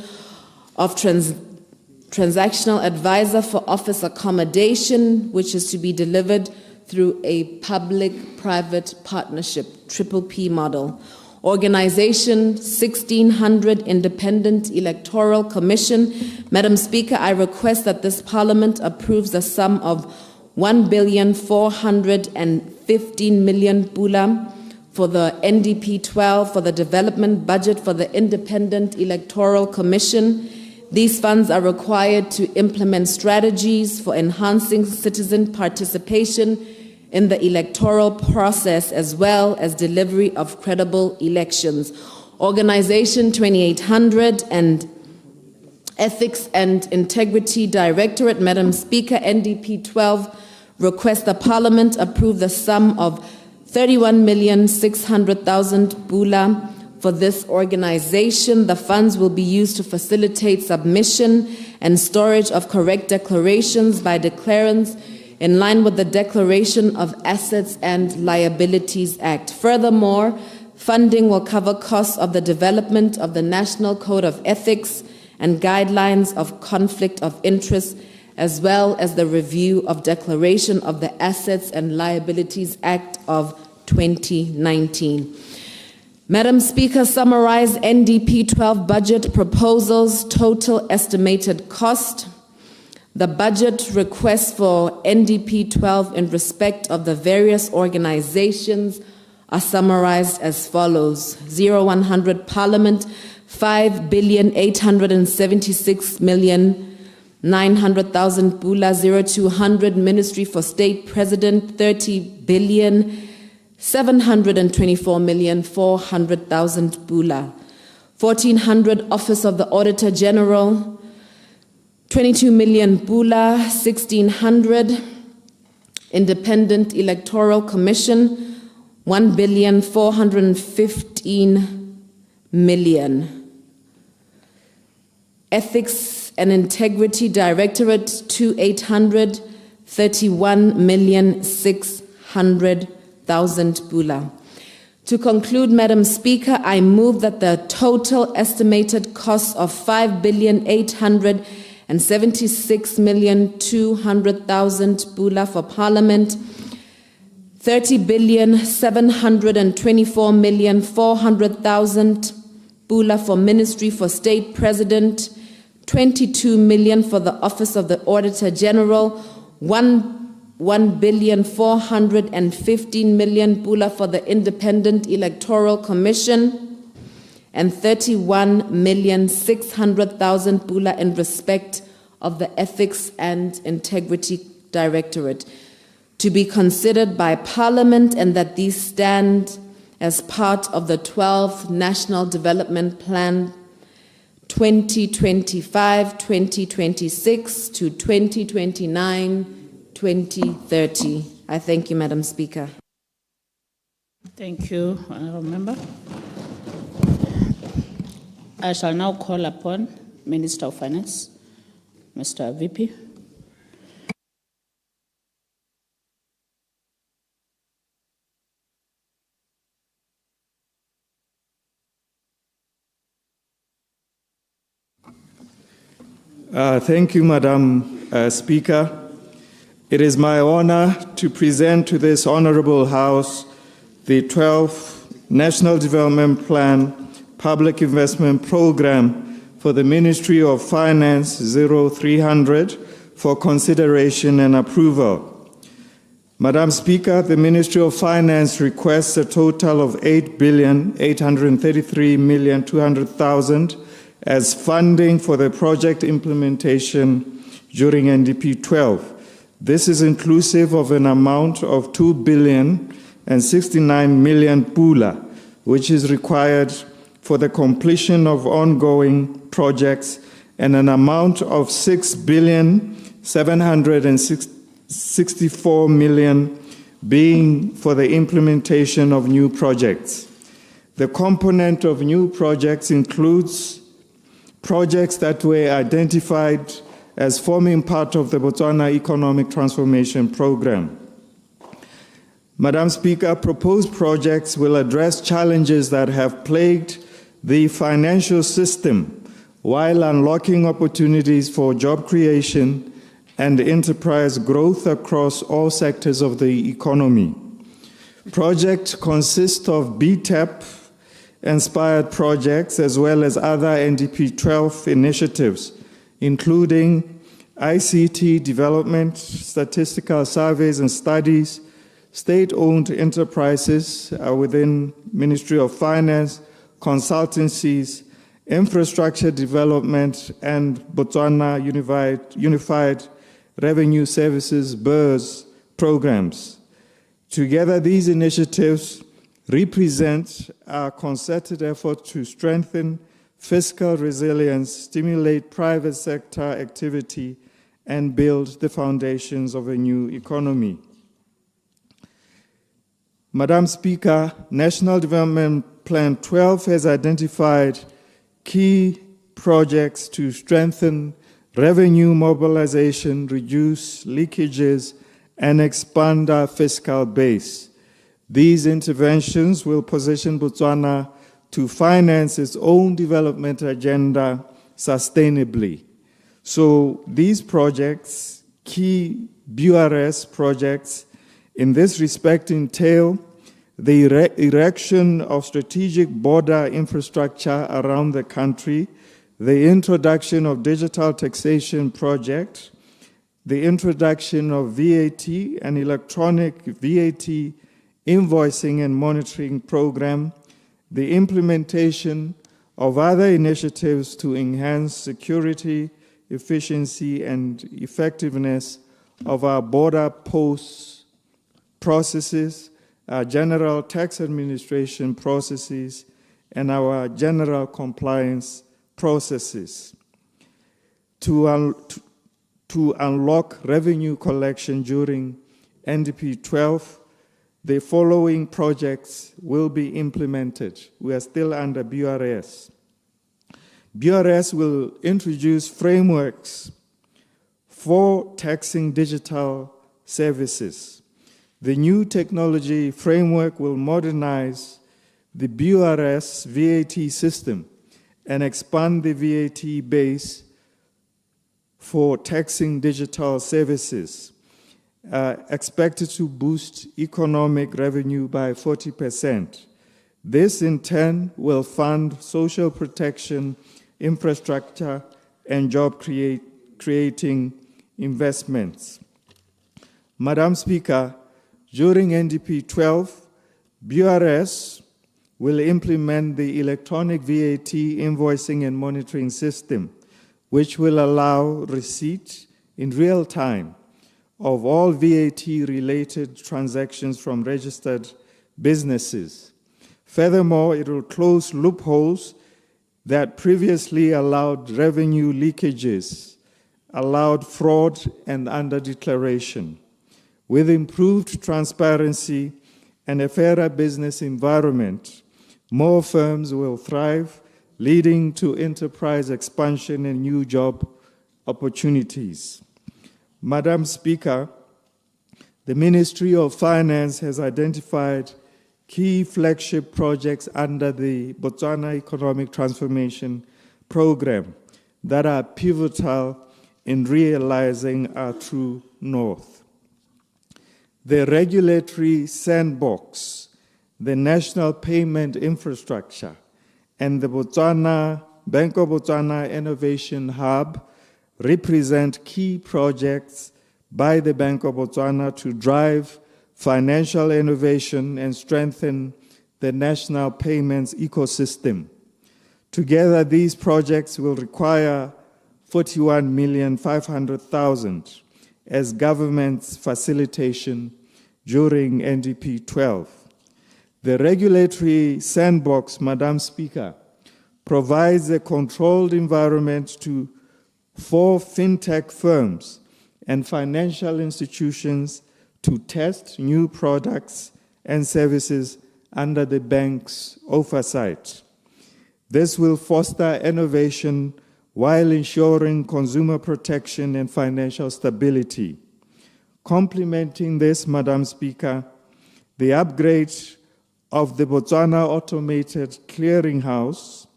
of transactional advisor for office accommodation, which is to be delivered through a public-private partnership, PPP model. Organization 1600 Independent Electoral Commission. Madam Speaker, I request that this Parliament approves the sum of 1,415,000,000 pula for the NDP 12 for the development budget for the Independent Electoral Commission. These funds are required to implement strategies for enhancing citizen participation in the electoral process, as well as delivery of credible elections. Organization 2800 and Ethics and Integrity Directorate. Madam Speaker, NDP 12 request the Parliament approve the sum of 31,600,000 pula for this organization. The funds will be used to facilitate submission and storage of correct declarations by declarants in line with the Declaration of Assets and Liabilities Act. Furthermore, funding will cover costs of the development of the National Code of Ethics and Guidelines of Conflict of Interest, as well as the review of Declaration of the Assets and Liabilities Act of 2019. Madam Speaker, summarize NDP 12 budget proposals, total estimated cost. The budget requests for NDP 12 in respect of the various organizations are summarized as follows. 0100 Parliament, 5,876,900,000 pula. 0200 Ministry for State President, 30,724,400,000 pula. 1400 Office of the Auditor General, 22 million pula. 1600 Independent Electoral Commission, 1,415,000,000. Ethics and Integrity Directorate, 2800, 31,600,000 pula. To conclude, Madam Speaker, I move that the total estimated cost of 5,876,200,000 pula for Parliament, 30,724,400,000 pula for Ministry for State President, 22 million for the Office of the Auditor General, 1,415,000,000 pula for the Independent Electoral Commission, and 31,600,000 pula in respect of the Ethics and Integrity Directorate, to be considered by Parliament, and that these stand as part of the 12th National Development Plan 2025-2026 to 2029-2030. I thank you, Madam Speaker. Thank you, Honourable Member. I shall now call upon Minister of Finance, Mr. VP. Thank you, Madam Speaker. It is my honor to present to this honorable House the 12th National Development Plan Public Investment Program for the Ministry of Finance 0300 for consideration and approval. Madam Speaker, the Ministry of Finance requests a total of 8,833,200,000 as funding for the project implementation during NDP 12. This is inclusive of an amount of 2,069,000,000 pula, which is required for the completion of ongoing projects, and an amount of 6,764,000,000 being for the implementation of new projects. The component of new projects includes projects that were identified as forming part of the Botswana Economic Transformation Program. Madam Speaker, proposed projects will address challenges that have plagued the financial system while unlocking opportunities for job creation and enterprise growth across all sectors of the economy. Projects consist of BTEP-inspired projects as well as other NDP 12 initiatives, including ICT development, statistical surveys and studies, state-owned enterprises within Ministry of Finance, consultancies, infrastructure development, and Botswana Unified Revenue Services (BERS) programs. Together, these initiatives represent a concerted effort to strengthen fiscal resilience, stimulate private sector activity, and build the foundations of a new economy. Madam Speaker, National Development Plan 12 has identified key projects to strengthen revenue mobilization, reduce leakages, and expand our fiscal base. These interventions will position Botswana to finance its own development agenda sustainably. So these projects, key BRS projects, in this respect entail the erection of strategic border infrastructure around the country, the introduction of digital taxation project, the introduction of VAT and electronic VAT invoicing and monitoring program, the implementation of other initiatives to enhance security, efficiency, and effectiveness of our border post processes, our general tax administration processes, and our general compliance processes. To unlock revenue collection during NDP 12, the following projects will be implemented. We are still under BRS. BRS will introduce frameworks for taxing digital services. The new technology framework will modernize the BRS VAT system and expand the VAT base for taxing digital services, expected to boost economic revenue by 40%. This, in turn, will fund social protection, infrastructure, and job-creating investments. Madam Speaker, during NDP 12, BRS will implement the electronic VAT invoicing and monitoring system, which will allow receipt in real time of all VAT-related transactions from registered businesses. Furthermore, it will close loopholes that previously allowed revenue leakages, allowed fraud and under-declaration. With improved transparency and a fairer business environment, more firms will thrive, leading to enterprise expansion and new job opportunities. Madam Speaker, the Ministry of Finance has identified key flagship projects under the Botswana Economic Transformation Program that are pivotal in realizing our true north. The regulatory sandbox, the national payment infrastructure, and the Bank of Botswana Innovation Hub represent key projects by the Bank of Botswana to drive financial innovation and strengthen the national payments ecosystem. Together, these projects will require 41,500,000 as government's facilitation during NDP 12. The regulatory sandbox, Madam Speaker, provides a controlled environment for fintech firms and financial institutions to test new products and services under the bank's oversight. This will foster innovation while ensuring consumer protection and financial stability. Complementing this, Madam Speaker, the upgrade of the Botswana Automated Clearinghouse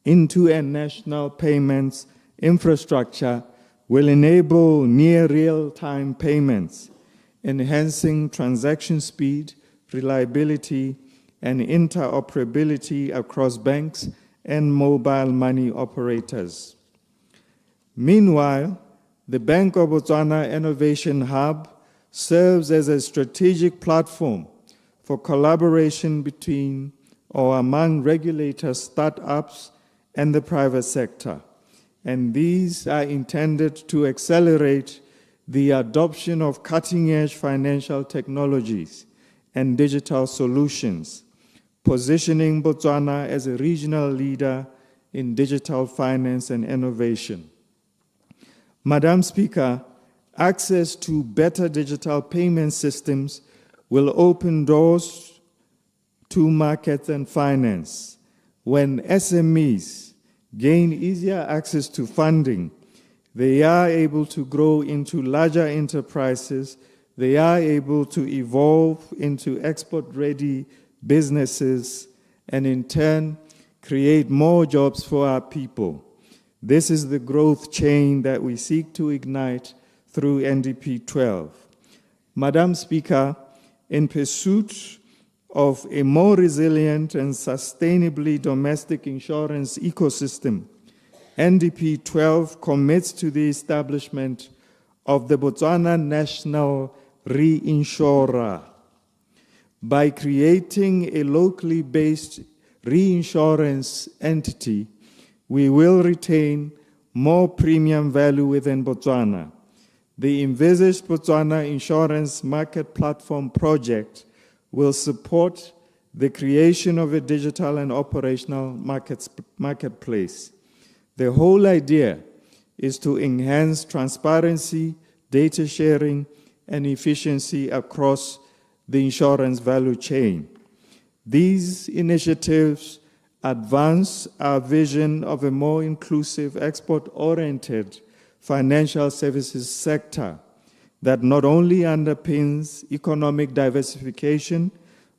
into a national payments infrastructure will enable near real-time payments, enhancing transaction speed, reliability, and interoperability across banks and mobile money operators. Meanwhile, the Bank of Botswana Innovation Hub serves as a strategic platform for collaboration between or among regulators, startups, and the private sector. And these are intended to accelerate the adoption of cutting-edge financial technologies and digital solutions, positioning Botswana as a regional leader in digital finance and innovation. Madam Speaker, access to better digital payment systems will open doors to markets and finance. When SMEs gain easier access to funding, they are able to grow into larger enterprises, they are able to evolve into export-ready businesses, and in turn, create more jobs for our people. This is the growth chain that we seek to ignite through NDP 12. Madam Speaker, in pursuit of a more resilient and sustainably domestic insurance ecosystem, NDP 12 commits to the establishment of the Botswana National Reinsurer. By creating a locally based reinsurance entity, we will retain more premium value within Botswana. The envisaged Botswana Insurance Market Platform project will support the creation of a digital and operational marketplace. The whole idea is to enhance transparency, data sharing, and efficiency across the insurance value chain. These initiatives advance our vision of a more inclusive, export-oriented financial services sector that not only underpins economic diversification,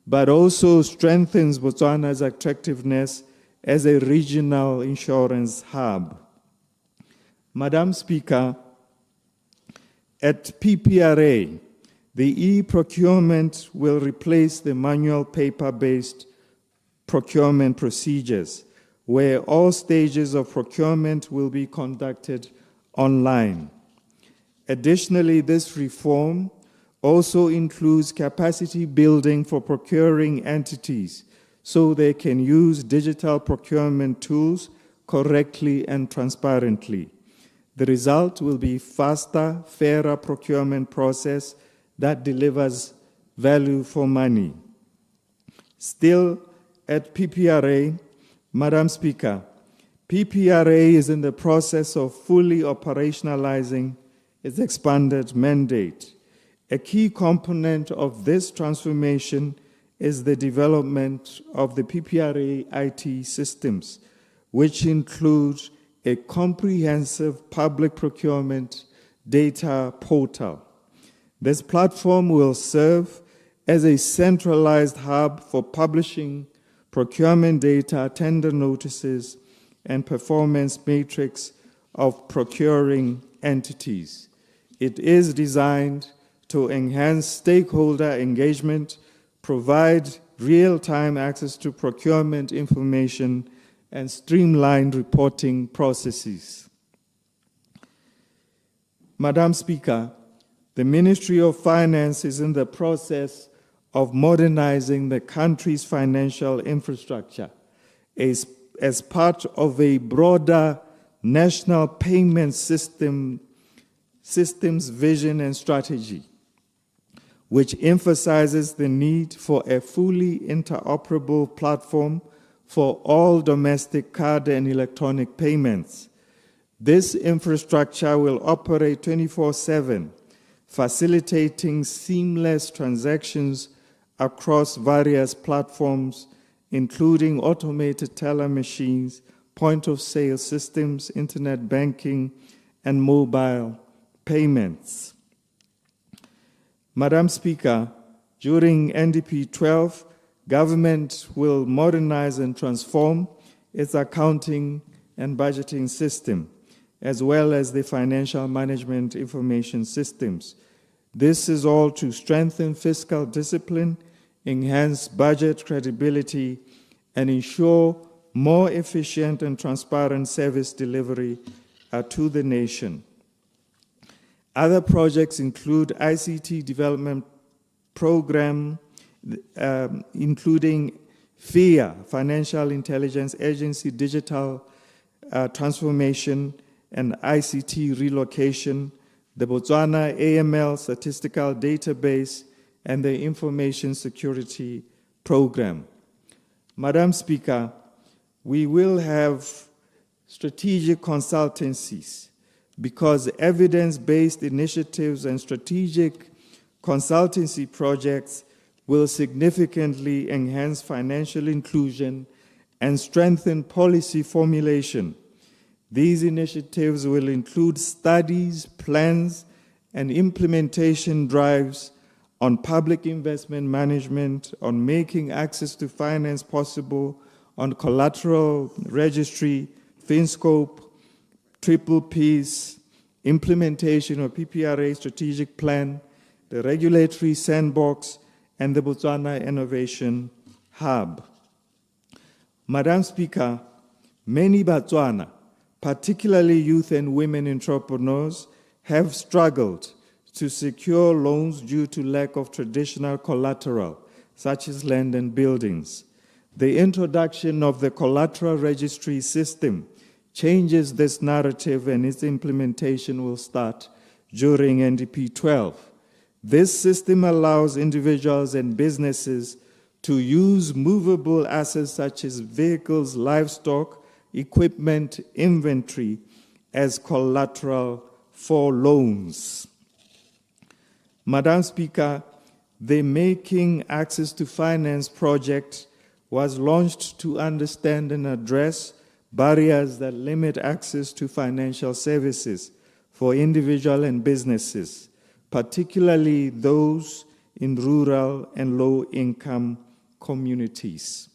but also strengthens Botswana's attractiveness as a regional insurance hub. Madam Speaker, at PPRA, the e-procurement will replace the manual paper-based procurement procedures, where all stages of procurement will be conducted online. Additionally, this reform also includes capacity building for procuring entities so they can use digital procurement tools correctly and transparently. The result will be faster, fairer procurement process that delivers value for money. Still, at PPRA, Madam Speaker, PPRA is in the process of fully operationalizing its expanded mandate. A key component of this transformation is the development of the PPRA IT systems, which include a comprehensive public procurement data portal. This platform will serve as a centralized hub for publishing procurement data, tender notices, and performance matrix of procuring entities. It is designed to enhance stakeholder engagement, provide real-time access to procurement information, and streamline reporting processes. Madam Speaker, the Ministry of Finance is in the process of modernizing the country's financial infrastructure as part of a broader national payment systems vision and strategy, which emphasizes the need for a fully interoperable platform for all domestic card and electronic payments. This infrastructure will operate 24/7, facilitating seamless transactions across various platforms, including automated teller machines, point-of-sale systems, internet banking, and mobile payments. Madam Speaker, during NDP 12, government will modernize and transform its accounting and budgeting system, as well as the financial management information systems. This is all to strengthen fiscal discipline, enhance budget credibility, and ensure more efficient and transparent service delivery to the nation. Other projects include ICT development program, including FIA, Financial Intelligence Agency, digital transformation and ICT relocation, the Botswana AML statistical database, and the information security program. Madam Speaker, we will have strategic consultancies because evidence-based initiatives and strategic consultancy projects will significantly enhance financial inclusion and strengthen policy formulation. These initiatives will include studies, plans, and implementation drives on public investment management, on making access to finance possible, on collateral registry, FinScope, Triple Ps, implementation of PPRA strategic plan, the regulatory sandbox, and the Botswana Innovation Hub. Madam Speaker, many Botswana, particularly youth and women entrepreneurs, have struggled to secure loans due to lack of traditional collateral, such as land and buildings. The introduction of the collateral registry system changes this narrative, and its implementation will start during NDP 12. This system allows individuals and businesses to use movable assets such as vehicles, livestock, equipment, inventory as collateral for loans. Madam Speaker, the Making Access to Finance project was launched to understand and address barriers that limit access to financial services for individuals and businesses, particularly those in rural and low-income communities.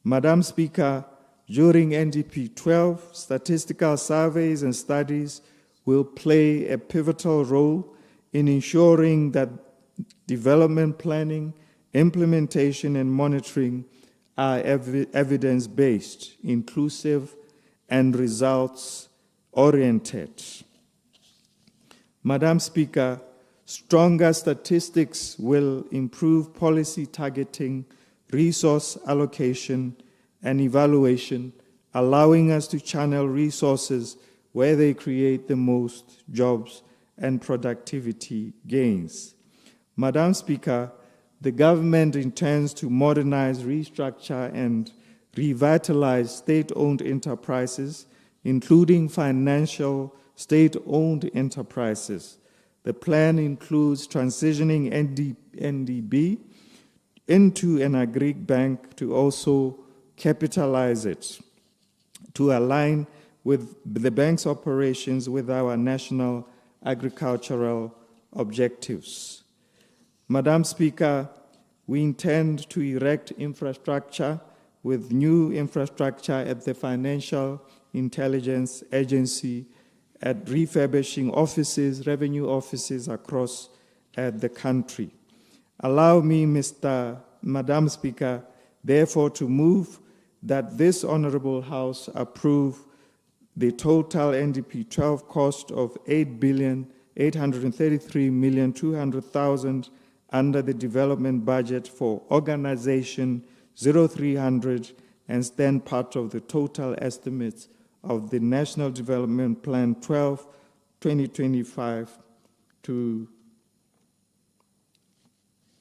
Madam Speaker, during NDP 12, statistical surveys and studies will play a pivotal role in ensuring that development planning, implementation, and monitoring are evidence-based, inclusive, and results-oriented. Madam Speaker, stronger statistics will improve policy targeting, resource allocation, and evaluation, allowing us to channel resources where they create the most jobs and productivity gains. Madam Speaker, the government intends to modernize, restructure, and revitalize state-owned enterprises, including financial state-owned enterprises. The plan includes transitioning NDB into an agric bank to also capitalize it, to align with the bank's operations with our national agricultural objectives. Madam Speaker, we intend to erect infrastructure with new infrastructure at the Financial Intelligence Agency, at refurbishing offices, revenue offices across the country. Allow me, Madam Speaker, therefore to move that this Honorable House approve the total NDP 12 cost of 8,833,200,000 under the development budget for Organization 0300 and stand part of the total estimates of the National Development Plan 12, 2025 to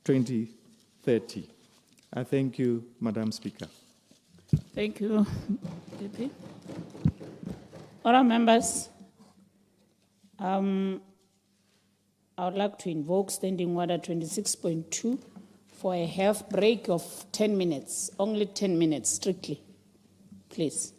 2030. I thank you, Madam Speaker. Thank you, DP. Honourable members, I would like to invoke Standing Order 26.2 for a half break of 10 minutes, only 10 minutes strictly, please.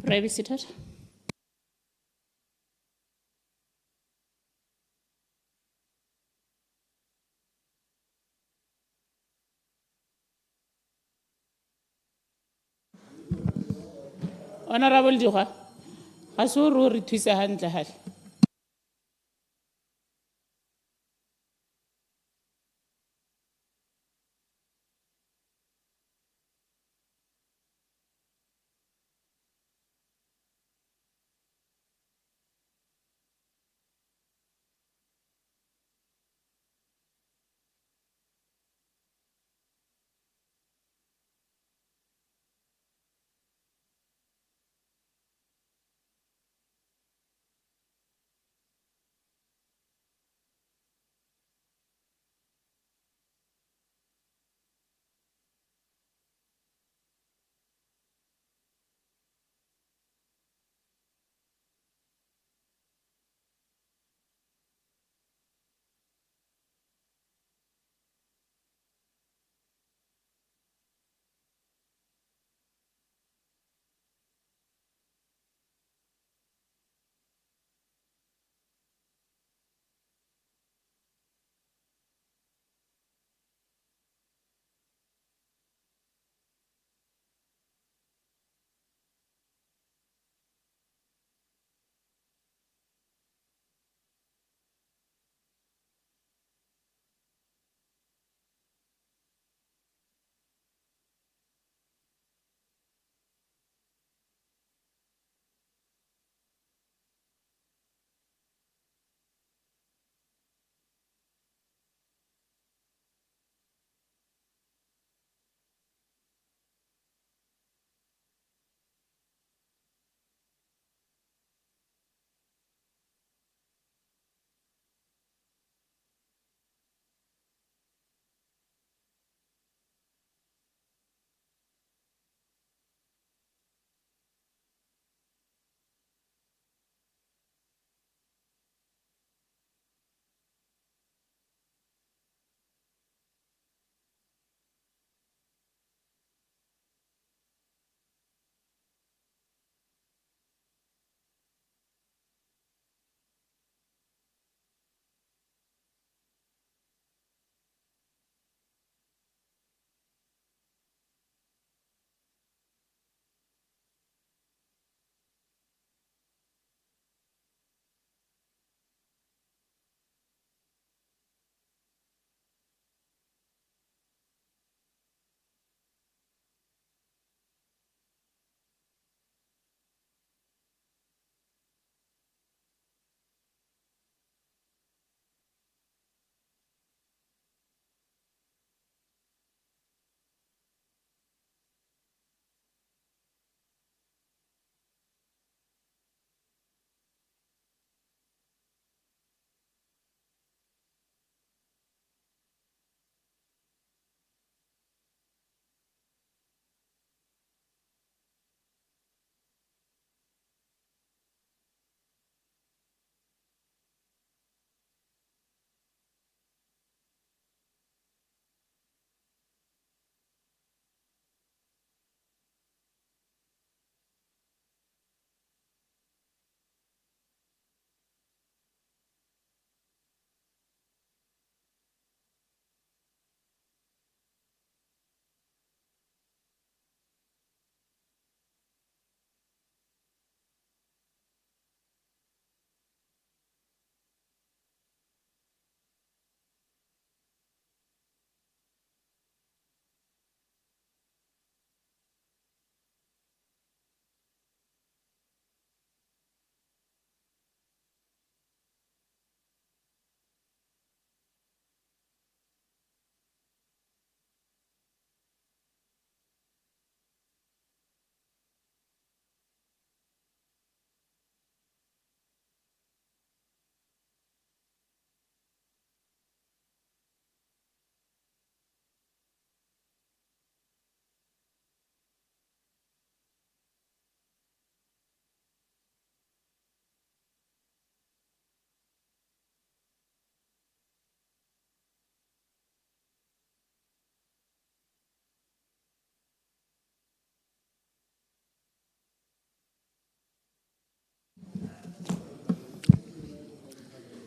Pray be seated. Honorable 𝗣𝗥𝗢𝗏𝗀, ga se gore o re thuse hantle hale.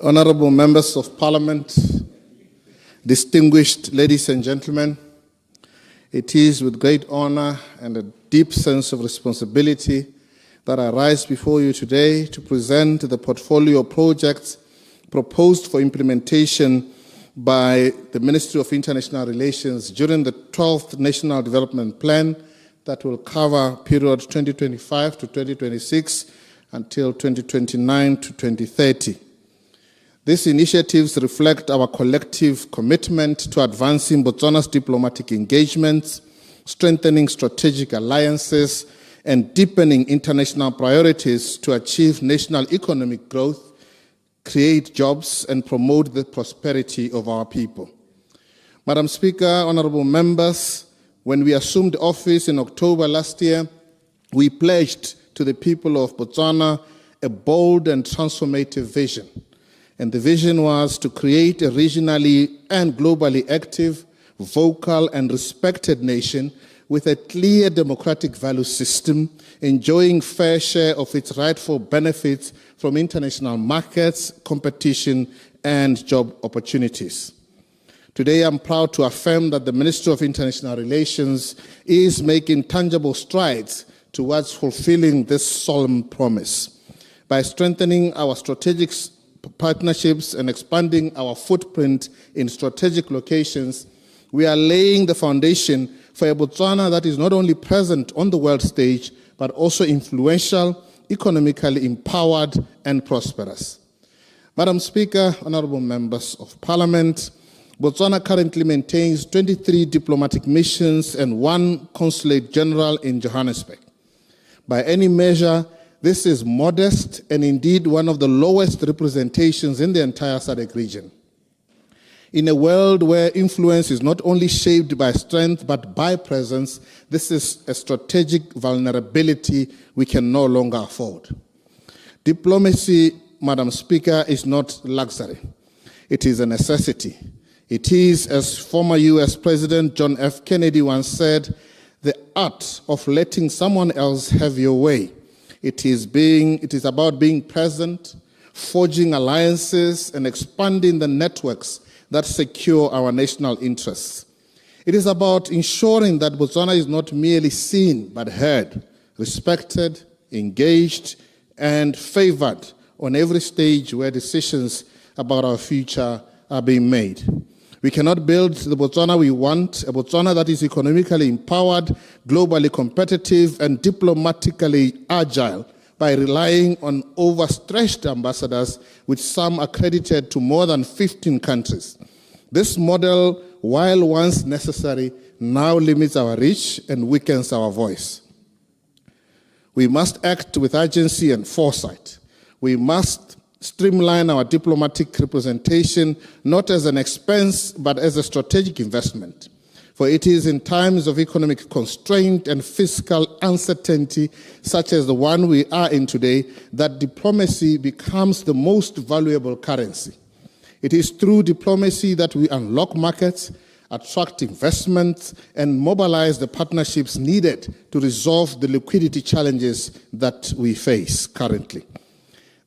Honorable members of Parliament, distinguished ladies and gentlemen, it is with great honor and a deep sense of responsibility that I rise before you today to present the portfolio of projects proposed for implementation by the Ministry of International Relations during the 12th National Development Plan that will cover period 2025 to 2026 until 2029 to 2030. These initiatives reflect our collective commitment to advancing Botswana's diplomatic engagements, strengthening strategic alliances, and deepening international priorities to achieve national economic growth, create jobs, and promote the prosperity of our people. Madam Speaker, honorable members, when we assumed office in October last year, we pledged to the people of Botswana a bold and transformative vision. And the vision was to create a regionally and globally active, vocal, and respected nation with a clear democratic value system, enjoying fair share of its rightful benefits from international markets, competition, and job opportunities. Today, I'm proud to affirm that the Ministry of International Relations is making tangible strides towards fulfilling this solemn promise. By strengthening our strategic partnerships and expanding our footprint in strategic locations, we are laying the foundation for a Botswana that is not only present on the world stage, but also influential, economically empowered, and prosperous. Madam Speaker, honorable members of Parliament, Botswana currently maintains 23 diplomatic missions and 1 consulate general in Johannesburg. By any measure, this is modest and indeed one of the lowest representations in the entire SADC region. In a world where influence is not only shaped by strength but by presence, this is a strategic vulnerability we can no longer afford. Diplomacy, Madam Speaker, is not luxury. It is a necessity. It is, as former US President John F. Kennedy once said, the art of letting someone else have your way. It is about being present, forging alliances, and expanding the networks that secure our national interests. It is about ensuring that Botswana is not merely seen, but heard, respected, engaged, and favored on every stage where decisions about our future are being made. We cannot build the Botswana we want, a Botswana that is economically empowered, globally competitive, and diplomatically agile by relying on overstretched ambassadors, with some accredited to more than 15 countries. This model, while once necessary, now limits our reach and weakens our voice. We must act with urgency and foresight. We must streamline our diplomatic representation, not as an expense, but as a strategic investment. For it is in times of economic constraint and fiscal uncertainty, such as the one we are in today, that diplomacy becomes the most valuable currency. It is through diplomacy that we unlock markets, attract investments, and mobilize the partnerships needed to resolve the liquidity challenges that we face currently.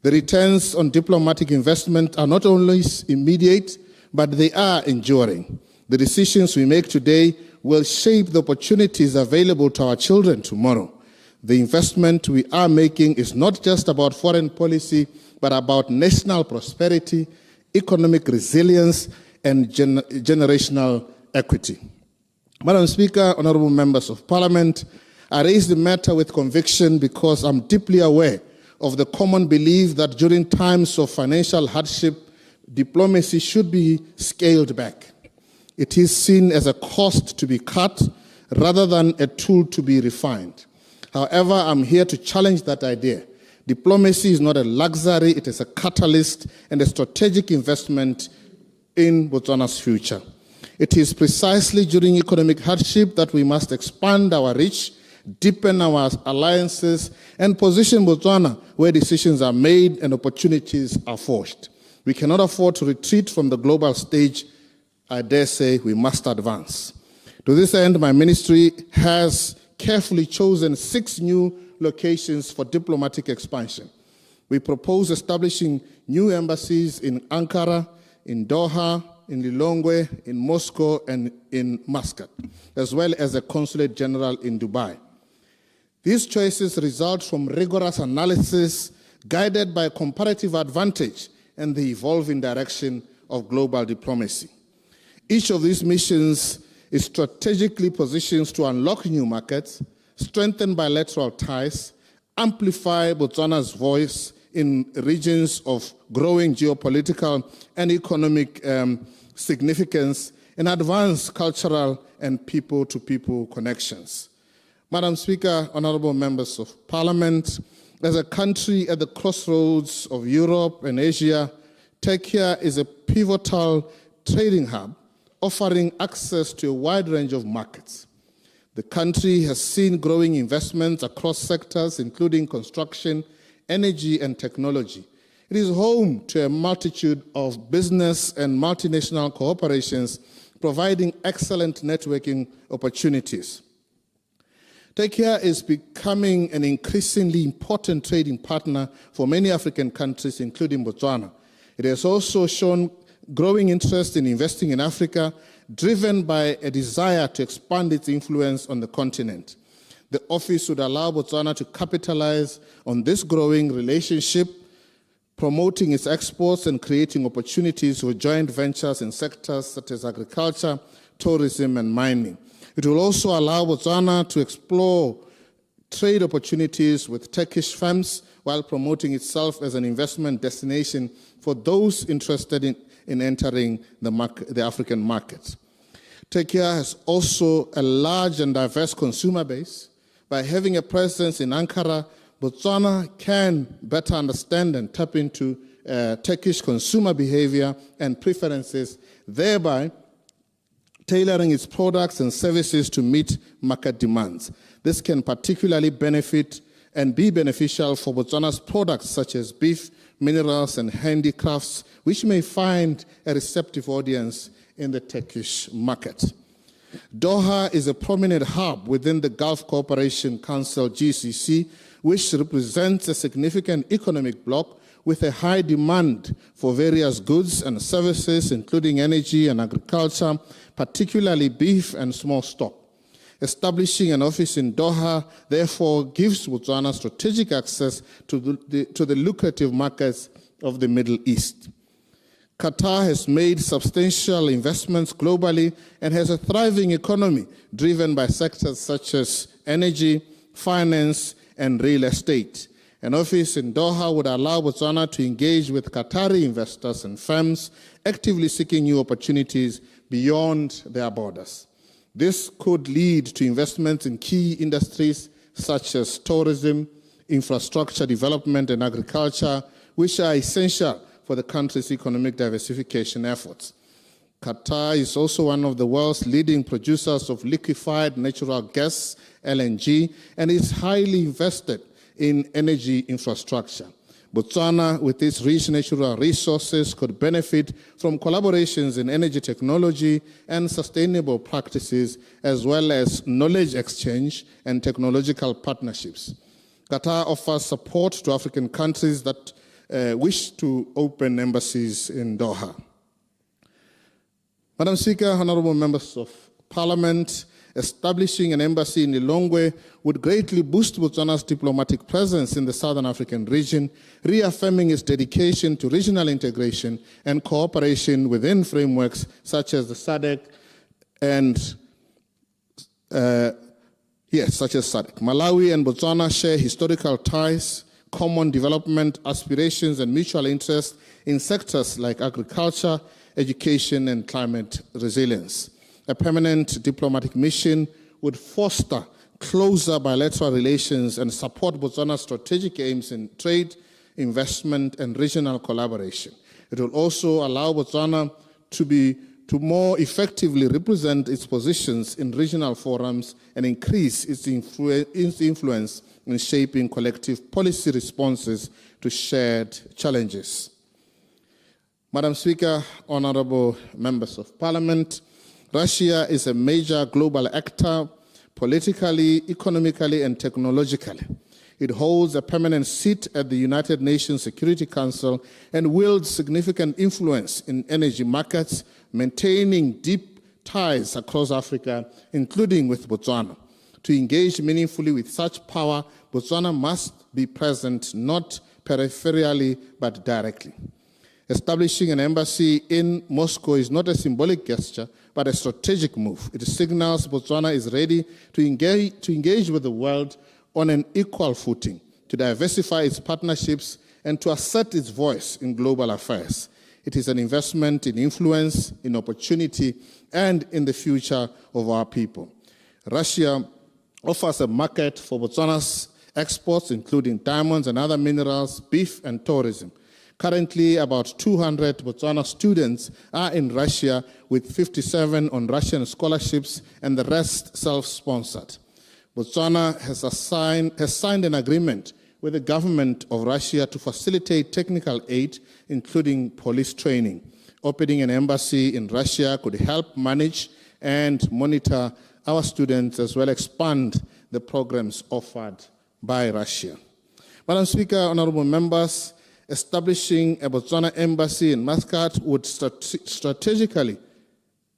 The returns on diplomatic investment are not only immediate, but they are enduring. The decisions we make today will shape the opportunities available to our children tomorrow. The investment we are making is not just about foreign policy, but about national prosperity, economic resilience, and generational equity. Madam Speaker, honorable members of Parliament, I raise the matter with conviction because I'm deeply aware of the common belief that during times of financial hardship, diplomacy should be scaled back. It is seen as a cost to be cut rather than a tool to be refined. However, I'm here to challenge that idea. Diplomacy is not a luxury, it is a catalyst and a strategic investment in Botswana's future. It is precisely during economic hardship that we must expand our reach, deepen our alliances, and position Botswana where decisions are made and opportunities are forged. We cannot afford to retreat from the global stage. I dare say we must advance. To this end, my ministry has carefully chosen 6 new locations for diplomatic expansion. We propose establishing new embassies in Ankara, in Doha, in Lilongwe, in Moscow, and in Muscat, as well as a consulate general in Dubai. These choices result from rigorous analysis guided by comparative advantage and the evolving direction of global diplomacy. Each of these missions is strategically positioned to unlock new markets, strengthen bilateral ties, amplify Botswana's voice in regions of growing geopolitical and economic significance, and advance cultural and people-to-people connections. Madam Speaker, honorable members of Parliament, as a country at the crossroads of Europe and Asia, Turkey is a pivotal trading hub offering access to a wide range of markets. The country has seen growing investments across sectors, including construction, energy, and technology. It is home to a multitude of business and multinational corporations, providing excellent networking opportunities. Turkey is becoming an increasingly important trading partner for many African countries, including Botswana. It has also shown growing interest in investing in Africa, driven by a desire to expand its influence on the continent. The office would allow Botswana to capitalize on this growing relationship, promoting its exports and creating opportunities for joint ventures in sectors such as agriculture, tourism, and mining. It will also allow Botswana to explore trade opportunities with Turkish firms while promoting itself as an investment destination for those interested in entering the African markets. Turkey has also a large and diverse consumer base. By having a presence in Ankara, Botswana can better understand and tap into Turkish consumer behavior and preferences, thereby tailoring its products and services to meet market demands. This can particularly benefit and be beneficial for Botswana's products such as beef, minerals, and handicrafts, which may find a receptive audience in the Turkish market. Doha is a prominent hub within the Gulf Cooperation Council, GCC, which represents a significant economic bloc with a high demand for various goods and services, including energy and agriculture, particularly beef and small stock. Establishing an office in Doha, therefore, gives Botswana strategic access to the lucrative markets of the Middle East. Qatar has made substantial investments globally and has a thriving economy driven by sectors such as energy, finance, and real estate. An office in Doha would allow Botswana to engage with Qatari investors and firms actively seeking new opportunities beyond their borders. This could lead to investments in key industries such as tourism, infrastructure development, and agriculture, which are essential for the country's economic diversification efforts. Qatar is also one of the world's leading producers of liquefied natural gas, LNG, and is highly invested in energy infrastructure. Botswana, with its rich natural resources, could benefit from collaborations in energy technology and sustainable practices, as well as knowledge exchange and technological partnerships. Qatar offers support to African countries that wish to open embassies in Doha. Madam Speaker, honorable members of Parliament, Establishing an embassy in Lilongwe would greatly boost Botswana's diplomatic presence in the Southern African region, reaffirming its dedication to regional integration and cooperation within frameworks such as the SADC and such as SADC. Malawi and Botswana share historical ties, common development aspirations, and mutual interests in sectors like agriculture, education, and climate resilience. A permanent diplomatic mission would foster closer bilateral relations and support Botswana's strategic aims in trade, investment, and regional collaboration. It will also allow Botswana to more effectively represent its positions in regional forums and increase its influence in shaping collective policy responses to shared challenges. Madam Speaker, honorable members of Parliament, Russia is a major global actor politically, economically, and technologically. It holds a permanent seat at the United Nations Security Council and wields significant influence in energy markets, maintaining deep ties across Africa, including with Botswana. To engage meaningfully with such power, Botswana must be present not peripherally but directly. Establishing an embassy in Moscow is not a symbolic gesture, but a strategic move. It signals Botswana is ready to engage with the world on an equal footing, to diversify its partnerships, and to assert its voice in global affairs. It is an investment in influence, in opportunity, and in the future of our people. Russia offers a market for Botswana's exports, including diamonds and other minerals, beef, and tourism. Currently, about 200 Botswana students are in Russia, with 57 on Russian scholarships and the rest self-sponsored. Botswana has signed an agreement with the government of Russia to facilitate technical aid, including police training. Opening an embassy in Russia could help manage and monitor our students, as well as expand the programs offered by Russia. Madam Speaker, honorable members, establishing a Botswana embassy in Muscat would strategically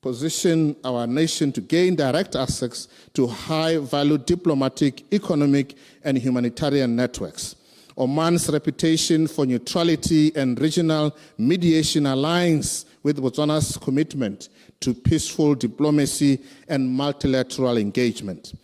position our nation to gain direct access to high-value diplomatic, economic, and humanitarian networks. Oman's reputation for neutrality and regional mediation aligns with Botswana's commitment to peaceful diplomacy and multilateral engagement.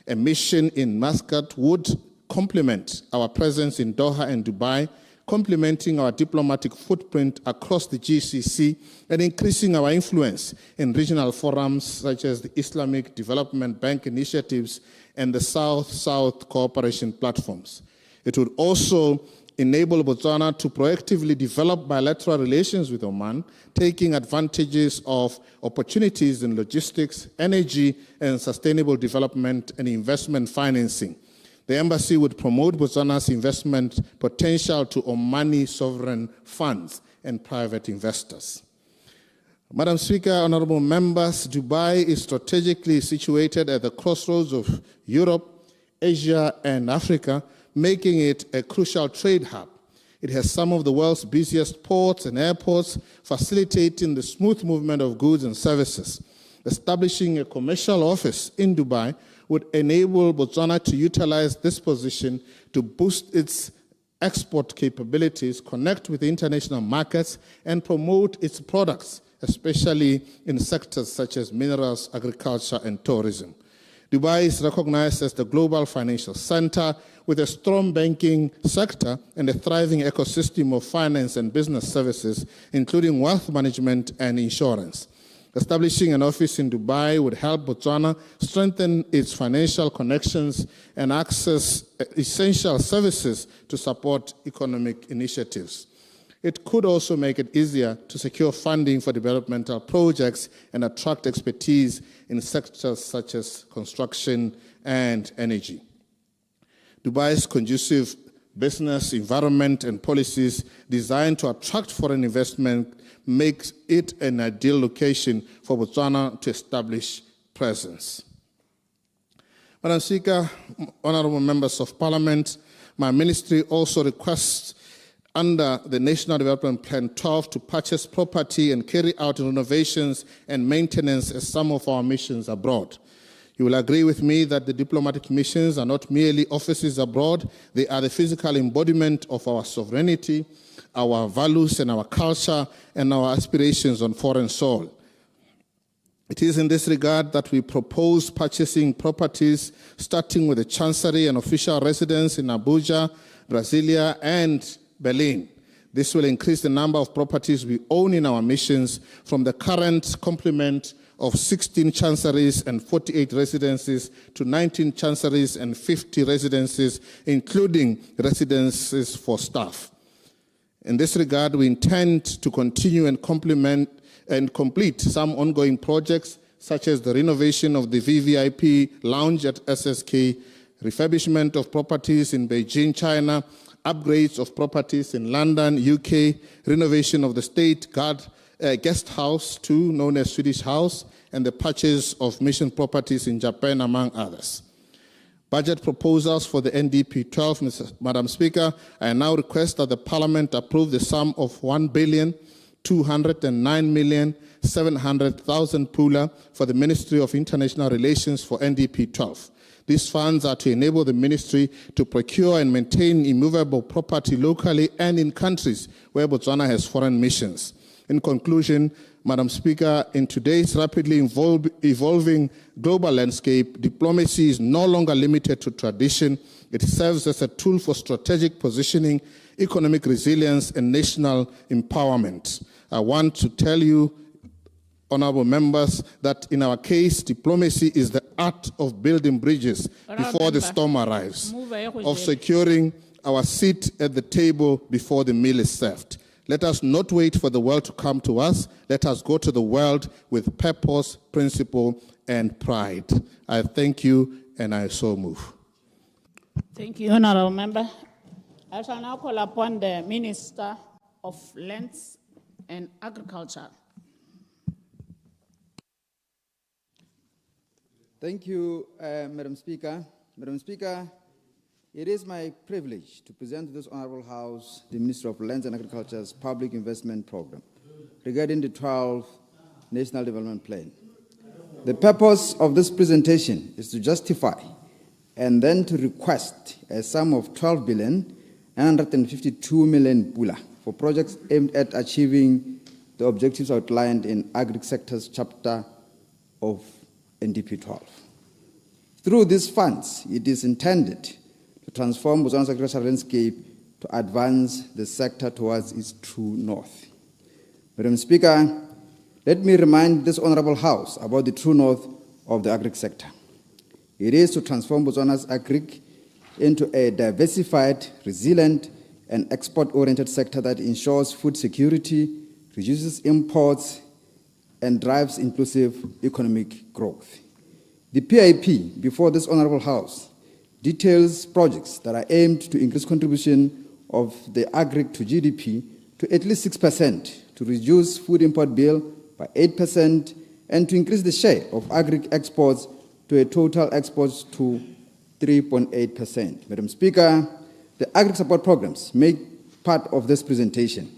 A mission in Muscat would complement our presence in Doha and Dubai, complementing our diplomatic footprint across the GCC and increasing our influence in regional forums such as the Islamic Development Bank initiatives and the South-South cooperation platforms. It would also enable Botswana to proactively develop bilateral relations with Oman, taking advantages of opportunities in logistics, energy, and sustainable development and investment financing. The embassy would promote Botswana's investment potential to Omani sovereign funds and private investors. Madam Speaker, honorable members, Dubai is strategically situated at the crossroads of Europe, Asia, and Africa, making it a crucial trade hub. It has some of the world's busiest ports and airports, facilitating the smooth movement of goods and services. Establishing a commercial office in Dubai would enable Botswana to utilize this position to boost its export capabilities, connect with international markets, and promote its products, especially in sectors such as minerals, agriculture, and tourism. Dubai is recognized as the global financial center with a strong banking sector and a thriving ecosystem of finance and business services, including wealth management and insurance. Establishing an office in Dubai would help Botswana strengthen its financial connections and access essential services to support economic initiatives. It could also make it easier to secure funding for developmental projects and attract expertise in sectors such as construction and energy. Dubai's conducive business environment and policies designed to attract foreign investment makes it an ideal location for Botswana to establish presence. Madam Speaker, honorable members of Parliament, my ministry also requests under the National Development Plan 12 to purchase property and carry out renovations and maintenance as some of our missions abroad. You will agree with me that the diplomatic missions are not merely offices abroad, they are the physical embodiment of our sovereignty, our values and our culture, and our aspirations on foreign soil. It is in this regard that we propose purchasing properties starting with the Chancery and official residence in Abuja, Brasilia, and Berlin. This will increase the number of properties we own in our missions from the current complement of 16 chanceries and 48 residences to 19 chanceries and 50 residences, including residences for staff. In this regard, we intend to continue and complete some ongoing projects, such as the renovation of the VVIP lounge at SSK, refurbishment of properties in Beijing, China, upgrades of properties in London, UK, renovation of the State Guest House, too, known as Swedish House, and the purchase of mission properties in Japan, among others. Budget proposals for the NDP 12, Madam Speaker, I now request that the Parliament approve the sum of 1,209,700,000 pula for the Ministry of International Relations for NDP 12. These funds are to enable the ministry to procure and maintain immovable property locally and in countries where Botswana has foreign missions. In conclusion, Madam Speaker, in today's rapidly evolving global landscape, diplomacy is no longer limited to tradition. It serves as a tool for strategic positioning, economic resilience, and national empowerment. I want to tell you, honorable members, that in our case, diplomacy is the art of building bridges before the storm arrives, of securing our seat at the table before the meal is served. Let us not wait for the world to come to us. Let us go to the world with purpose, principle, and pride. I thank you, and I so move. Thank you, Honorable Member. I shall now call upon the Minister of Lands and Agriculture. Thank you, Madam Speaker. Madam Speaker, it is my privilege to present to this Honorable House the Ministry of Lands and Agriculture's Public Investment Program regarding the 12th National Development Plan. The purpose of this presentation is to justify and then to request a sum of 12,952,000,000 pula for projects aimed at achieving the objectives outlined in Agri Sector's chapter of NDP 12. Through these funds, it is intended to transform Botswana's agricultural landscape to advance the sector towards its true north. Madam Speaker, let me remind this Honorable House about the true north of the agri sector. It is to transform Botswana's agri into a diversified, resilient, and export-oriented sector that ensures food security, reduces imports, and drives inclusive economic growth. The PIP before this Honorable House details projects that are aimed to increase contribution of the agri to GDP to at least 6%, to reduce food import bill by 8%, and to increase the share of agri exports to a total exports to 3.8%. Madam Speaker, the agri support programs make part of this presentation,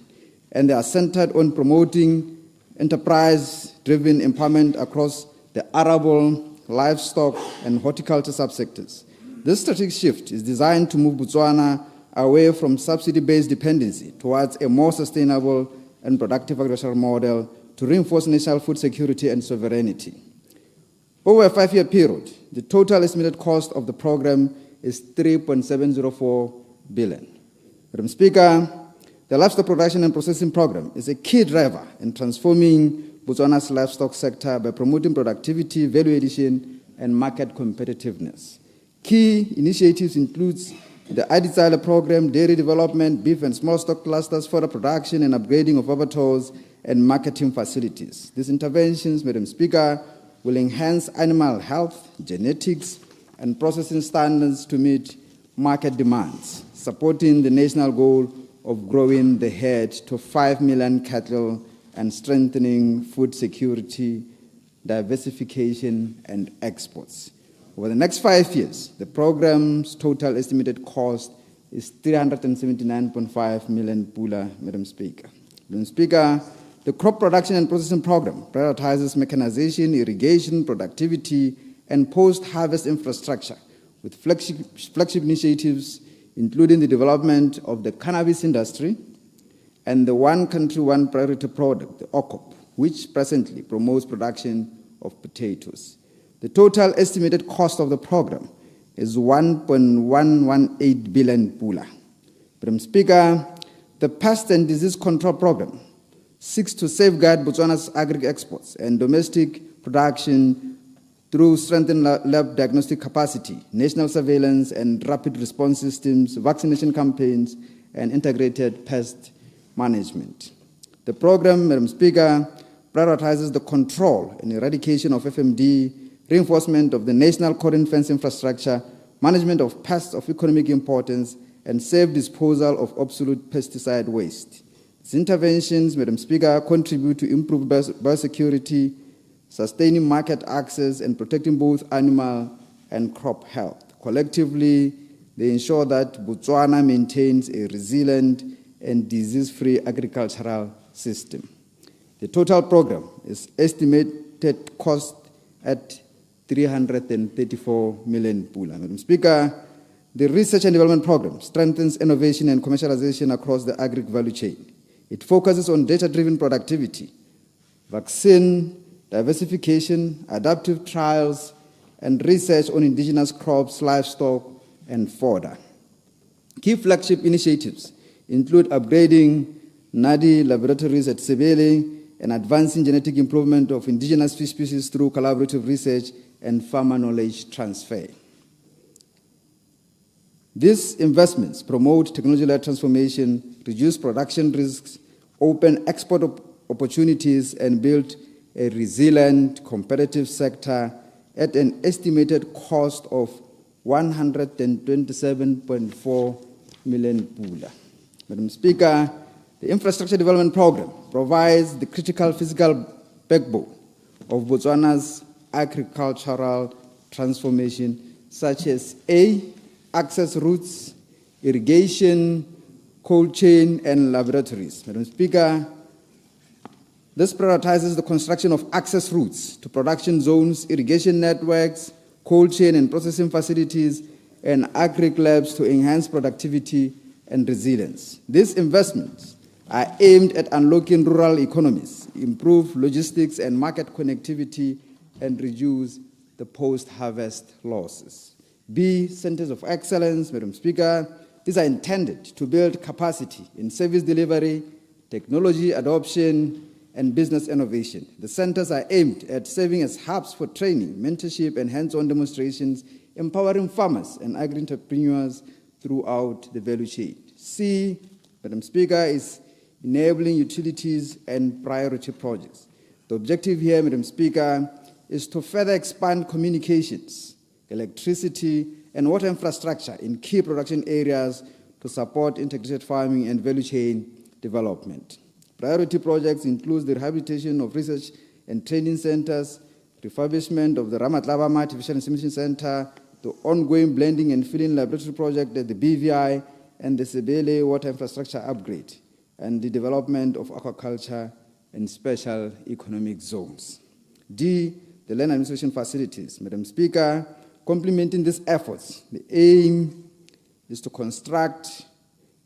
and they are centered on promoting enterprise-driven empowerment across the arable, livestock, and horticulture subsectors. This strategic shift is designed to move Botswana away from subsidy-based dependency towards a more sustainable and productive agricultural model to reinforce national food security and sovereignty. Over a 5-year period, the total estimated cost of the program is 3.704 billion. Madam Speaker, the livestock production and processing program is a key driver in transforming Botswana's livestock sector by promoting productivity, value addition, and market competitiveness. Key initiatives include the 𝗣𝗏𝗍𝗍 program, dairy development, beef and small stock clusters, further production and upgrading of abattoirs and marketing facilities. These interventions, Madam Speaker, will enhance animal health, genetics, and processing standards to meet market demands, supporting the national goal of growing the herd to 5 million cattle and strengthening food security, diversification, and exports. Over the next 5 years, the program's total estimated cost is 379.5 million pula, Madam Speaker. Madam Speaker, the crop production and processing program prioritizes mechanization, irrigation, productivity, and post-harvest infrastructure with flagship initiatives, including the development of the cannabis industry and the One Country, One Priority product, the 𝗥𝗢𝗏𝗏, which presently promotes production of potatoes. The total estimated cost of the program is 1.118 billion pula. Madam Speaker, the Pest and Disease Control Program seeks to safeguard Botswana's agri-exports and domestic production through strengthened lab diagnostic capacity, national surveillance and rapid response systems, vaccination campaigns, and integrated pest management. The program, Madam Speaker, prioritizes the control and eradication of FMD, reinforcement of the national cordon fence infrastructure, management of pests of economic importance, and safe disposal of obsolete pesticide waste. These interventions, Madam Speaker, contribute to improved biosecurity, sustaining market access, and protecting both animal and crop health. Collectively, they ensure that Botswana maintains a resilient and disease-free agricultural system. The total program is estimated cost at 334 million pula. Madam Speaker, the Research and Development Program strengthens innovation and commercialization across the agri value chain. It focuses on data-driven productivity, vaccine diversification, adaptive trials, and research on indigenous crops, livestock, and fodder. Key flagship initiatives include upgrading NADI laboratories at Sebele and advancing genetic improvement of indigenous fish species through collaborative research and farmer knowledge transfer. These investments promote technology-led transformation, reduce production risks, open export opportunities, and build a resilient, competitive sector at an estimated cost of 127.4 million pula. Madam Speaker, the Infrastructure Development Program provides the critical physical backbone of Botswana's agricultural transformation, such as A, access routes, irrigation, cold chain, and laboratories. Madam Speaker, this prioritizes the construction of access routes to production zones, irrigation networks, cold chain and processing facilities, and agri-labs to enhance productivity and resilience. These investments are aimed at unlocking rural economies, improve logistics and market connectivity, and reduce the post-harvest losses. B, centers of excellence. Madam Speaker, these are intended to build capacity in service delivery, technology adoption, and business innovation. The centers are aimed at serving as hubs for training, mentorship, and hands-on demonstrations, empowering farmers and agri-entrepreneurs throughout the value chain. C, Madam Speaker, is enabling utilities and priority projects. The objective here, Madam Speaker, is to further expand communications, electricity, and water infrastructure in key production areas to support integrated farming and value chain development. Priority projects include the rehabilitation of research and training centers, refurbishment of the 𝗣𝗥𝗢𝗏𝗏𝗄 Artificial Insemination Center, the ongoing blending and filling laboratory project at the BVI, and the Sebele water infrastructure upgrade, and the development of aquaculture and special economic zones. D, the land administration facilities. Madam Speaker, complementing these efforts, the aim is to construct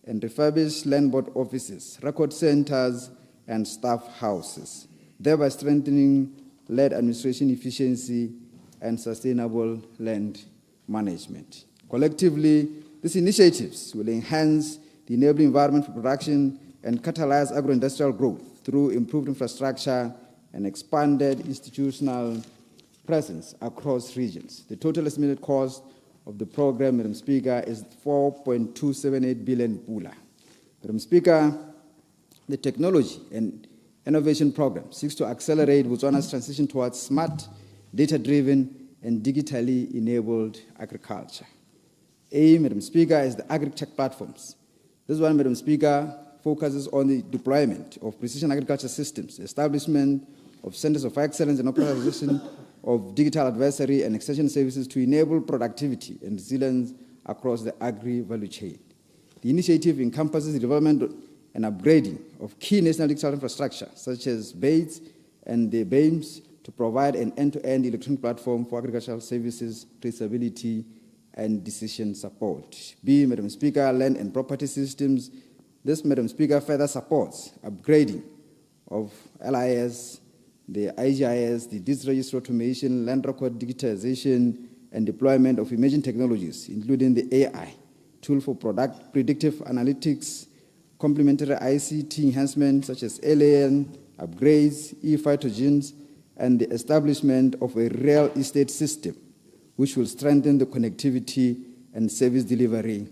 and refurbish land board offices, record centers, and staff houses, thereby strengthening land administration efficiency and sustainable land management. Collectively, these initiatives will enhance the enabling environment for production and catalyze agro-industrial growth through improved infrastructure and expanded institutional presence across regions. The total estimated cost of the program, Madam Speaker, is 4.278 billion pula. Madam Speaker, the Technology and Innovation Program seeks to accelerate Botswana's transition towards smart, data-driven, and digitally enabled agriculture. A, Madam Speaker, is the agri-tech platforms. This one, Madam Speaker, focuses on the deployment of precision agriculture systems, establishment of centers of excellence, and operationalization of digital advisory and extension services to enable productivity and resilience across the agri-value chain. The initiative encompasses the development and upgrading of key national digital infrastructure, such as BEIDS and the BEIMS, to provide an end-to-end electronic platform for agricultural services, traceability, and decision support. B, Madam Speaker, land and property systems. This, Madam Speaker, further supports upgrading of LIS, the IGIS, the digital registry automation, land record digitization, and deployment of emerging technologies, including the AI, tool for predictive analytics, complementary ICT enhancements such as LAN, upgrades, 𝗣𝗏𝗃𝗏𝗏𝗏𝗏𝗏, and the establishment of a real estate system which will strengthen the connectivity and service delivery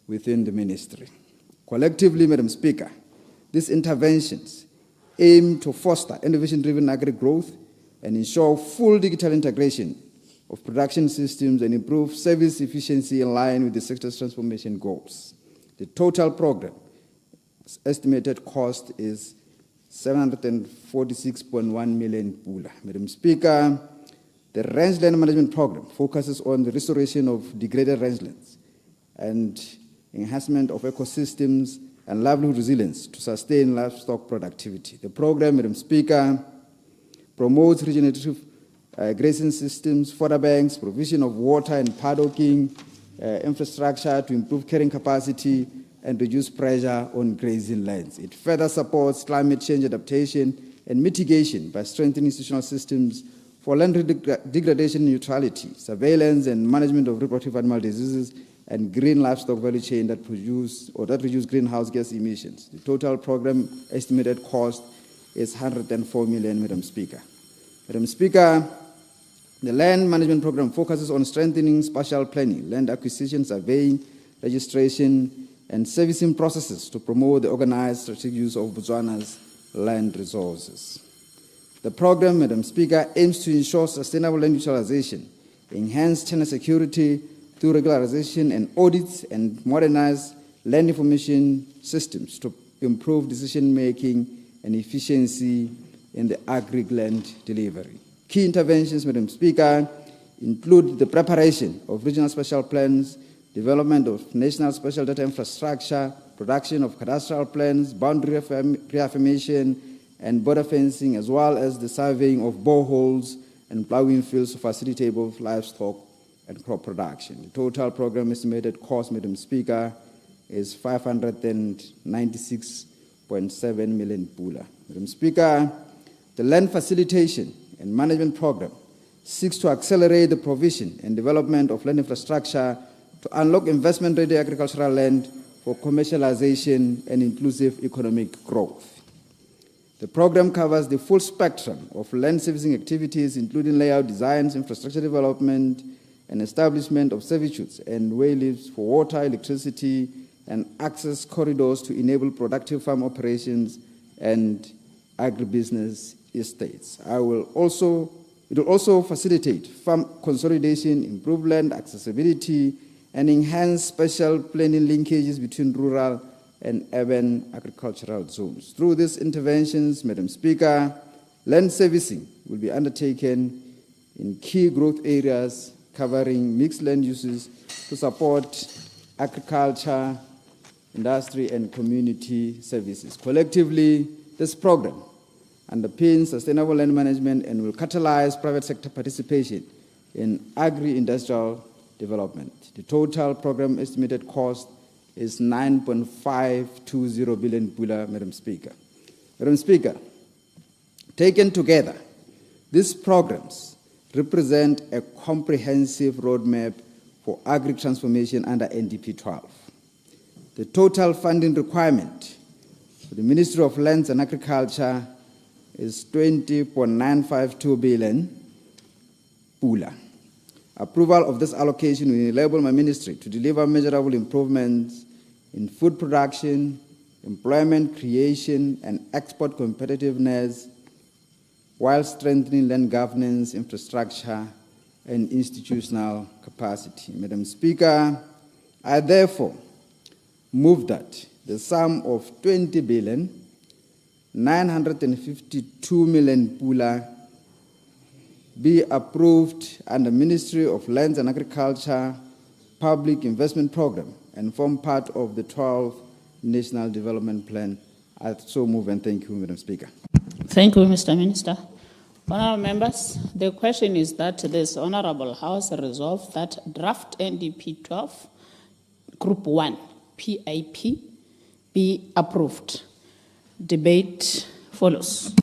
within the ministry. Collectively, Madam Speaker, these interventions aim to foster innovation-driven agri-growth and ensure full digital integration of production systems and improve service efficiency in line with the sector's transformation goals. The total program estimated cost is 746.1 million pula. Madam Speaker, the rangeland management program focuses on the restoration of degraded rangelands and enhancement of ecosystems and livelihood resilience to sustain livestock productivity. The program, Madam Speaker, promotes regenerative grazing systems, fodder banks, provision of water and paddocking, infrastructure to improve carrying capacity and reduce pressure on grazing lands. It further supports climate change adaptation and mitigation by strengthening institutional systems for land degradation neutrality, surveillance and management of reproductive animal diseases, and green livestock value chain that reduce greenhouse gas emissions. The total program estimated cost is 104 million, Madam Speaker. Madam Speaker, the land management program focuses on strengthening spatial planning, land acquisition, surveying, registration, and servicing processes to promote the organized strategic use of Botswana's land resources. The program, Madam Speaker, aims to ensure sustainable land utilization, enhance tenure security through regularization and audits, and modernize land information systems to improve decision-making and efficiency in the agri-land delivery. Key interventions, Madam Speaker, include the preparation of regional special plans, development of national special data infrastructure, production of cadastral plans, boundary reaffirmation, and border fencing, as well as the surveying of boreholes and plowing fields to facilitate both livestock and crop production. The total program estimated cost, Madam Speaker, is 596.7 million pula. Madam Speaker, the land facilitation and management program seeks to accelerate the provision and development of land infrastructure to unlock investment-ready agricultural land for commercialization and inclusive economic growth. The program covers the full spectrum of land servicing activities, including layout designs, infrastructure development, and establishment of servitudes and waylifts for water, electricity, and access corridors to enable productive farm operations and agribusiness estates. It will also facilitate farm consolidation, improve land accessibility, and enhance special planning linkages between rural and urban agricultural zones. Through these interventions, Madam Speaker, land servicing will be undertaken in key growth areas covering mixed land uses to support agriculture, industry, and community services. Collectively, this program underpins sustainable land management and will catalyze private sector participation in agri-industrial development. The total program estimated cost is 9.520 billion pula, Madam Speaker. Madam Speaker, taken together, these programs represent a comprehensive roadmap for agri-transformation under NDP 12. The total funding requirement for the Ministry of Lands and Agriculture is 20.952 billion pula. Approval of this allocation will enable my ministry to deliver measurable improvements in food production, employment creation, and export competitiveness, while strengthening land governance, infrastructure, and institutional capacity. Madam Speaker, I therefore move that the sum of 20.952 billion pula be approved under Ministry of Lands and Agriculture Public Investment Program and form part of the 12th National Development Plan. I so move and thank you, Madam Speaker. Thank you, Mr. Minister. Honorable members, the question is that this Honorable House resolve that draft NDP 12, Group 1, PIP, be approved. Debate follows.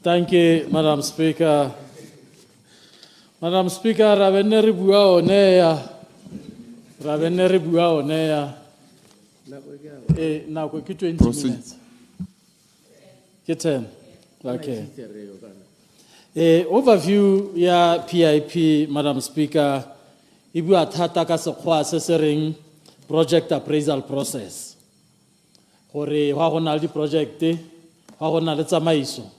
Thank you, Madam Speaker. Madam Speaker, Raveneri bua onea. Raveneri bua onea. Now, we 20 minutes. Get 10. Okay. Overview ya PIP, Madam Speaker. Ibu atata ka sekgwa se se reng project appraisal process. Gore wa gona le project, wa gona le tsamaiso.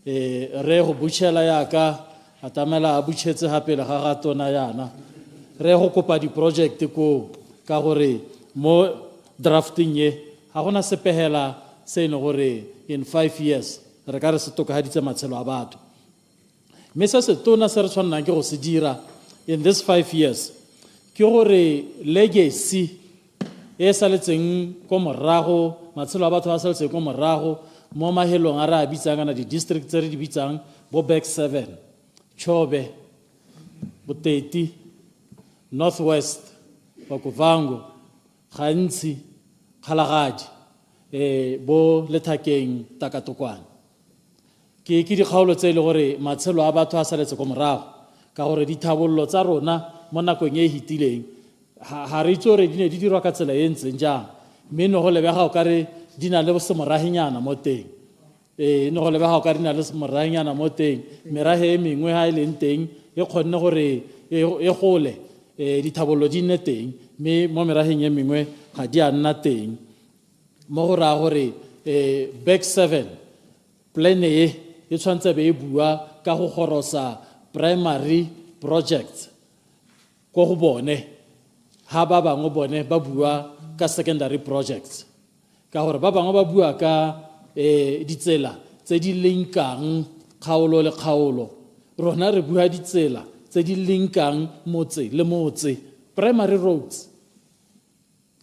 Re go butšhela yaka atamela a butšhetse gape le ga gatona yana re go kopa di project ko ka gore mo drafting ye ga gona sepehela se ne gore in 5 years re ka re se tokafaditse matshelo a batho mme se se tona se re tshwanang ke go se dira in this 5 years ke gore legacy e saletseng ko morago matshelo a batho a saletseng ko morago mo mahelong a re a bitsang kana di-district tse re di bitsang bo 𝗣𝗥𝗲𝗏, 𝗣𝗏𝗃𝗏𝗏, Northwest, Bakovango, Gantsi, Kgalagadi, bo Lethakeng, Takatokwane. Ke dikgaolo tse le gore matshelo a batho a saletse ko morago ka gore dithabollo tsa rona mo nakong e hitileng ha re itse gore di ne di dirwa ka tsela e ntseng jang mme no go lebega o kare di na le semorahinyana mo teng no go lebega o kare di na le semorahinyana mo teng merahe e mengwe ha e leng teng e kgonne gore e gole dithabollo di nne teng mme mo meraheng e mengwe ga di a nna teng mo go raya gore 𝗣𝗥𝗲𝗏 plan e tshwantse be e bua ka go gorosa primary projects go go bone ha ba bangwe bone ba bua ka secondary projects ka gore ba bangwe ba bua ka ditsela tse di linkang kgaolo le kgaolo rona re bua ditsela tse di linkang motse le motse primary roads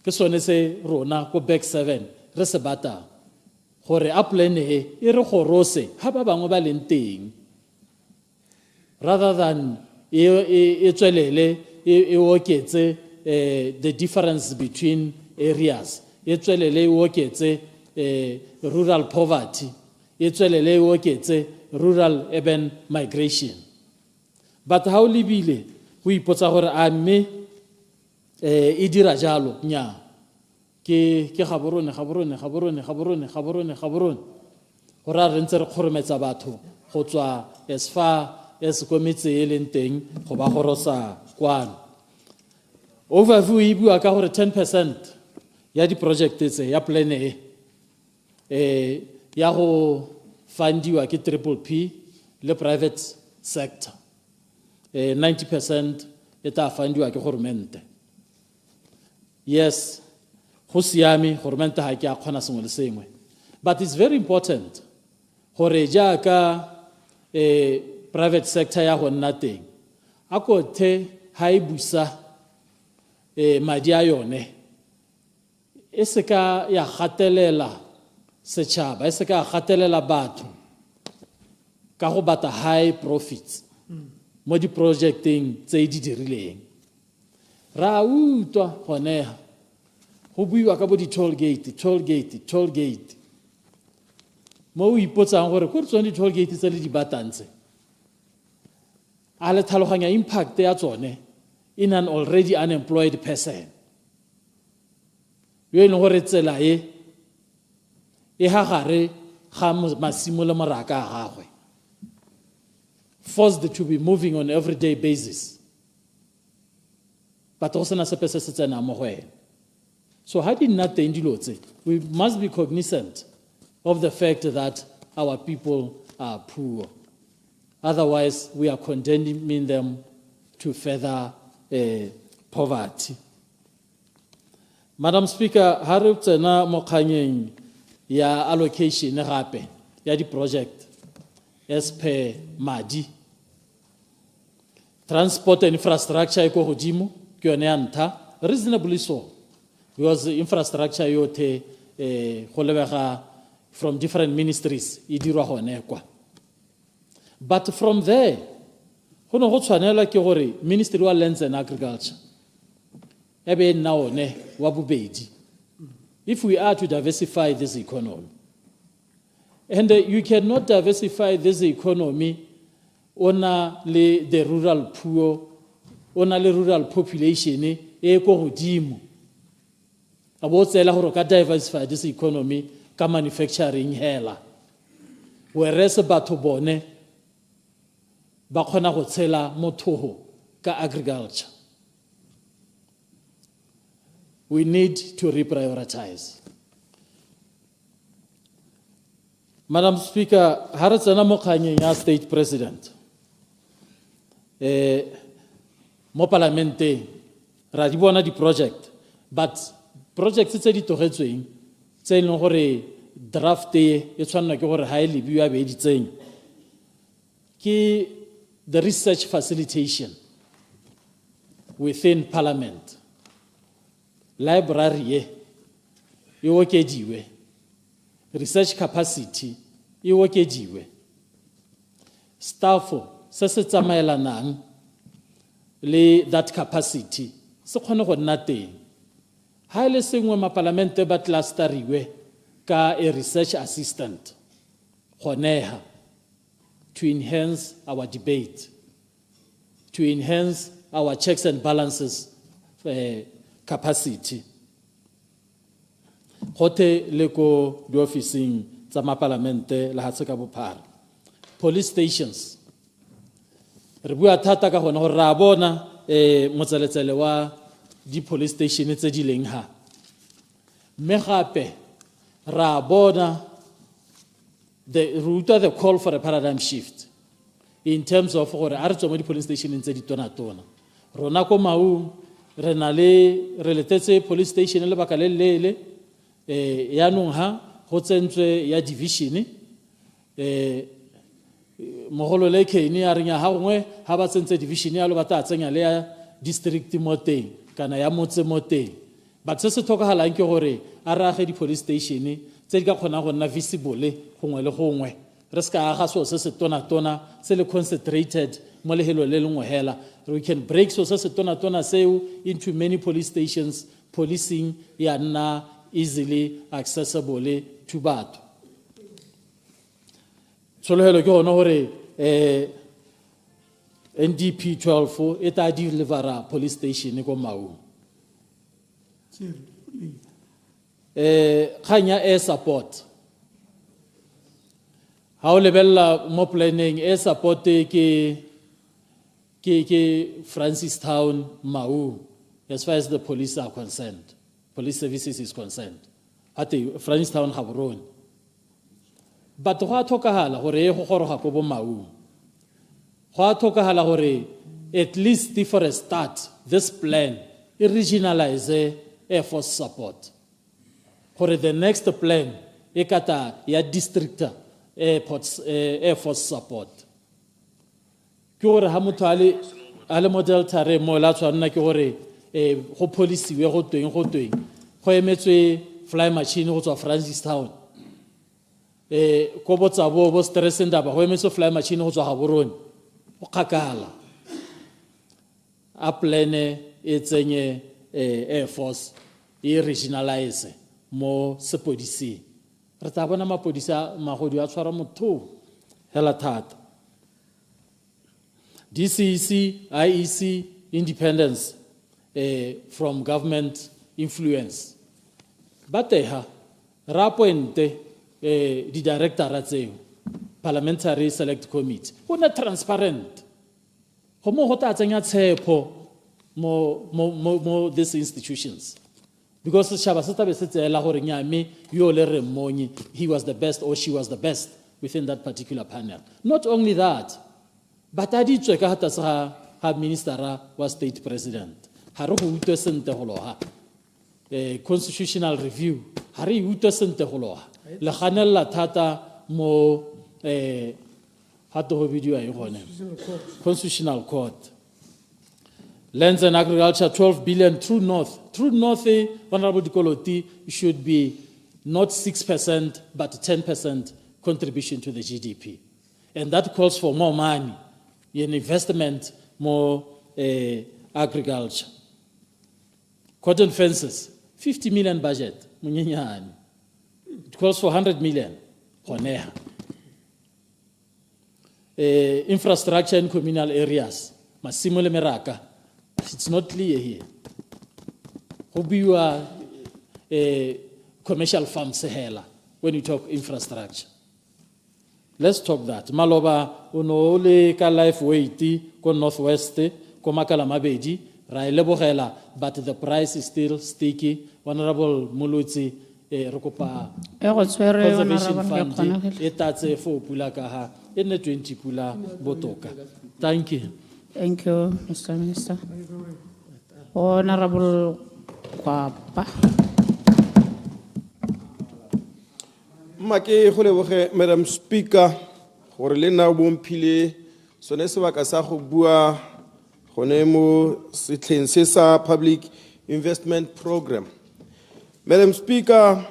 ke sone se rona go 𝗣𝗥𝗲𝗏 re se batang gore a plan e re gorose ha ba bangwe ba leng teng rather than e tswelele e oketse the difference between areas e tswelele e oketse rural poverty e tswelele e oketse rural urban migration but how libile o ipotsa gore a mme e dira jalo nya ke gaborone gore a re ntse re kgorometsa batho go tswa as far as komitse e leng teng go ba gorosa kwano overview e bua ka gore 10% ya di-project tse ya plan ya go fundiwa ke PPP le private sector 90% e ta fundiwa ke government yes go siame government ha ke a kgona sengwe le sengwe but it's very important gore jaaka private sector ya go nna teng a kothe ha e busa madi a yone e se ka ya gatelela setšhaba e se ka gatelela batho ka go bata high profits mo di projecting tse di dirileng ra utwa gone go buiwa ka bo di toll gate mo o ipotsang gore go tsone di toll gate tse le di batantse a le tlhaloganya impact ya tsone in an already unemployed person yo e leng gore tsela e ha gare ga masimo le moraka a gagwe forced to be moving on an everyday basis but go sena sepe se se tsena mo go ene so ha di nna teng dilo tse we must be cognizant of the fact that our people are poor otherwise we are condemning them to further poverty. Madam Speaker, ha re tsena mo kganyeng ya allocation gape ya di-project as per madi. Transport and infrastructure e ko godimo ke yone ya ntlha, reasonably so, because infrastructure yote go lebega from different ministries e dirwa gone kwa. But from there go ne go tshwanela ke gore Ministry wa Lands and Agriculture e be nna one wa bobedi if we are to diversify this economy. And you cannot diversify this economy on the rural poor, on the rural population e ko godimo. About tsela gore ka diversify this economy ka manufacturing hela. Whereas batho bone ba khona go tshela motho ka agriculture. We need to reprioritize. Madam Speaker, ha re tsena mo kganyeng ya state president. Mo parlamenteng ra di bona di project, but projects tse di togetsweng tse leng gore draft e tshwanna ke gore ha e lebiwa be di tseng ke the research facilitation within parliament, library e okediwe, research capacity e okediwe, staff se se tsamaelanang le that capacity se kgone go nna teng. Ha ile sengwe ma parlamente ba clusteriwe ka a research assistant goneha to enhance our debate, to enhance our checks and balances capacity. Gote le ko di officing tsa ma parlamente la 𝗣𝗂𝗏𝗏𝗏𝗏, police stations re bua thata ka gona gore ra bona motseletsele wa di police station tse di leng ha, mme gape ra bona the call for a paradigm shift in terms of gore a re tswa mo di police station tse di tona rona ko Maung re na le re letetse police station le baka le lele ya nong ha go tsentswe ya division mogolo le kene a renya ha gongwe ha ba tsentse division ya lo ba ta tsenya le ya district moteng kana ya motse moteng, but se se tlhokagalang ke gore a rage di police station tse di ka kgona go nna visible gongwe le gongwe, re ska aga so se se tona se le concentrated mo lehelo le lengwe hela. We can break so se se tona seo into many police stations, policing ya nna easily accessible to batho. Tshologelo ke gona gore NDP 12 e ta delivera police station ko Maung. Kganya air support ha o lebella mo planning air support ke Francistown Maung as far as the police are concerned, police services is concerned, ate Francistown Gaborone. But go a tlhokagala gore e go goroga ko bo Maung, go a tlhokagala gore at least for a start this plan e regionalize air force support, gore the next plan e kata ya district air force support ke gore ha motho ale model tare mo la tshwana ke gore go policy we go tweng go emetswe fly machine go tswa Francistown ko botsa bo stress ndaba go emetswe fly machine go tswa Gaborone go kgakala a plane e tsenye air force e regionalize mo sepodisi re tla bona mapodisa magodi a tshwara motho hela thata. DCEC, IEC, independence from government influence. Bateha, rapoente di director ratseo, parliamentary select committee. Una transparent. Homo hota tsenya tshepo mo these institutions. Because Shabasata besetse la gore nyame yo le re monyi, he was the best or she was the best within that particular panel. Not only that, but I did check out as a minister was state president. Haru utwe sente holoha. Constitutional review. Hari utwe sente holoha. Le khanella tata mo Constitutional Court. Lands and agriculture, 12 billion. True North, Honorable 𝗣𝗂𝗏𝗍𝗃𝗏𝗏 should be not 6%, but 10% contribution to the GDP. And that calls for more money, an investment, more agriculture. Cotton fences, 50 million budget. It calls for 100 million. Infrastructure in communal areas, Massimo le Meraka. It's not clear here. Hobiwa commercial farms when you talk infrastructure. Let's talk that. Maloba uno le ka life weight ko northwest ko makala mabedi ra lebogela, but the price is still sticky. Honorable Mulutsi conservation fund etatse for pula ka ha ene 20 pula botoka. Thank you. Thank you, Mr. Minister. Honorable 𝗃𝗏𝗄𝗏𝗄. Madam Speaker, gore le nna bomphile sone sebaka sa go bua gone mo setlheng se sa public investment program. Madam Speaker,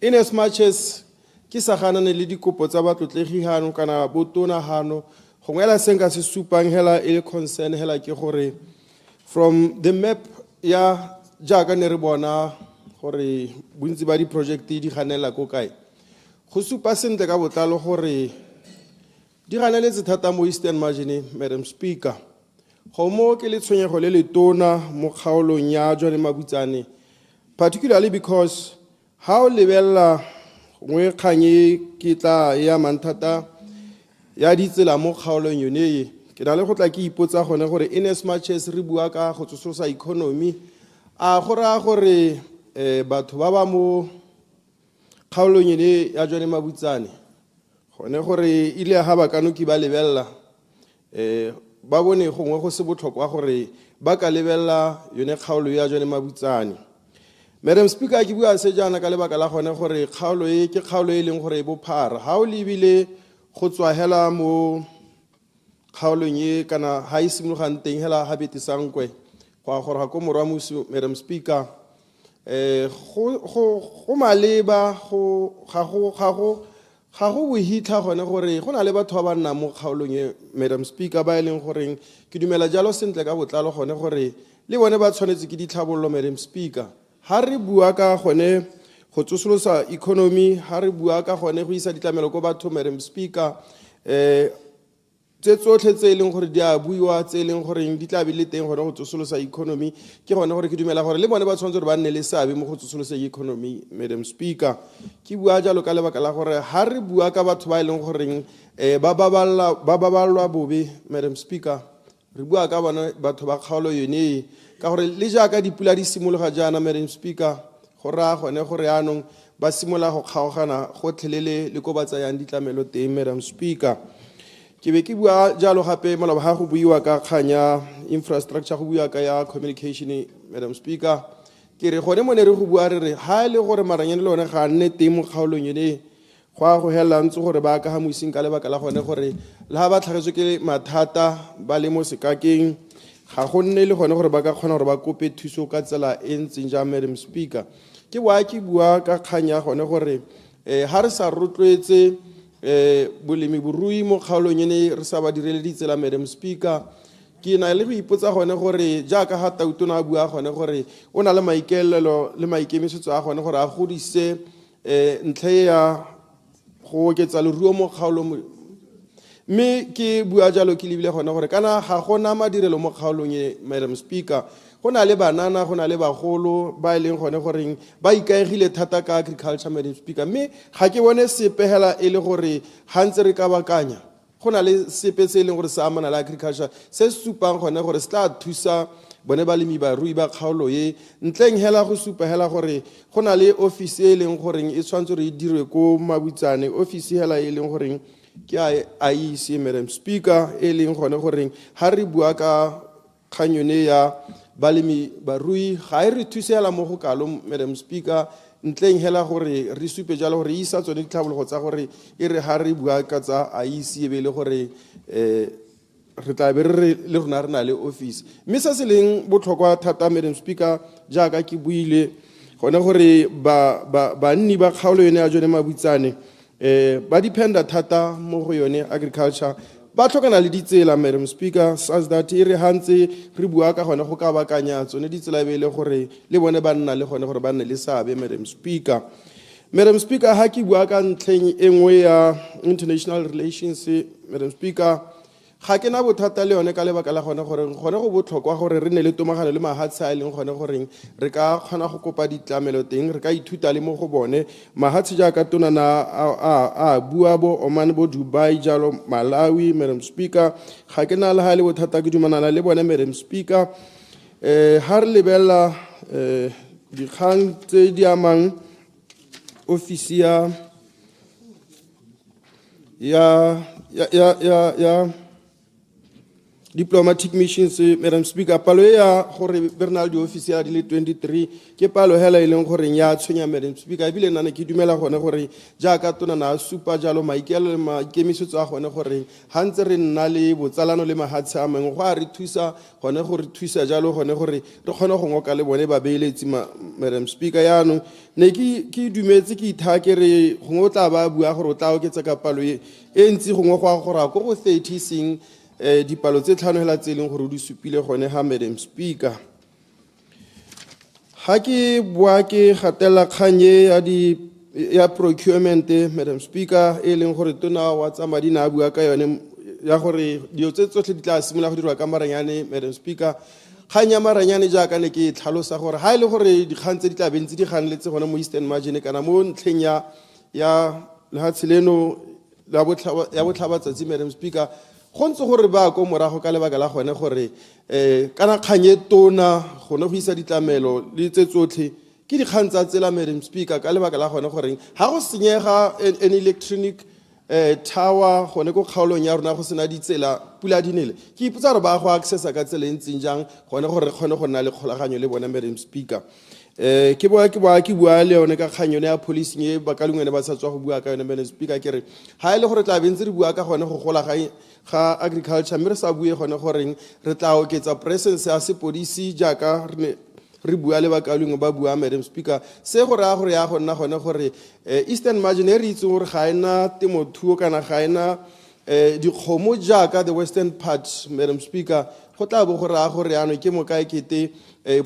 in as much as ke sa ganane le dikopo tsa batlotlegi hano kana botona hano gongwe la senka se supang hela e concern hela ke gore from the map ya jaaka ne re bona gore bontsi ba di project di ganela ko kae go supa sentle ka botlalo gore di ganeletse thata mo Eastern Margin. Madam Speaker, go mo ke le tshwenyego le letona mo kgaolong ya Jwane Mabutsane, particularly because how lebella ngwe kganye ke tla ya manthata ya ditsela mo kgaolong yone ke na le go tla ke ipotsa gone gore in as much as re bua ka go tsosolosa economy a gora gore batho ba ba mo kgaolong yone ya Jwane Mabutsane gone gore ile ha ba kano ke ba lebella ba bone gongwe go se botlhokwa gore ba ka lebella yone kgaolo ya Jwane Mabutsane. Madam Speaker, ke bua se jana ka lebaka la gone gore kgaolo e ke kgaolo e leng gore e bophara ha o lebile go tswa hela mo kgaolong e kana ha e simologang teng hela ha betesankwe go gore ga ko morwa musu. Madam Speaker, go maleba ga go bohitlha gone gore go na le batho ba nna mo kgaolong e. Madam Speaker, ba e leng goreng ke dumela jalo sentle ka botlalo gone gore le bone ba tshwanetse ke ditlhabololo. Madam Speaker, ha re bua ka gone go tsosolosa economy, ha re bua ka gone go isa ditlamelo go batho. Madam Speaker, tse tsotlhe tse e leng gore di a buiwa tse e leng gore di tla be le teng gone go tsosolosa economy ke gone gore ke dumela gore le bone ba tshwanetse gore ba nne le seabe mo go tsosolosa economy. Madam Speaker, ke bua jalo ka lebaka la gore ha re bua ka batho ba e leng gore ba babalwa bobe. Madam Speaker, re bua ka bona batho ba kgaolo yone ka gore le jaaka dipula di simologa jaana. Madam Speaker, go ra gone gore anong ba simola go kgaogana go tlhelele le ko ba tsayang ditlamelo teng. Madam Speaker, ke be ke bua jalo gape molao ga go buiwa ka kganya infrastructure go buiwa ka ya communication. Madam Speaker, ke re gone mo ne re go bua re re ha le gore maranyane le one ga nne teng mo kgaolong yone go a go hela ntse gore ba ka ha moising ka lebaka la gone gore le ha ba tlhagetswe ke mathata ba le mo sekakeng ga go nne le gone gore ba ka kgona gore ba kope thuso ka tsela e ntseng jang. Madam Speaker, ke bua ka kganya gone gore ha re sa rotloetse bolemi borui mo kgaolong ene re sa ba direle ditsela. Madam Speaker, ke na le go ipotsa gone gore jaaka ha tautona a bua gone gore o na le maikaelelo le maikemisetso a gone gore a godise ntlhe ya go oketsa leruo mo kgaolong. Mme ke bua jalo ke lebile gone gore kana ga gona madirelo mo kgaolong e. Madam Speaker, go na le banana go na le bagolo ba e leng gone goreng ba ikaegile thata ka agriculture. Madam Speaker, mme ga ke bone sepehela e le gore ha ntse re ka bakanya go na le sepe se e leng gore se amana le agriculture se supang gone gore se tla thusa bone balemi ba rui ba kgaolo e ntleng hela go supa hela gore go na le office e leng goreng e tshwantse re dirwe ko Mabutsane. Office hela e leng goreng ke 𝗣𝗥𝗢𝗍𝗄𝗧. Madam Speaker, e leng gone goreng ha re bua ka kganyone ya balemi ba rui ga e re thusela mo go kalo. Madam Speaker, ntleng hela gore re supe jalo gore isa tsone ditlhabologo tsa gore e re ha re bua ka tsa IEC e be le gore re tla be re le rona re na le office mme se se leng botlhokwa thata Madam Speaker jaaka ke buile gone gore banni ba kgaolo yone ya jone mabutsane ba dependa thata mo go yone agriculture ba tlhokana le ditsela Madam Speaker such that e re hantse re bua ka gone go ka bakanya tsone ditsela e be le gore le bone ba nna le gone gore ba nne le seabe Madam Speaker. Madam Speaker ha ke bua ka ntlheng e nngwe ya international relations Madam Speaker ga ke na bothata le yone ka lebaka la gone gore gone go botlhokwa gore re ne le tomagano le mahatshe a leng gone gore re ka kgona go kopa ditlamelo teng re ka ithuta le mo go bone mahatshe jaaka tonana a bua bo Oman bo Dubai jalo Malawi Madam Speaker ga ke na le ha le bothata ke dumanana le bone Madam Speaker ha re lebella dikgang tse di amang office ya diplomatic missions Madam Speaker palo ya gore Bernal di office ya di le 23 ke palo hela e leng gore ya tshwenya Madam Speaker ebile nna ke dumela gone gore jaaka tona na super jalo maikelo le makemisetso a gone gore hantse re nna le botsalano le mahatshe a mangwe go a re thusa gone gore thusa jalo gone gore re kgone go ngoka le bone ba beeletsi Madam Speaker ya no ne ke dumetse ke ithake re go tla ba bua gore o tla oketsa ka palo e ntsi go ngwa go ra go 30 sing dipalo tse tlhano hela tse leng gore di supile gone ha Madam Speaker ha ke bua ke gatela kganye ya procurement Madam Speaker e leng gore tona wa tsa madi na bua ka yone ya gore dio tse tsotlhe di tla simolola go dirwa ka maranyane Madam Speaker khanya maranyane jaaka ne ke tlhalosa gore ha ile gore dikgang tse di tla bentse di ganletse gone mo Eastern Margin kana mo ntlheng ya lehatseleno la botlhabatsatsi Madam Speaker go ntse gore ba ko morago ka lebaka la gone gore kana kganye tona gone go isa ditlamelo le tse tsotlhe ke dikgang tsa tsela Madam Speaker ka lebaka la gone gore ha go senyega an electronic tower gone go kgaolong ya rona go sena ditsela pula dinele ke ipotsa gore ba go accessa ka tsela ntseng jang gone gore re kgone go nna le kgolaganyo le bona Madam Speaker ke bua le yone ka kganyo ya police e ba ka lengwe ba sa tswa go bua ka yone Madam Speaker ke re ha ile gore tla bentse re bua ka gone go gola ga agriculture mme re sa bue gone gore re tla oketsa presence ya sepodisi jaaka re bua le ba ka lengwe ba bua Madam Speaker se gore a gore ya go nna gone gore Eastern Margin e re itse gore ga ena temothuo kana ga ena dikgomo jaaka the western part Madam Speaker go tla bo gore a gore ano ke mo kae kete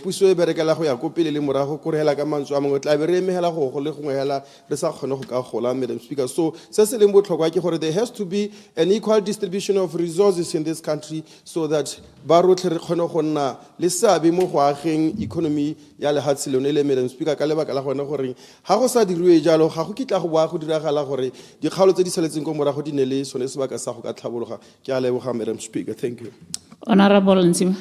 puso e berekela go ya ko pele le morago go rehela ka mantswe a mangwe tla be re emegela go le gongwe hela re sa kgone go ka gola Madam Speaker so se se leng botlhokwa ke gore there has to be an equal distribution of resources in this country so that ba rotlhe re kgone go nna le seabe mo go ageng economy ya lehatshe lone le Madam Speaker ka lebaka la gone gore ga go sa diriwe jalo ga go kitla go boa go diragala gore dikgaolo tse di saletseng ko morago di ne le sone sebaka sa go ka tlhabologa ke a leboga Madam Speaker thank you Honorable Nzima.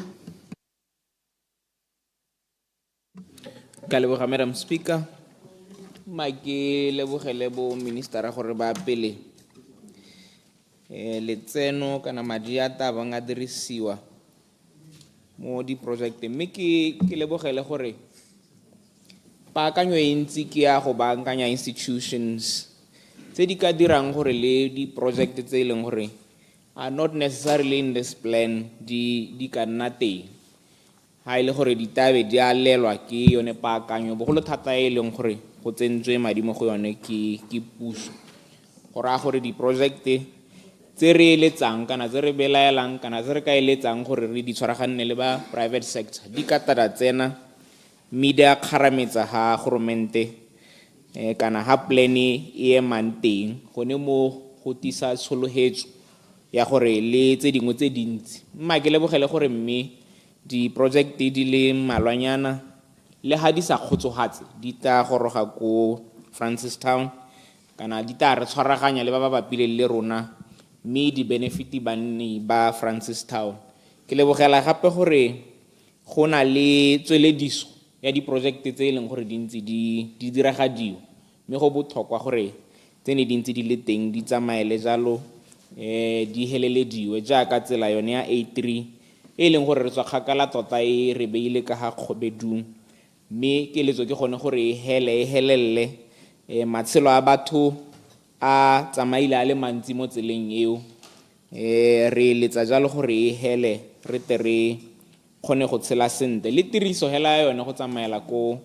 Ka leboga Madam Speaker ma ke lebogele bo minister a gore ba pele letseno kana madi a tabang a dirisiwa mo di project mme ke lebogele gore paakanyo e ntsi ke ya go baakanya institutions tse di ka dirang gore le di project tse leng gore are not necessarily in this plan di ka nna teng ha ile gore ditabe di a lelwa ke yone paakanyo bogolo thata e leng gore go tsentswe madi mo go yone ke puso gore a gore di project tse re eletsang kana tse re belaelang kana tse re ka eletsang gore re di tshwaraganne le ba private sector di ka tada tsena media kharametsa ha governmente kana ha plan e manteng gone mo go tisa tsholohetso ya gore le tse dingwe tse dintsi mma ke lebogele gore mme di project di le malwanyana le ha di sa khotsohatse di ta goroga ko Francistown kana di ta re tshwaraganya le ba bapile le rona mme di benefit banni ba Francistown ke lebogela gape gore go na le tswelediso ya di project tse leng gore dintsi di diragadiwa mme go botlhokwa gore tsene dintsi di le teng di tsamaele jalo di helelediwe jaaka tsela yone ya A3 e leng gore re tswa kgakala tota e re beile ka ga Kgobedung mme keletso ke gone gore e helelele matshelo a batho a tsamaile a le mantsi mo tseleng eo re letsa jalo gore e hele re te re kgone go tshela sentle le tiriso hela yone go tsamaela ko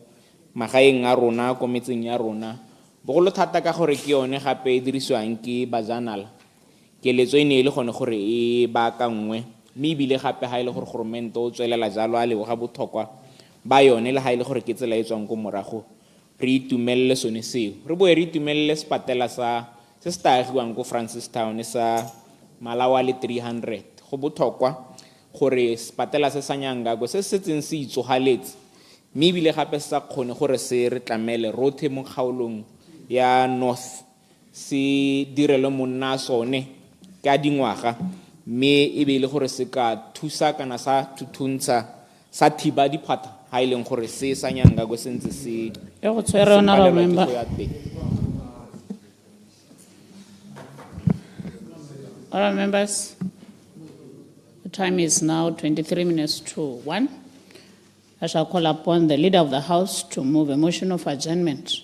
magaeng a rona ko metseng ya rona bogolo thata ka gore ke yone gape e dirisiwang ke bajanala keletso e ne e le gone gore e baakangwe mme ebile gape ga e le gore goromento o tswelela jalo a leboga botlhokwa ba yone le ga e le gore ke tsela e tswang ko morago re itumelele sone seo re boe re itumelele sepatela se se taagiwang ko Francistown sa malawa le 300 go botlhokwa gore sepatela se sa Nyangago se setseng se itsogaletse mme ebile gape se sa kgone gore se re tlamele rothe mo kgaolong ya north se direlo monna sone ka dingwaga mme e be le gore se ka thusa kana sa thuthuntsha sa thiba diphata ha e leng gore se sa Nyangago sentse se go tshwere honorable member. Honorable members, the time is now 23 minutes to 1. I shall call upon the leader of the House to move a motion of adjournment.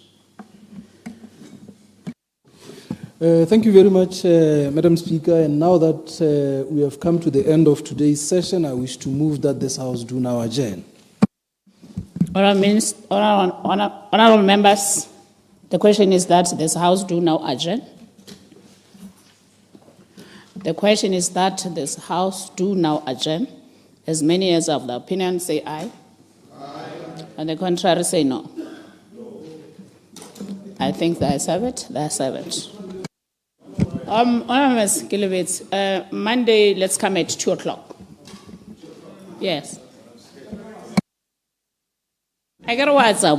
Thank you very much, Madam Speaker. And now that we have come to the end of today's session, I wish to move that this House do now adjourn. Honorable members, the question is that this House do now adjourn. The question is that this House do now adjourn. As many as of the opinion say aye. Aye. And the contrary say no. I think that's it. That's it. Honorable 𝗣𝗂𝗏𝗏𝗄𝗏𝗧𝗏, Monday, let's come at 2 o'clock. Yes. I got a WhatsApp.